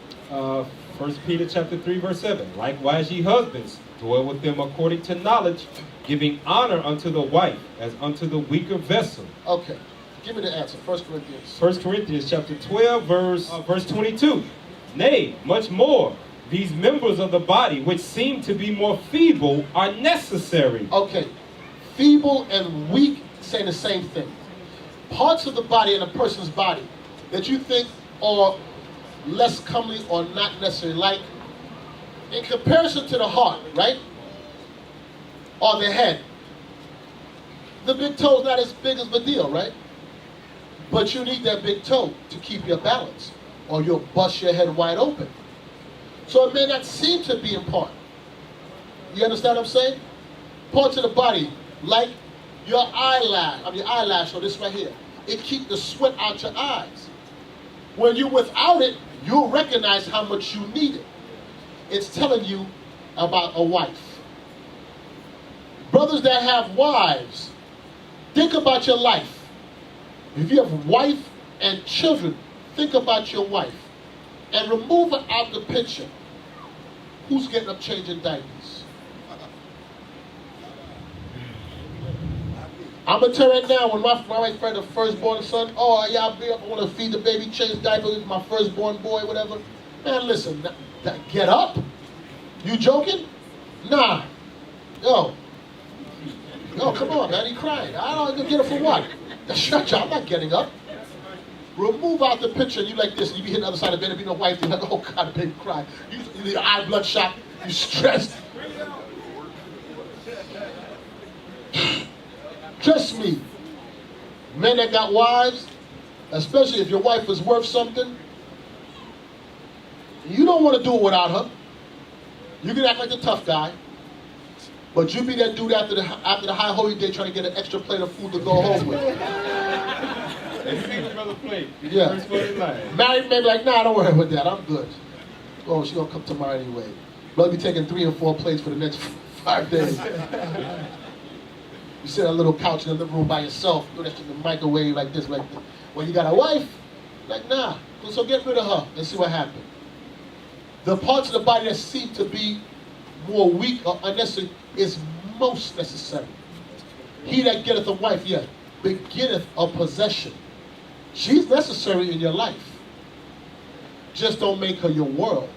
1 Peter chapter 3, verse 7. Likewise, ye husbands, dwell with them according to knowledge, giving honor unto the wife, as unto the weaker vessel. Okay. Give me the answer. 1 Corinthians. 1 Corinthians chapter 12, verse 22. Nay, much more. These members of the body, which seem to be more feeble, are necessary. Okay. Feeble and weak say the same thing. Parts of the body in a person's body that you think are less comely or not necessary, like in comparison to the heart, right? Or the head. The big toe's not as big as the deal, right? But you need that big toe to keep your balance, or you'll bust your head wide open. So it may not seem to be important. You understand what I'm saying? Parts of the body, like your eyelash, or this right here, it keeps the sweat out your eyes. When you're without it, you'll recognize how much you need it. It's telling you about a wife. Brothers that have wives, think about your life. If you have wife and children, think about your wife. And remove her out the picture. Who's getting up changing diapers? I'm going to tell you right now, when my wife had the firstborn son, oh, yeah, I'll be up, I want to feed the baby, change diapers with my firstborn boy, whatever. Man, listen, get up. You joking? Nah. Yo, come on, man, he crying. I don't get up for what? Shut up, I'm not getting up. Remove out the picture, and you like this, and you be hitting the other side of the bed, and be no wife, you're like, oh God, baby, cry. You your eye bloodshot, you stressed. Trust me, men that got wives, Especially if your wife is worth something. You don't want to do it without her. You can act like the tough guy, but you be that dude after the high holy day trying to get an extra plate of food to go home with. Yeah. Married maybe like, nah, don't worry about that. I'm good. Oh, she gonna come tomorrow anyway. Brother be taking 3 and 4 plates for the next 5 days. You sit on a little couch in the living room by yourself, do that shit in the microwave like this, like this. When you got a wife, like, nah, so get rid of her and see what happens. The parts of the body that seem to be more weak or unnecessary is most necessary. He that getteth a wife, yes, begetteth a possession. She's necessary in your life. Just don't make her your world.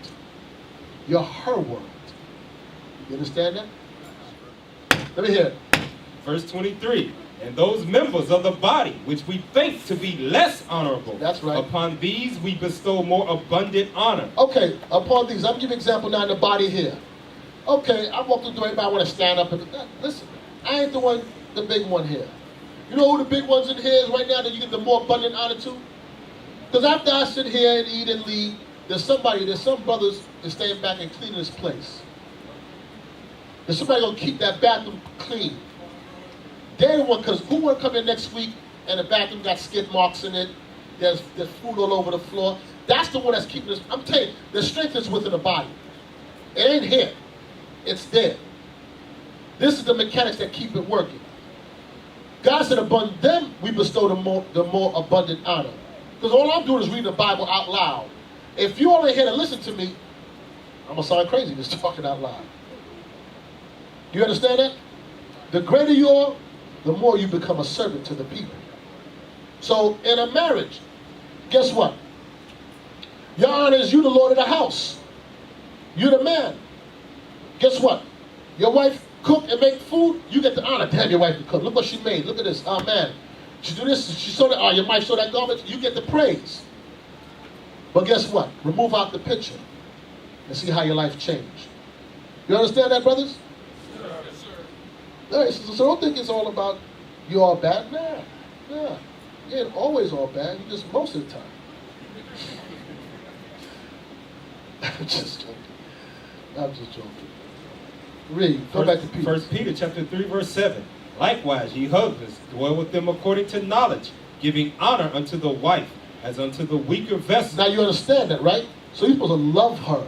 You're her world. You understand that? Let me hear it. Verse 23. And those members of the body which we think to be less honorable, that's right, upon these we bestow more abundant honor. Okay, upon these, I'll give you an example now in the body here. Okay, I walk through the door, everybody want to stand up and listen, I ain't the big one here. You know who the big ones in here is right now that you get the more abundant honor to? Because after I sit here and eat and leave, there's some brothers that staying back and cleaning this place. There's somebody gonna keep that bathroom clean. They the one, because who want to come in next week and the bathroom got skid marks in it, there's food all over the floor. That's the one that's keeping this. I'm telling you, the strength is within the body. It ain't here. It's there. This is the mechanics that keep it working. God said, upon them we bestow the more abundant honor. Because all I'm doing is reading the Bible out loud. If you only here to listen to me, I'm going to sound crazy just talking out loud. You understand that? The greater you are, the more you become a servant to the people. So in a marriage, guess what? Your honor is you the Lord of the house. You're the man. Guess what? Your wife cook and make food, you get the honor. Damn, your wife can cook. Look what she made. Look at this. Oh man. She do this, she saw that, oh, your wife saw that garment, you get the praise. But guess what? Remove out the picture and see how your life changed. You understand that, brothers? Yes, sir. All right, so don't think it's all about you all bad. Nah. You ain't always all bad. You just most of the time. I'm just joking. Read. Go back to Peter. 1 Peter chapter 3, verse 7. Likewise, ye husbands, dwell with them according to knowledge, giving honor unto the wife as unto the weaker vessel. Now you understand that, right? So you're supposed to love her.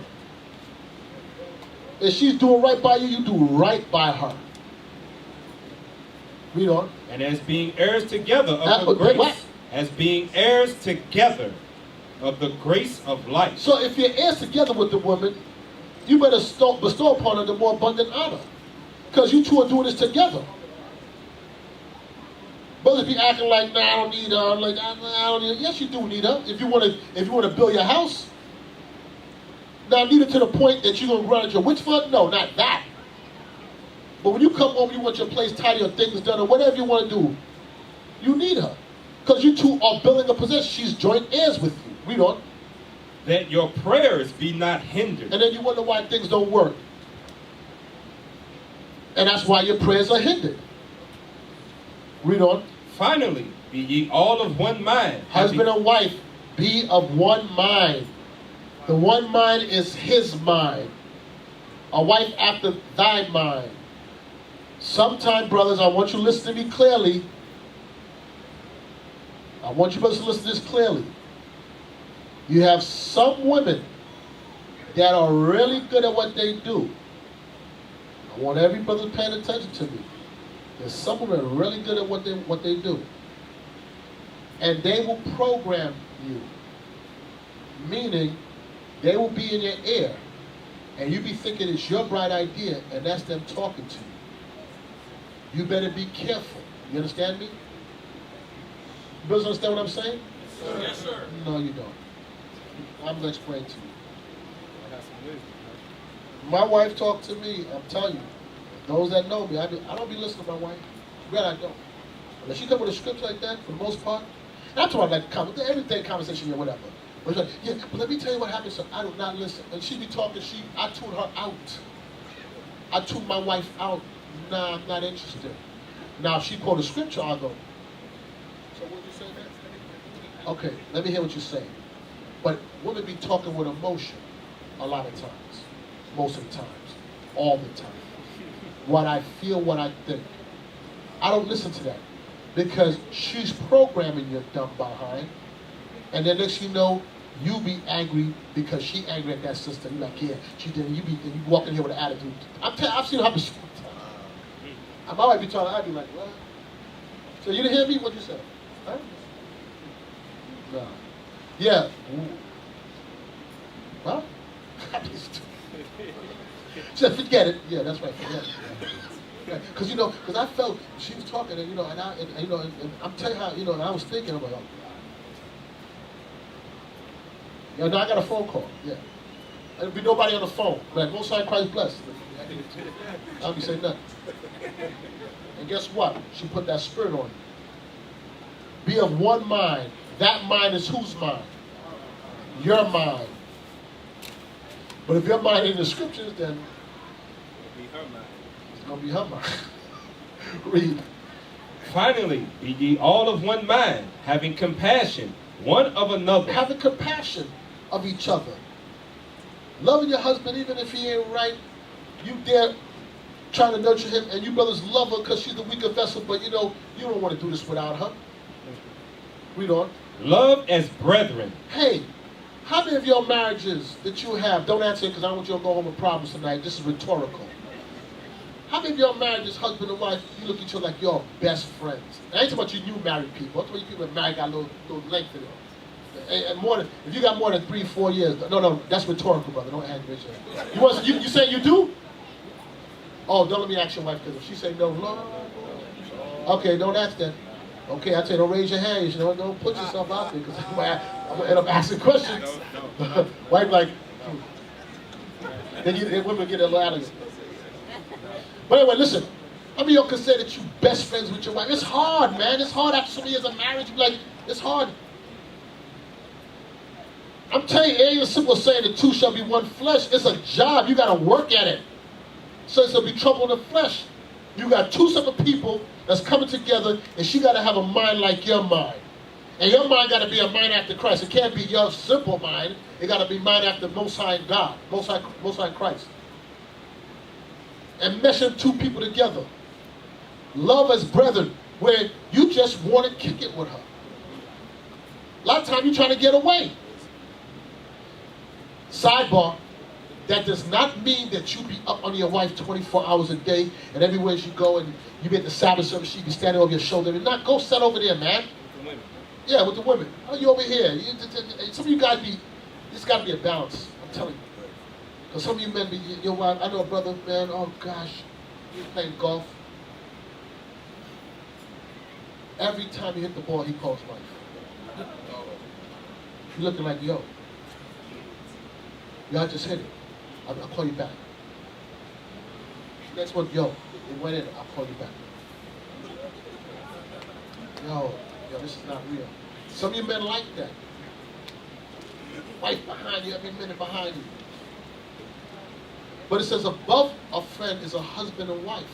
If she's doing right by you, you do right by her. Read on. And as being heirs together of the grace. What? As being heirs together of the grace of life. So if you're heirs together with the woman, you better bestow upon her the more abundant honor. Because you two are doing this together. Brothers be acting like, nah, I don't need her. I'm like, I don't need her. Yes, you do need her. If you want to build your house. Now, need it to the point that you're going to run at your witch fund? No, not that. But when you come home, you want your place tidy or things done or whatever you want to do, you need her. Because you two are building a possession. She's joint heirs with you. Read on. That your prayers be not hindered. And then you wonder why things don't work. And that's why your prayers are hindered. Read on. Finally, be ye all of one mind. Husband and wife, be of one mind. The one mind is his mind. A wife after thy mind. Sometime, brothers, I want you to listen to me clearly. I want you brothers to listen to this clearly. You have some women that are really good at what they do. I want every brother paying attention to me. There's some women that are really good at what they do. And they will program you. Meaning, they will be in your ear. And you be thinking it's your bright idea, and that's them talking to you. You better be careful. You understand me? You brothers understand what I'm saying? Yes, sir. No, you don't. I'm going to explain to you. My wife talked to me, I'm telling you. Those that know me, I don't be listening to my wife. Really, I don't. Unless she come with a script like that, for the most part. And I'm talking about like everything conversation or whatever. But like, yeah, but let me tell you what happened, so I do not listen. And she be talking, I tune her out. I tune my wife out. Nah, I'm not interested. Now, if she quote a scripture, I'll go, so what did you say next? Okay, let me hear what you're saying. But women be talking with emotion a lot of times, most of the times, all the time. What I feel, what I think. I don't listen to that because she's programming your dumb behind, and then next you know, you be angry because she angry at that sister. You like, yeah, she did. You walk in here with an attitude. I've seen it happen. I might be trying to argue like, what? So you didn't hear me? What you said? Huh? No. Yeah. Well, she said, forget it. Yeah, that's right. Forget it. Because because I felt she was talking, and and I'm telling you how, and I was thinking about, now I got a phone call. Yeah, there'll be nobody on the phone. Like, most high Christ blessed. I'll be saying nothing. And guess what? She put that spirit on you. Be of one mind. That mind is whose mind? Your mind. But if your mind ain't in the scriptures, then it's going to be her mind. Read. Finally, be ye all of one mind, having compassion one of another. Having compassion of each other. Loving your husband even if he ain't right. You dare trying to nurture him, and you brothers love her because she's the weaker vessel, but you don't want to do this without her. Read on. Love as brethren. Hey, how many of your marriages that you have, don't answer it because I don't want you to go home with problems tonight, this is rhetorical. How many of your marriages, husband and wife, you look at each other like you're best friends? I ain't talking about you new married people. I'm talking about you people that married got a little length to them. And more than, if you got more than 3-4 years, no, that's rhetorical, brother. Don't add me. You say you do? Oh, don't let me ask your wife, because if she say no, Lord. Okay, don't ask that. Okay, I tell you, don't raise your hand. Don't put yourself out there, because I'm going to end up asking questions. Wife like, then women get a little out of it. But anyway, listen. How many of y'all can say that you best friends with your wife? It's hard, man. It's hard after so many years of marriage. You be like, it's hard. I'm telling you, it ain't as simple as saying the two shall be one flesh. It's a job. You got to work at it. So it's going to be trouble in the flesh. You got two separate people that's coming together, and she got to have a mind like your mind. And your mind got to be a mind after Christ. It can't be your simple mind. It got to be mind after Most High God, Most High Christ. And meshing two people together. Love as brethren, where you just want to kick it with her. A lot of times you're trying to get away. Sidebar, that does not mean that you be up on your wife 24 hours a day, and everywhere you go and you be at the Sabbath service, she be standing over your shoulder. And not go sit over there, man. With the women. Yeah, with the women. Oh, you over here. Some of you guys there's got to be a balance. I'm telling you. Because some of you men be, your wife, I know a brother, man, oh gosh, he's playing golf. Every time he hit the ball, he calls wife. You're looking like, yo, y'all just hit it. I'll call you back. Next one, yo, it went in, I'll call you back. Yo, this is not real. Some of you men like that. Wife behind you, every minute behind you. But it says above a friend is a husband and wife.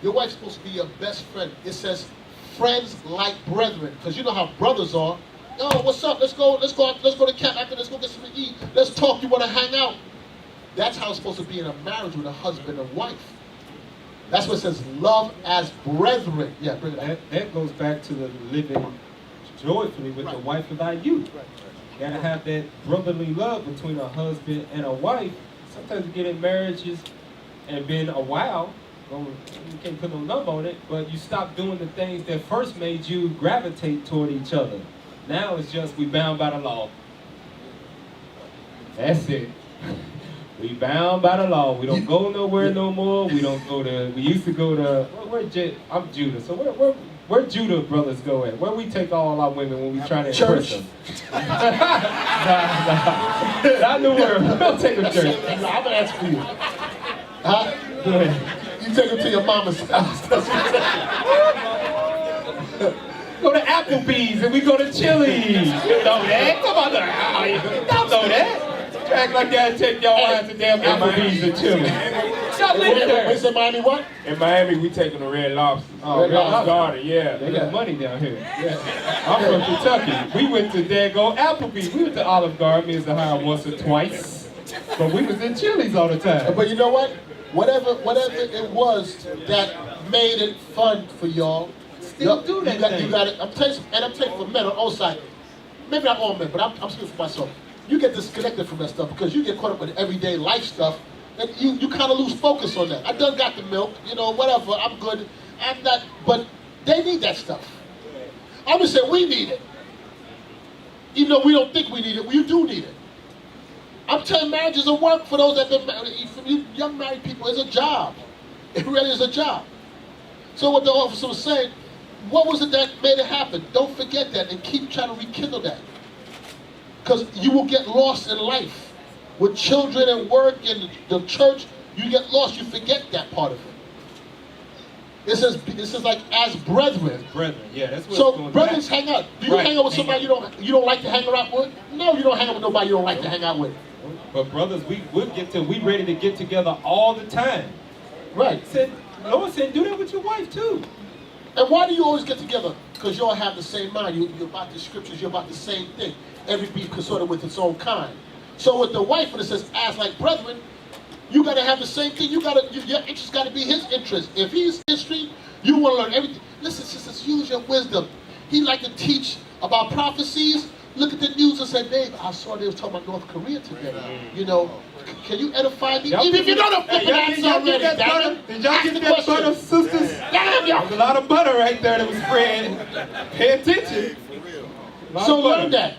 Your wife's supposed to be your best friend. It says friends like brethren. Because you know how brothers are. Yo, what's up? Let's go to camp after, let's go get something to eat. Let's talk, you want to hang out? That's how it's supposed to be in a marriage with a husband and wife. That's what it says, love as brethren. Yeah, bring it up. That goes back to the living joyfully with the wife of thy youth. You gotta have that brotherly love between a husband and a wife. Sometimes you get in marriages and been a while, you can't put no number on it, but you stop doing the things that first made you gravitate toward each other. Now it's just we bound by the law. That's it. We bound by the law. We don't go nowhere no more. We don't go to. We used to go to. I'm Judah. So where Judah brothers go at? Where we take all our women when we try to impress them? Not in the world. We don't take them to church. I'm gonna ask for you. Huh? Go ahead. You take them to your mama's house. Go to Applebee's and we go to Chili's. You know that? Come on, y'all know that. Act like that, take y'all out to damn Applebee's and Chili's. y'all live there? Wait, say Miami what? In Miami, we taking the Red Lobsters. Oh, Red Lobster. Garden, yeah. They got money down here. Yeah. I'm from Kentucky. We went to Dago Applebee's. We went to Olive Garden. Me and Zahara once or twice. But we was in Chili's all the time. But you know what? Whatever it was that made it fun for y'all, Still do that thing. You got it. I'm telling you for men on all sides. Maybe not all men, but I'm speaking for myself. You get disconnected from that stuff because you get caught up with everyday life stuff, and you kind of lose focus on that. I done got the milk, you know, whatever. I'm good. I'm not, but they need that stuff. I'm just saying we need it, even though we don't think we need it. We do need it. I'm telling marriage is a work for those that have been married. For you young married people, it's a job. It really is a job. So what the officer was saying, what was it that made it happen? Don't forget that and keep trying to rekindle that. Because you will get lost in life. With children and work and the church, you get lost. You forget that part of it. It says like as brethren. Brethren, yeah, that's what. So brothers hang out. Do you hang out with somebody you don't like to hang out with? No, you don't hang out with nobody you don't like to hang out with. But brothers, we ready to get together all the time. Right. Lord said, do that with your wife too. And why do you always get together? Because you all have the same mind. You're about the scriptures. You're about the same thing. Every beast consorted with its own kind. So with the wife, when it says as like brethren, you got to have the same thing. Your interest got to be his interest. If he's history, you want to learn everything. Listen, sisters, use your wisdom. He like to teach about prophecies. Look at the news and say, babe, I saw they was talking about North Korea today. You know, can you edify me? Even if you know the flipping answer already, damn it. Did y'all get that butter, sisters? Damn y'all. There's a lot of butter right there that was spread. Pay attention. So learn that.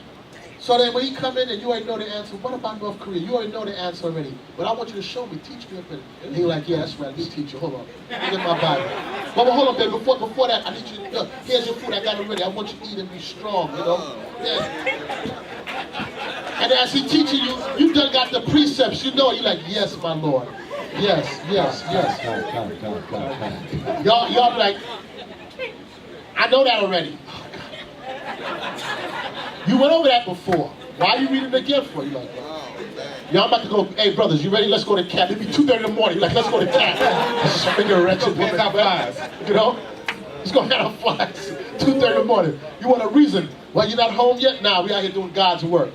So then when he come in and you already know the answer, what about North Korea? You already know the answer already. But I want you to show me, teach me a bit. And he like, yeah, that's right, let me teach you. Hold on. Look at my Bible. But hold on, babe. Before that, I need you to, look, here's your food, I got it ready. I want you to eat and be strong, you know? Yeah. And as he teaching you, you done got the precepts. You know it. You're like, yes, my Lord. Yes. Y'all be like, I know that already. You went over that before. Why are you reading it again for? You're like, y'all about to go, hey brothers, you ready? Let's go to camp. It'll be 2:30 in the morning. You're like, let's go to camp. Finger wretched woman. You know? Let's go hand out flies. 2:30 in the morning. You want a reason why you're not home yet? Nah, we out here doing God's work.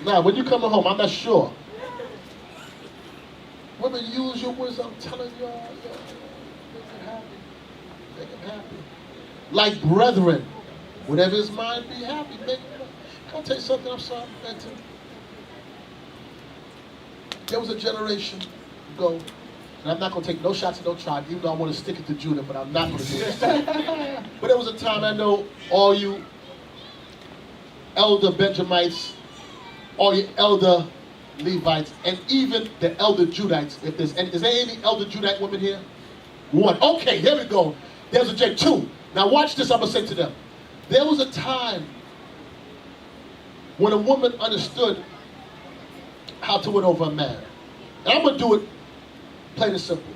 Nah, when you coming home, I'm not sure. Women, use your wisdom. I'm telling y'all, make it happy. Make it happy. Like brethren. Whatever his mind, be happy. Can I tell you something? I'm sorry, Benton. There was a generation ago, and I'm not going to take no shots at no tribe, even though I want to stick it to Judah, but I'm not going to do this. But there was a time, I know all you elder Benjamites, all you elder Levites, and even the elder Judites. If there's any, is there any elder Judite women here? One. Okay, here we go. There's a J. Two. Now watch this, I'm going to say to them. There was a time when a woman understood how to win over a man. And I'm going to do it plain and simple.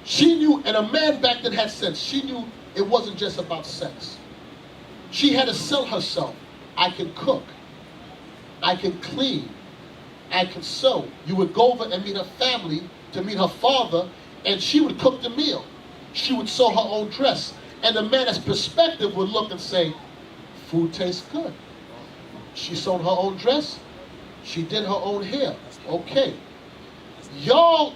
She knew, and a man back then had sense, she knew it wasn't just about sex. She had to sell herself. I can cook. I can clean. I can sew. You would go over and meet her family to meet her father, and she would cook the meal. She would sew her own dress. And the man, as perspective, would look and say, food tastes good. She sewed her own dress. She did her own hair. Okay. Y'all,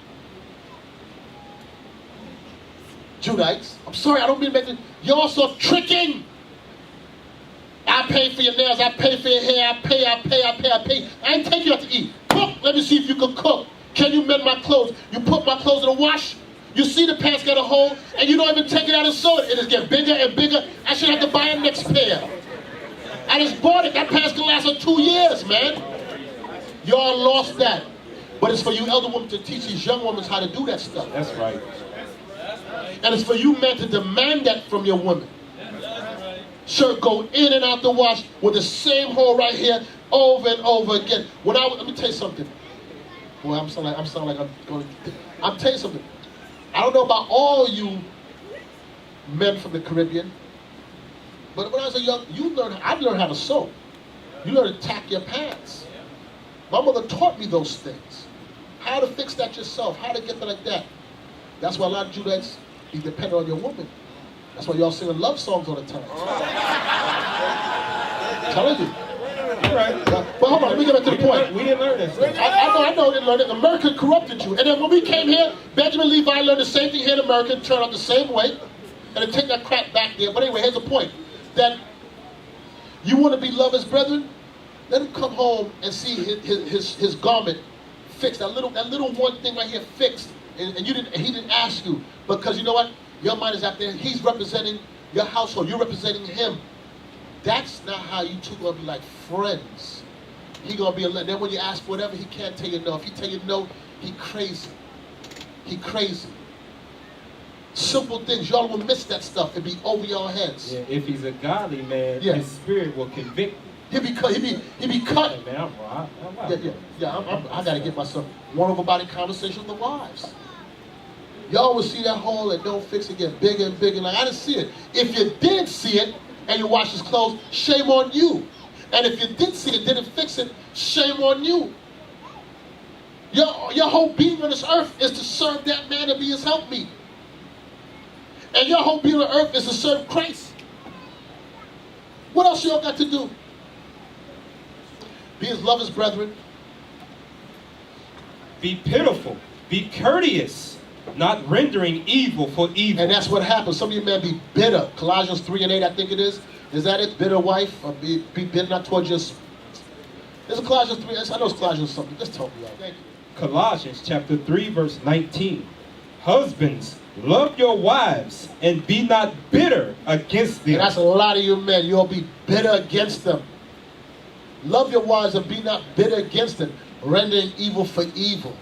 Judites, I'm sorry, I don't mean to make it, y'all so tricking. I pay for your nails, I pay for your hair, I pay. I ain't taking you out to eat. Cook, let me see if you can cook. Can you mend my clothes? You put my clothes in the wash. You see the pants got a hole, and you don't even take it out and sew it. It is getting bigger and bigger. I should have to buy a next pair. I just bought it. That pants can last for 2 years, man. Y'all lost that. But it's for you elder women to teach these young women how to do that stuff. That's right. And it's for you men to demand that from your women. Shirt go in and out the wash with the same hole right here over and over again. Let me tell you something. Boy, I'm sounding like I'm going to... I'm telling you something. I don't know about all you men from the Caribbean, but when I was a young, I learned how to sew. You learn to tack your pants. My mother taught me those things. how to fix that yourself, how to get that like that. That's why a lot of Judeans be dependent on your woman. That's why y'all singing love songs all the time. I'm telling you. You're right. But hold on, let me get back to the point. We didn't learn this. I know they learned it. America corrupted you. And then when we came here, Benjamin Levi learned the same thing here in America, turned out the same way, and then take that crap back there. But anyway, here's the point. That you want to be lovers, brethren? Let him come home and see his garment fixed. That little one thing right here fixed. And he didn't ask you. Because you know what? Your mind is out there. He's representing your household. You're representing him. That's not how you two gonna be like friends. He gonna be a then when you ask for whatever, he can't tell you no. If he tell you no, he crazy. He crazy. Simple things, y'all will miss that stuff. It be over your heads. Yeah, if he's a godly man, Yeah. his spirit will convict him. He be cut. Hey, man, I gotta get myself one over body conversation with the wives. Y'all will see that hole and don't fix it, get bigger and bigger. Like I didn't see it. If you did see it and you wash his clothes, shame on you. And if you did see it, didn't fix it, shame on you. Your whole being on this earth is to serve that man and be his helpmeet. And your whole being on earth is to serve Christ. What else y'all got to do? Be his lovers, brethren. Be pitiful. Be courteous, not rendering evil for evil. And that's what happens. Some of you men be bitter. Colossians 3:8, I think it is. Is that it? Bitter wife? Or be bitter not towards your... There's a Colossians 3. I know it's Colossians something. Just tell me out. Thank you. Colossians chapter 3, verse 19. Husbands, love your wives and be not bitter against them. And that's a lot of you men. You'll be bitter against them. Love your wives and be not bitter against them, rendering evil for evil.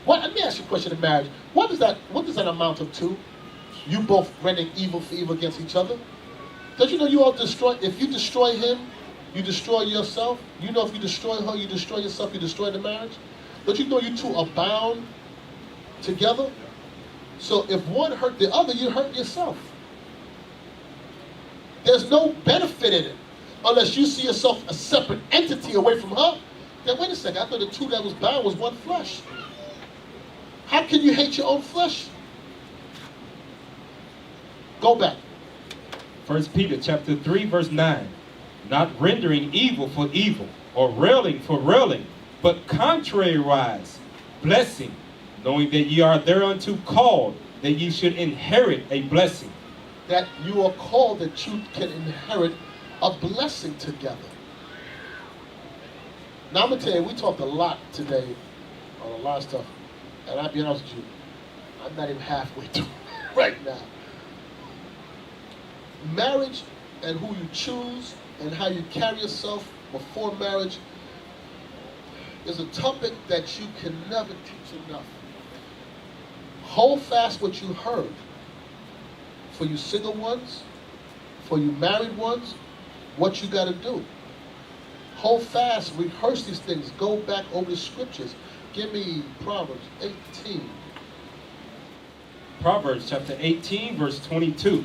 Let me ask you a question in marriage. What does that amount up to? You both rendering evil for evil against each other? Don't you know you all destroy? If you destroy him, you destroy yourself. You know if you destroy her, you destroy yourself, you destroy the marriage. Don't you know you two are bound together? So if one hurt the other, you hurt yourself. There's no benefit in it. Unless you see yourself a separate entity away from her, then wait a second, I thought the two that was bound was one flesh. How can you hate your own flesh? Go back. 1 Peter chapter 3, verse 9. Not rendering evil for evil, or railing for railing, but contrariwise, blessing, knowing that ye are thereunto called, that ye should inherit a blessing. That you are called that you can inherit a blessing together. Now I'm going to tell you, we talked a lot today on a lot of stuff. And I'll be honest with you, I'm not even halfway through right now. Marriage and who you choose and how you carry yourself before marriage is a topic that you can never teach enough. Hold fast what you heard. For you single ones, for you married ones, what you got to do. Hold fast, rehearse these things, go back over the scriptures. Give me Proverbs 18. Proverbs chapter 18, verse 22.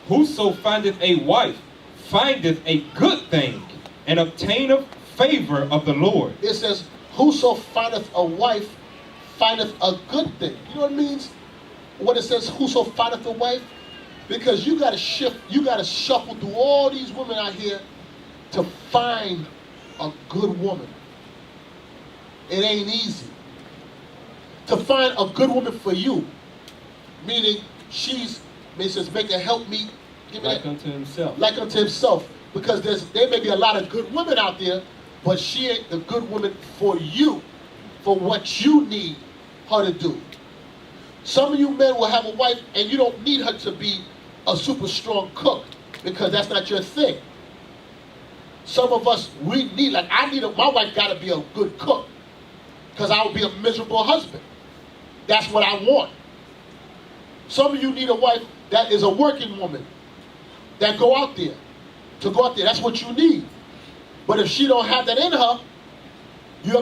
Whoso findeth a wife findeth a good thing, and obtaineth favor of the Lord. It says, whoso findeth a wife findeth a good thing. You know what it means? When it says, whoso findeth a wife? Because you got to shift, you got to shuffle through all these women out here to find a good woman. It ain't easy. To find a good woman for you, meaning it says, make a help me. Like unto himself. Like unto himself. Because there may be a lot of good women out there, but she ain't the good woman for you, for what you need her to do. Some of you men will have a wife and you don't need her to be a super strong cook because that's not your thing. Some of us, we need, like my wife got to be a good cook because I would be a miserable husband. That's what I want. Some of you need a wife that is a working woman that go out there. To go out there, that's what you need. But if she don't have that in her,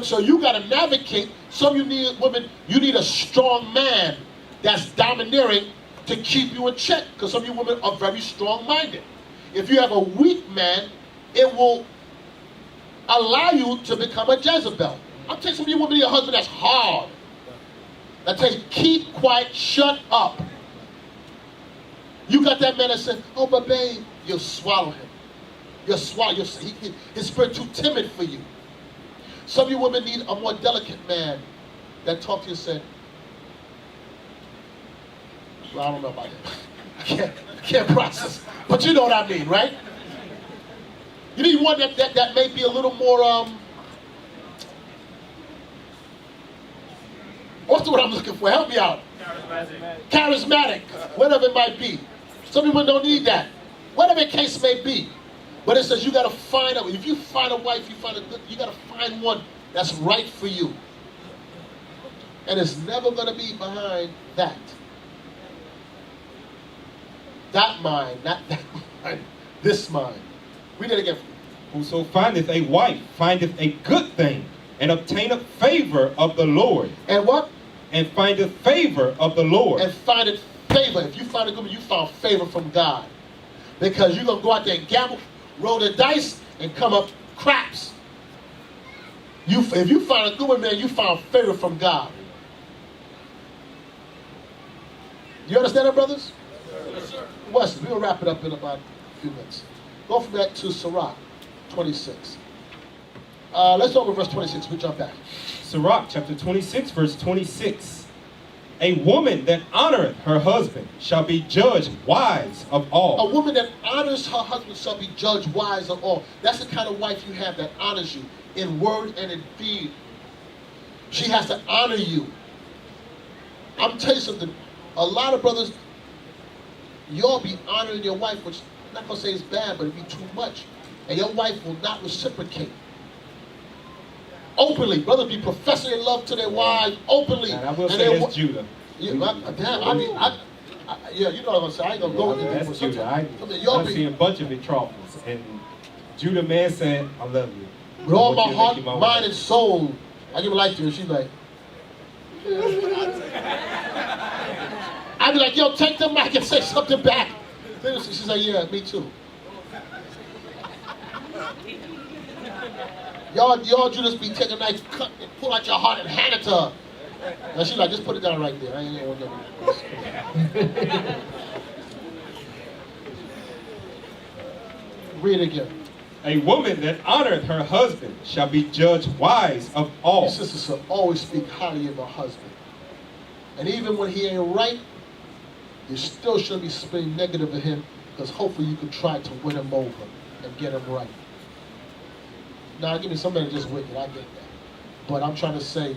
so you got to navigate. Some of you need women, you need a strong man that's domineering to keep you in check. Because some of you women are very strong-minded. If you have a weak man, it will allow you to become a Jezebel. I'm telling some of you women, your husband that's hard. That tells you, keep quiet, shut up. You got that man that says, oh, but babe, you'll swallow him. You'll swallow, his spirit too timid for you. Some of you women need a more delicate man that talk to you and say, well, I don't know about that. I can't process. But you know what I mean, right? You need one that may be a little more, what's the word I'm looking for? Help me out. Charismatic. Whatever it might be. Some people don't need that. Whatever the case may be. But it says you got to find out. If you find a wife, you got to find one that's right for you. And it's never going to be behind that. That mind, not that mind. This mind. Read it again. Whoso findeth a wife findeth a good thing, and obtaineth favor of the Lord. And what? And findeth favor of the Lord. And findeth favor. If you find a good one, you found favor from God. Because you're going to go out there and gamble, roll the dice, and come up craps. If you find a good one, man, you found favor from God. You understand that, brothers? Yes, sir. Wesley, we'll wrap it up in about a few minutes. Go from that to Sirach 26. Let's go over verse 26. We jump back. Sirach chapter 26, verse 26. A woman that honoreth her husband shall be judged wise of all. A woman that honors her husband shall be judged wise of all. That's the kind of wife you have that honors you in word and in deed. She has to honor you. I'm telling you something. A lot of brothers, you'll be honoring your wife, which I'm not going to say is bad, but it'd be too much. And your wife will not reciprocate. Openly. Brothers be professing their love to their wives openly. And I will say that's Judah. Yeah, you know what I'm going to say. I ain't going to go into that's this. Judah. I've seen a bunch of betrothals. And Judah man said, I love you. With all my heart, mind, and soul, I give life to her. She's like, I'd be like, yo, take the mic and say something back. She's like, yeah, me too. Y'all Judas be taking a knife, cut, and pull out your heart and hand it to her. And she's like, just put it down right there. I ain't want to Read it again. A woman that honoreth her husband shall be judged wise of all. Your sisters should always speak highly of her husband. And even when he ain't right, you still shouldn't be speaking negative of him, because hopefully you can try to win him over and get him right. Now, give me somebody just wicked, I get that. But I'm trying to say,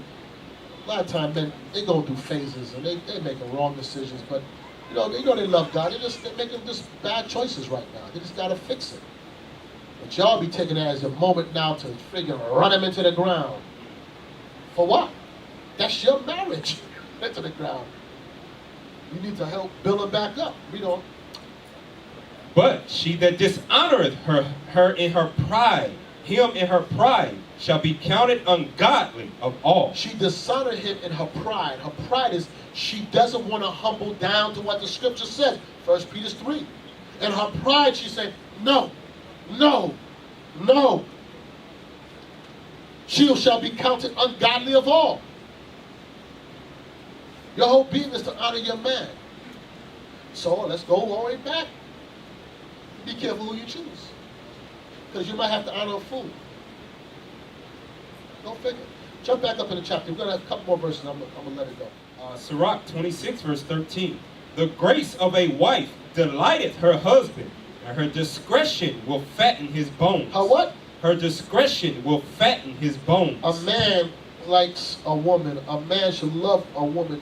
a lot of times men, they go through phases and they making wrong decisions, but you know they love God. They're making just bad choices right now. They just got to fix it. But y'all be taking that as a moment now to figure run him into the ground. For what? That's your marriage. Into the ground. You need to help build him back up. We don't. But she that dishonoreth her in her pride, him in her pride, shall be counted ungodly of all. She dishonored him in her pride. Her pride is she doesn't want to humble down to what the scripture says. 1 Peter 3. In her pride, she said, no, no, no. She shall be counted ungodly of all. Your whole being is to honor your man. So let's go all the way back. Be careful who you choose. Because you might have to honor a fool. Go figure. Jump back up in the chapter. We're going to have a couple more verses. I'm going to let it go. Sirach 26, verse 13. The grace of a wife delighteth her husband, and her discretion will fatten his bones. Her what? Her discretion will fatten his bones. A man likes a woman. A man should love a woman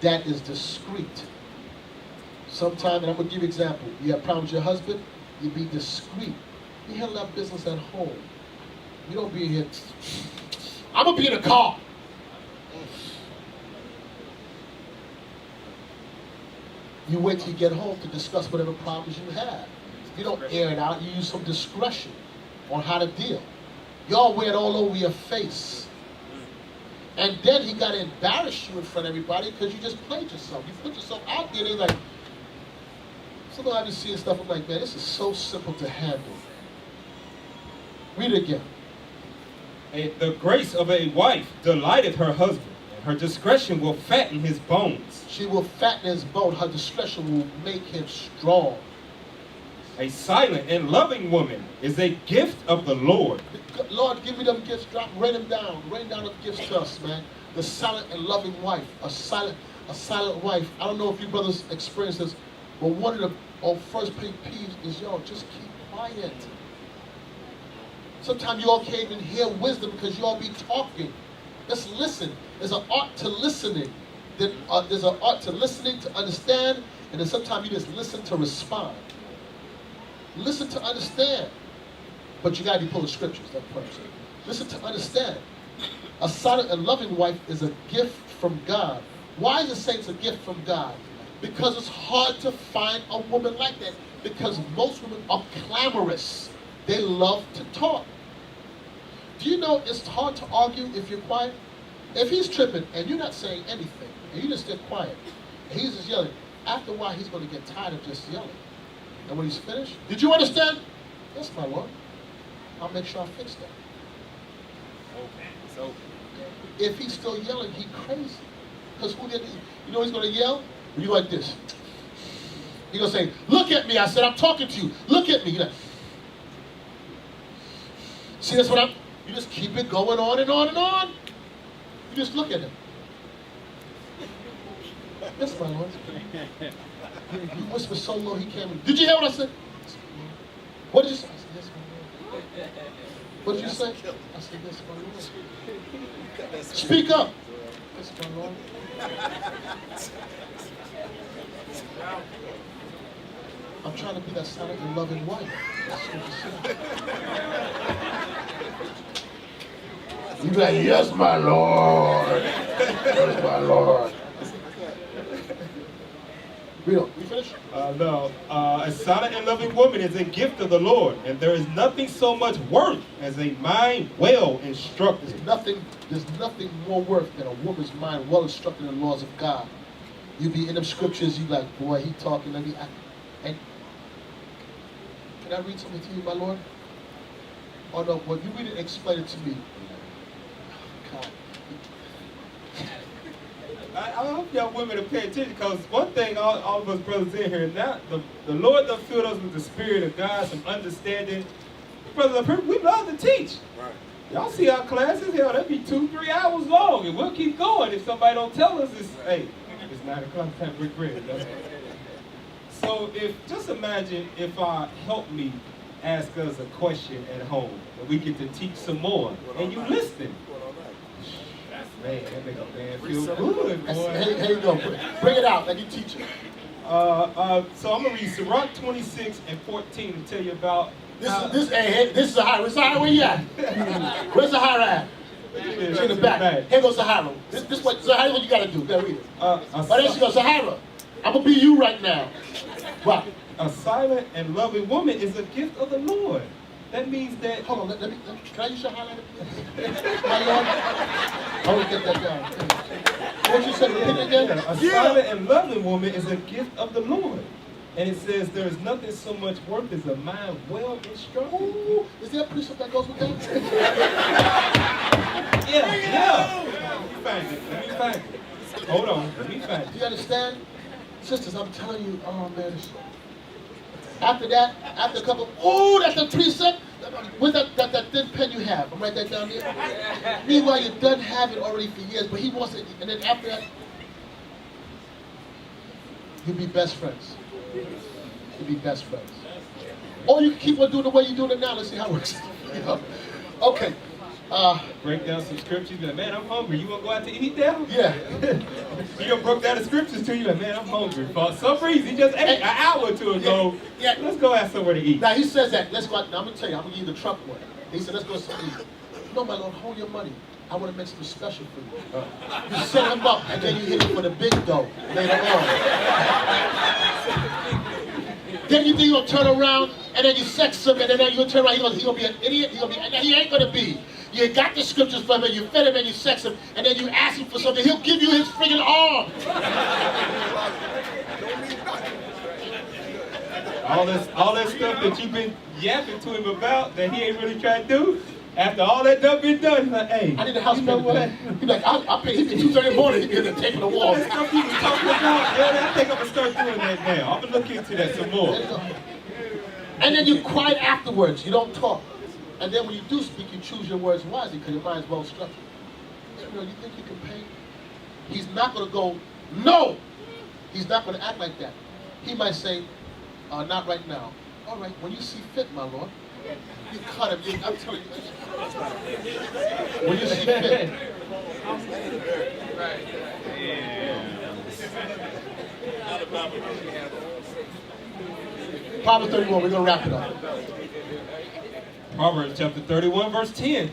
that is discreet. Sometimes, and I'm going to give you an example. You have problems with your husband, you be discreet. You handle that business at home. You don't be here. I'm going to be in the car. You wait till you get home to discuss whatever problems you have. You don't air it out. You use some discretion on how to deal. Y'all wear it all over your face. And then he got to embarrass you in front of everybody because you just played yourself. You put yourself out there. They're like, sometimes I be seeing stuff, I'm like, man, this is so simple to handle. Read it again. The grace of a wife delighteth her husband, and her discretion will fatten his bones. She will fatten his bone. Her discretion will make him strong. A silent and loving woman is a gift of the Lord. Lord, give me them gifts. Rain them down. Rain down the gifts to us, man. The silent and loving wife. A silent wife. I don't know if you brothers experience this, but one of the first big peeves is, yo, just keep quiet. Sometimes you all can't even hear wisdom because you all be talking. Just listen. There's an art to listening. There's an art to listening to understand, and then sometimes you just listen to respond. Listen to understand. But you got to be pulling scriptures, that person. Listen to understand. A silent and loving wife is a gift from God. Why is it saying it's a gift from God? Because it's hard to find a woman like that. Because most women are clamorous. They love to talk. Do you know it's hard to argue if you're quiet? If he's tripping and you're not saying anything, and you just get quiet, and he's just yelling, after a while he's going to get tired of just yelling. And when he's finished, did you understand? Yes, my Lord. I'll make sure I fix that. So, if he's still yelling, he's crazy. Because you know he's going to yell? When you like this. He's going to say, look at me. I said, I'm talking to you. Look at me. You're like, see, that's what you just keep it going on and on and on. You just look at him. Yes, my Lord. You whisper so low he can't. Did you hear what I said? What did you say? I said, yes, my Lord. What did you say? I said, yes, my Lord. Speak up. Yes, my Lord. I'm trying to be that silent and loving wife. That's what you said. You be like, yes, my Lord. Yes, my Lord. We finished? No. A silent and loving woman is a gift of the Lord, and there is nothing so much worth as a mind well instructed. There's nothing more worth than a woman's mind well instructed in the laws of God. You be in them scriptures, you like, boy, he talking, let me act. And can I read something to you, my Lord? Oh no, when you read it, explain it to me. God. I hope y'all women will pay attention, because one thing all of us brothers in here, now the Lord done filled us with the Spirit of God, some understanding. Brothers, we love to teach. Right. Y'all see our classes, hell, that'd be 2-3 hours long, and we'll keep going if somebody don't tell us it's 9 o'clock, time to break bread. So just imagine if help me ask us a question at home, and we get to teach some more, and you listen. Man, that make a man feel good, boy. Here you go. Bring it out like you teach it. So I'm going to read Sirach 26 and 14 to tell you about... This is Sahara. Where's Sahara? Where you at? Where's Sahara at? It's in the back. Here goes Sahara. This what Sahara, what you got to do. Go read it. There she goes, Sahara. I'm going to be you right now. What? A silent and loving woman is a gift of the Lord. That means that... Hold on, let me can I use your highlighter, please? My Lord? I want to get that down. What you said, repeat it again? A silent and loving woman is a gift of the Lord. And it says there is nothing so much worth as a mind well instructed. Ooh, is there a precept that goes with that? Yeah. Let me find it. Hold on, let me find it. Do you understand? Sisters, I'm telling you, oh man, after that, after a couple, that's the precept. With that thin pen you have, I'm write that down there. Meanwhile, you done have it already for years, but he wants it, and then after that, you'll be best friends. You'll be best friends. Or you can keep on doing the way you're doing it now. Let's see how it works. You know? Okay. Break down some scriptures. Be like, man, I'm hungry. You want to go out to eat now? Yeah. He done broke down the scriptures to you. Like, man, I'm hungry. For some reason, he just ate an hour or two ago. Yeah. Let's go have somewhere to eat. Now, he says that. Let's go out. Now, I'm going to tell you. I'm going to give you the Trump one. He said, let's go somewhere. No, my Lord, hold your money. I want to make something special for you. You set him up, and then you hit him for the big dough later on. Then you think you're going to turn around, and then you sex him, and then you're going to turn around. He's going to be an idiot. He ain't going to be. You got the scriptures from him, you fed him, and you sex him, and then you ask him for something. He'll give you his friggin' arm. All that stuff that you've been yapping to him about that he ain't really trying to do, After all that done been done, he's like, hey, I need a house you know payment. what? He's like, I'll pay. He be 2:30 in the morning. He be in the tape on the wall. That's what people talking about. Yeah, I think I'm gonna start doing that now. I'm gonna look into that some more. And then you quiet afterwards. You don't talk. And then when you do speak, you choose your words wisely because your mind's well structured. So, you think you can pay? He's not going to go, no! He's not going to act like that. He might say, not right now. All right, when you see fit, my Lord. You cut him. I'm telling you. When you see fit. Proverbs 31, we're going to wrap it up. Proverbs chapter 31, verse 10.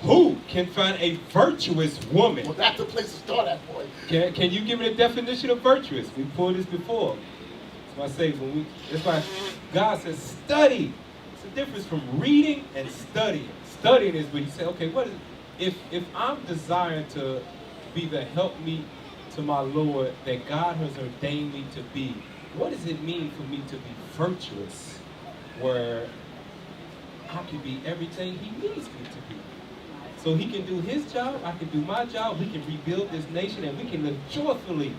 Who can find a virtuous woman? Well, that's the place to start at, boy. Can you give me the definition of virtuous? We pulled this before. That's why I say that's why God says study. It's a difference from reading and studying. Studying is when you say, okay, what is if I'm desiring to be the helpmeet to my Lord that God has ordained me to be, what does it mean for me to be virtuous? Where I can be everything he needs me to be. So he can do his job, I can do my job, we can rebuild this nation, and we can live joyfully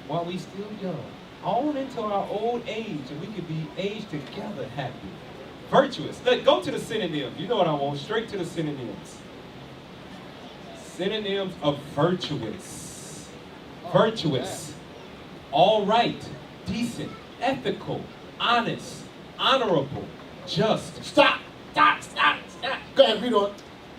while we still young. On into our old age, and we can be aged together happy. Virtuous. Let's go to the synonyms. You know what I want, straight to the synonyms. Synonyms of virtuous. Virtuous. All right, decent, ethical, honest, honorable, just. Stop. Go ahead, read on.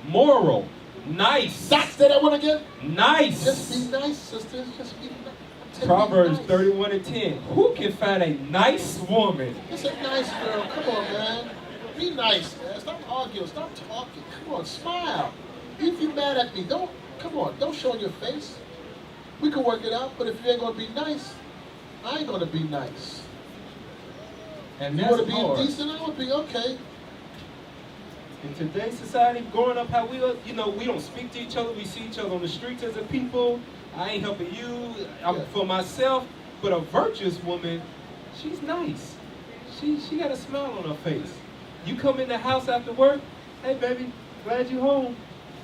Moral, nice. Say that one again. Nice. Just be nice, sisters. Just be nice. Proverbs 31 and 10. Who can find a nice woman? It's a nice girl. Come on, man. Be nice, man. Stop arguing. Stop talking. Come on, smile. If you're mad at me, don't show your face. We can work it out, but if you ain't gonna be nice, I ain't gonna be nice. And you wanna be indecent, I wanna be okay. In today's society, growing up how we are, we don't speak to each other. We see each other on the streets as a people. I ain't helping you. I'm for myself. But a virtuous woman, she's nice. She got a smile on her face. You come in the house after work, hey baby, glad you home.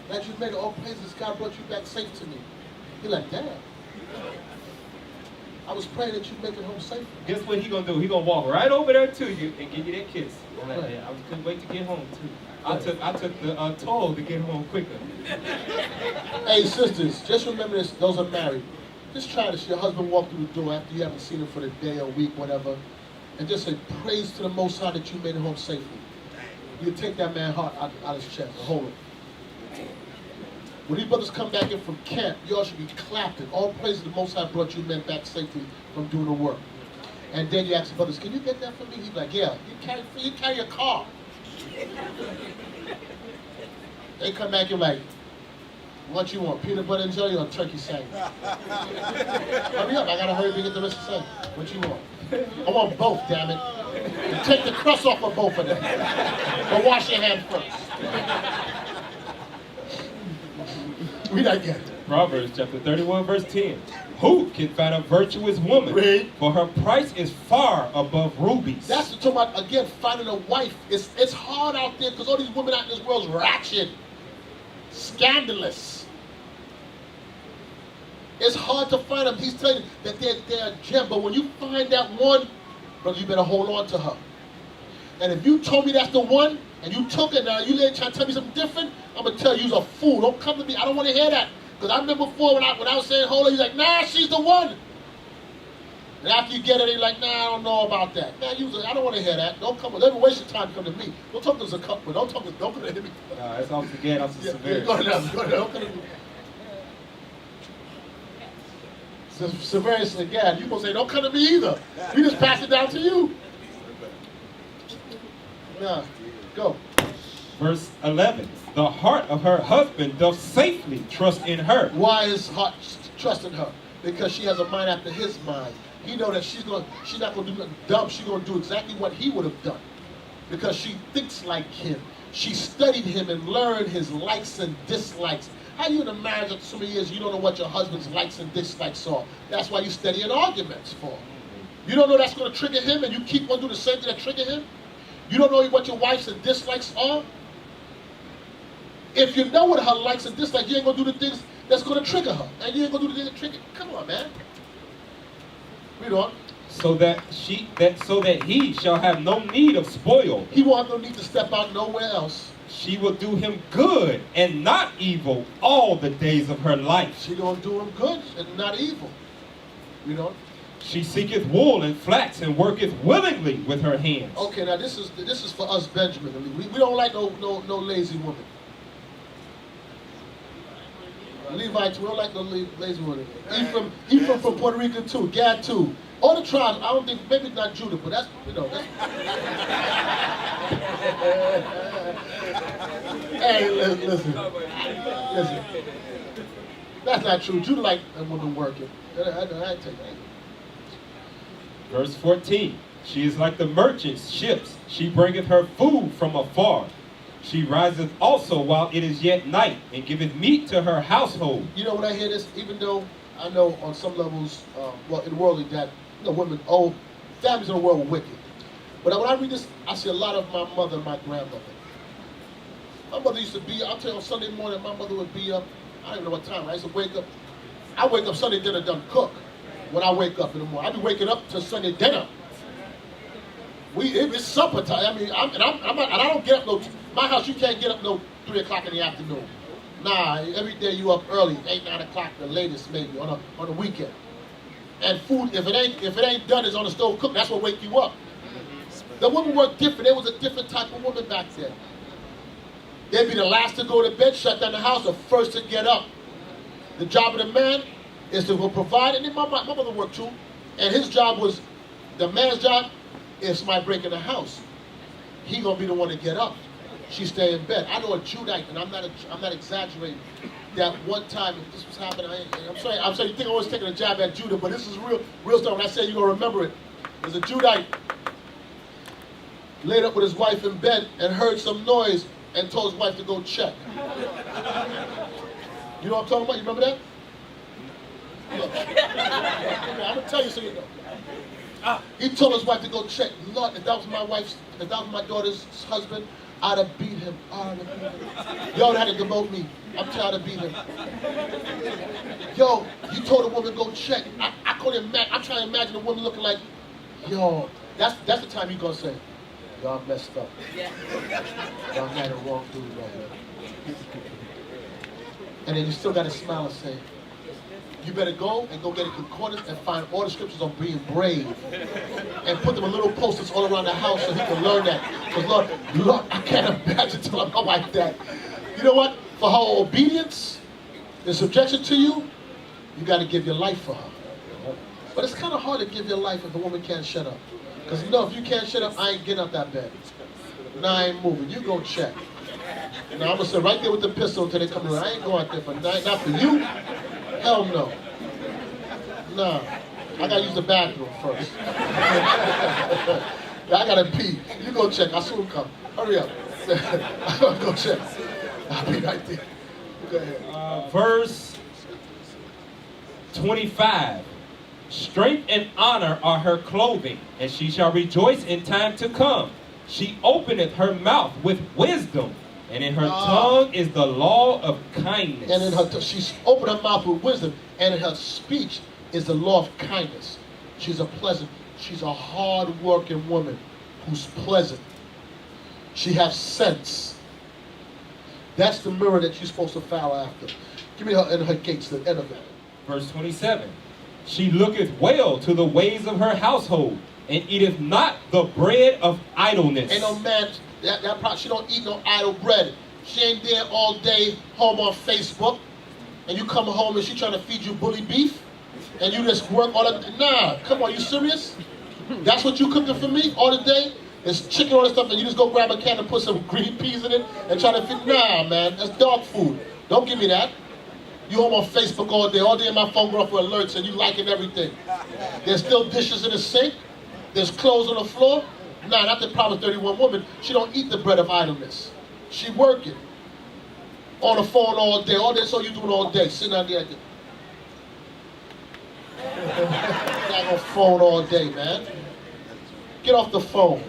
Glad you made it. All praises, God brought you back safe to me. You're like, Dad, I was praying that you make it home safe. Guess what he gonna do? He gonna walk right over there to you and give you that kiss. Like, I couldn't wait to get home too. I took the toll to get home quicker. Hey sisters, just remember this, those are married. Just try this. Your husband walked through the door after you haven't seen him for the day or week, whatever, and just say, praise to the Most High that you made it home safely. You take that man's heart out his chest and hold it. When these brothers come back in from camp, y'all should be clapping. All praise to the Most High brought you men back safely from doing the work. And then you ask the brothers, can you get that for me? He's like, yeah, you carry your car. They come back, you're like, what you want, peanut butter and jelly or turkey sandwich? Hurry up, I gotta hurry to get the rest of the sandwich. What you want? I want both, damn it. And take the crust off of both of them. But wash your hands first. Read that again. Proverbs chapter 31, verse 10. Who can find a virtuous woman? Read. For her price is far above rubies. That's what I'm talking about, again, finding a wife. It's hard out there because all these women out in this world is ratchet, scandalous. It's hard to find them. He's telling you that they're a gem. But when you find that one, brother, you better hold on to her. And if you told me that's the one, and you took it now, you trying to tell me something different, I'm going to tell you you're a fool. Don't come to me. I don't want to hear that. Because I remember before when I was saying, hold on, he's like, nah, she's the one. And after you get it, you're like, nah, I don't know about that. Man, I don't want to hear that. Don't come. Don't waste your time to come to me. Don't talk to us a couple. Don't come to me. Nah, that's off again. I'm so severe. Go ahead. Don't come to me. Severus again. You gonna say, don't come to me either. We just pass it down to you. Nah, go. Verse 11. The heart of her husband doth safely trust in her. Why is heart trusting her? Because she has a mind after his mind. He know that she's not gonna do nothing dumb. She's gonna do exactly what he would have done. Because she thinks like him. She studied him and learned his likes and dislikes. How you in a marriage after so many years you don't know what your husband's likes and dislikes are? That's why you studying arguments for. You don't know that's gonna trigger him and you keep on doing the same thing that trigger him? You don't know what your likes and dislikes are? If you know what her likes and dislikes, you ain't gonna do the things that's gonna trigger her. And you ain't gonna do the things that trigger. Come on, man. Read on. So that he shall have no need of spoil. He won't have no need to step out nowhere else. She will do him good and not evil all the days of her life. She gonna do him good and not evil. Read on. She seeketh wool and flax and worketh willingly with her hands. Okay, now this is for us, Benjamin. We don't like no lazy woman. Levites, we don't like no lazy woman. Ephraim from Puerto Rico too. Gad too. All the tribes. I don't think, maybe not Judah, but that's, you know. Hey, listen. That's not true. Judah like a woman working. I take that. Verse 14. She is like the merchant's ships. She bringeth her food from afar. She riseth also while it is yet night, and giveth meat to her household. You know, when I hear this, even though I know on some levels, well, in worldly, that women, families in the world are wicked. But when I read this, I see a lot of my mother and my grandmother. My mother used to be, I'll tell you, on Sunday morning, my mother would be up, I don't even know what time, I used to wake up. I wake up Sunday dinner done cook when I wake up in the morning. I be waking up to Sunday dinner. It's supper time. I mean, I don't get up my house, you can't get up 3 o'clock in the afternoon. Nah, every day you up early, 8, 9 o'clock, the latest maybe, on a weekend. And food, if it ain't done, it's on the stove cooked. That's what wake you up. The women worked different. There was a different type of woman back then. They'd be the last to go to bed, shut down the house, or first to get up. The job of the man is to provide, and then my mother worked too. And his job was, the man's job is somebody breaking the house. He gonna be the one to get up. She stay in bed. I know a Judite, and I'm not exaggerating. That one time, if this was happening, I'm sorry, you think I was taking a jab at Judah, but this is real stuff. When I say you're gonna remember it, there's a Judite laid up with his wife in bed and heard some noise and told his wife to go check. You know what I'm talking about? You remember that? Look. I'm gonna tell you so you know. He told his wife to go check. Lord, if that was my daughter's husband, I'd have beat him. Y'all had to demote me. I'm trying to beat him. Yo, you told a woman go check. I couldn't imagine. I'm trying to imagine a woman looking like, yo, that's the time you gonna say, y'all messed up. Y'all had the wrong dude right here. And then you still gotta smile and say, you better go get a concordance and find all the scriptures on being brave. And put them in little posters all around the house so he can learn that. Because Lord, I can't imagine telling her like that. You know what? For her obedience and subjection to you, you got to give your life for her. But it's kind of hard to give your life if a woman can't shut up. Because you know, if you can't shut up, I ain't getting up that bed. No, I ain't moving. You go check. Now I'm going to sit right there with the pistol until they come around. I ain't going out there for not for you. Hell no. Nah. I gotta use the bathroom first. I gotta pee. You go check. I'll soon come. Hurry up. I'm gonna go check. I'll be right there. Go ahead. Verse 25. Strength and honor are her clothing, and she shall rejoice in time to come. She openeth her mouth with wisdom, and in her tongue is the law of kindness. And in her, she's opened her mouth with wisdom, and in her speech is the law of kindness. She's a hard-working woman who's pleasant. She has sense. That's the mirror that you're supposed to follow after. Give me her and her gates, the end of it. Verse 27. She looketh well to the ways of her household, and eateth not the bread of idleness. Ain't no man, she don't eat no idle bread. She ain't there all day home on Facebook, and you come home and she trying to feed you bully beef, and you just work all the nah, come on, you serious? That's what you cooking for me all the day? It's chicken, all this stuff, and you just go grab a can and put some green peas in it and try to feed, nah, man, that's dog food. Don't give me that. You home on Facebook all day my phone going off for alerts and you liking everything. There's still dishes in the sink. There's clothes on the floor. Nah, not the Proverbs 31 woman. She don't eat the bread of idleness. She working. On the phone all day. All day, so you doing all day. Sitting out there like that. Not on phone all day, man. Get off the phone.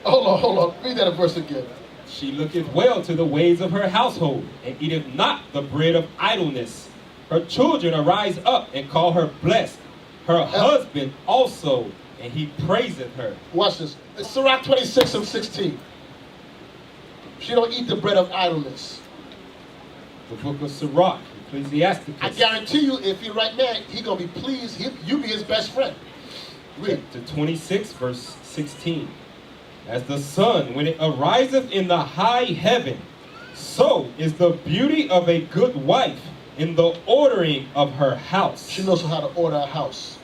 Hold on. Read that verse again. She looketh well to the ways of her household, and eateth not the bread of idleness. Her children arise up and call her blessed. Her husband also, and he praiseth her. Watch this. It's Sirach 26 and 16. She don't eat the bread of idleness. The book of Sirach, Ecclesiasticus. I guarantee you, if he right now, he gonna be pleased. You be his best friend. Read. Chapter 26, verse 16. As the sun, when it ariseth in the high heaven, so is the beauty of a good wife in the ordering of her house. She knows how to order a house.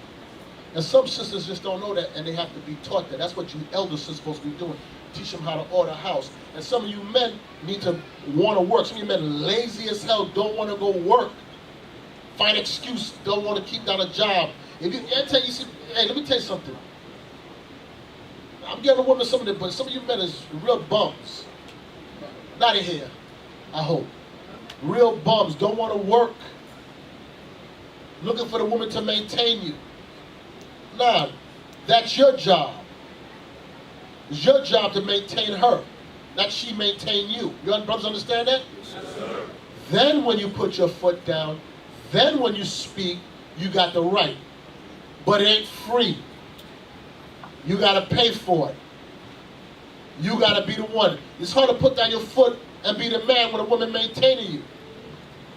And some sisters just don't know that, and they have to be taught that. That's what you elders are supposed to be doing. Teach them how to order a house. And some of you men need to want to work. Some of you men lazy as hell, don't want to go work. Find excuse, don't want to keep down a job. If you, hey, let me tell you something. I'm getting a woman some of it, but some of you men is real bums. Not in here, I hope. Real bums, don't want to work. Looking for the woman to maintain you. Nah, that's your job. It's your job to maintain her, not she maintain you. You brothers understand that? Yes, sir. Then when you put your foot down, then when you speak, you got the right. But it ain't free. You got to pay for it. You got to be the one. It's hard to put down your foot and be the man when a woman maintaining you.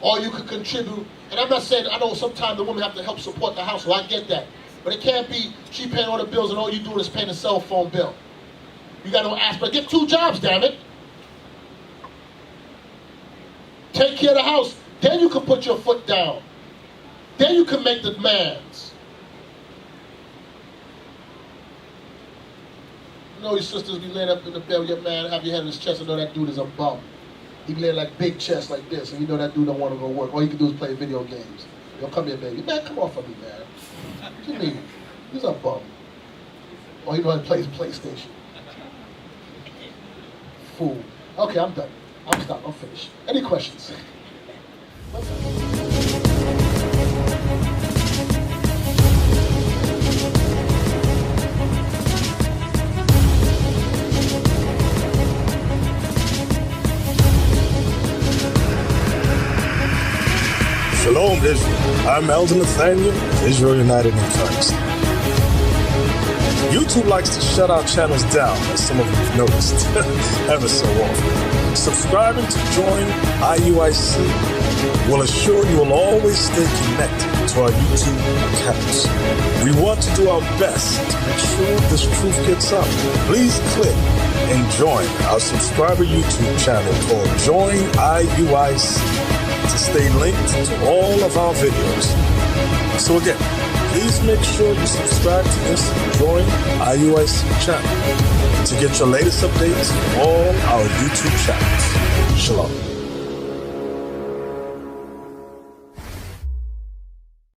Or you could contribute. And I'm not saying, I know sometimes the woman have to help support the household. I get that. But it can't be she paying all the bills and all you doing is paying a cell phone bill. You got to ask, but get 2 jobs, damn it. Take care of the house. Then you can put your foot down. Then you can make the demands. You know your sisters be laying up in the bed with your man, have your head in his chest, and know that dude is a bum. He be laying like big chest like this, and you know that dude don't want to go work. All you can do is play video games. Yo, come here, baby. Man, come off of me, man. What you mean? He's a bum. Or he know how to play his PlayStation. Fool. Okay, I'm done. I'm stopped. I'm finished. Any questions? Shalom, Israel. I'm Elder Nathaniel, Israel United in Christ. YouTube likes to shut our channels down, as some of you have noticed, ever so often. Subscribing to join IUIC will assure you will always stay connected to our YouTube accounts. We want to do our best to make sure this truth gets out. Please click and join our subscriber YouTube channel called Join IUIC to stay linked to all of our videos. So again, please make sure you subscribe to this Join IUIC channel to get your latest updates on all our YouTube channels. Shalom.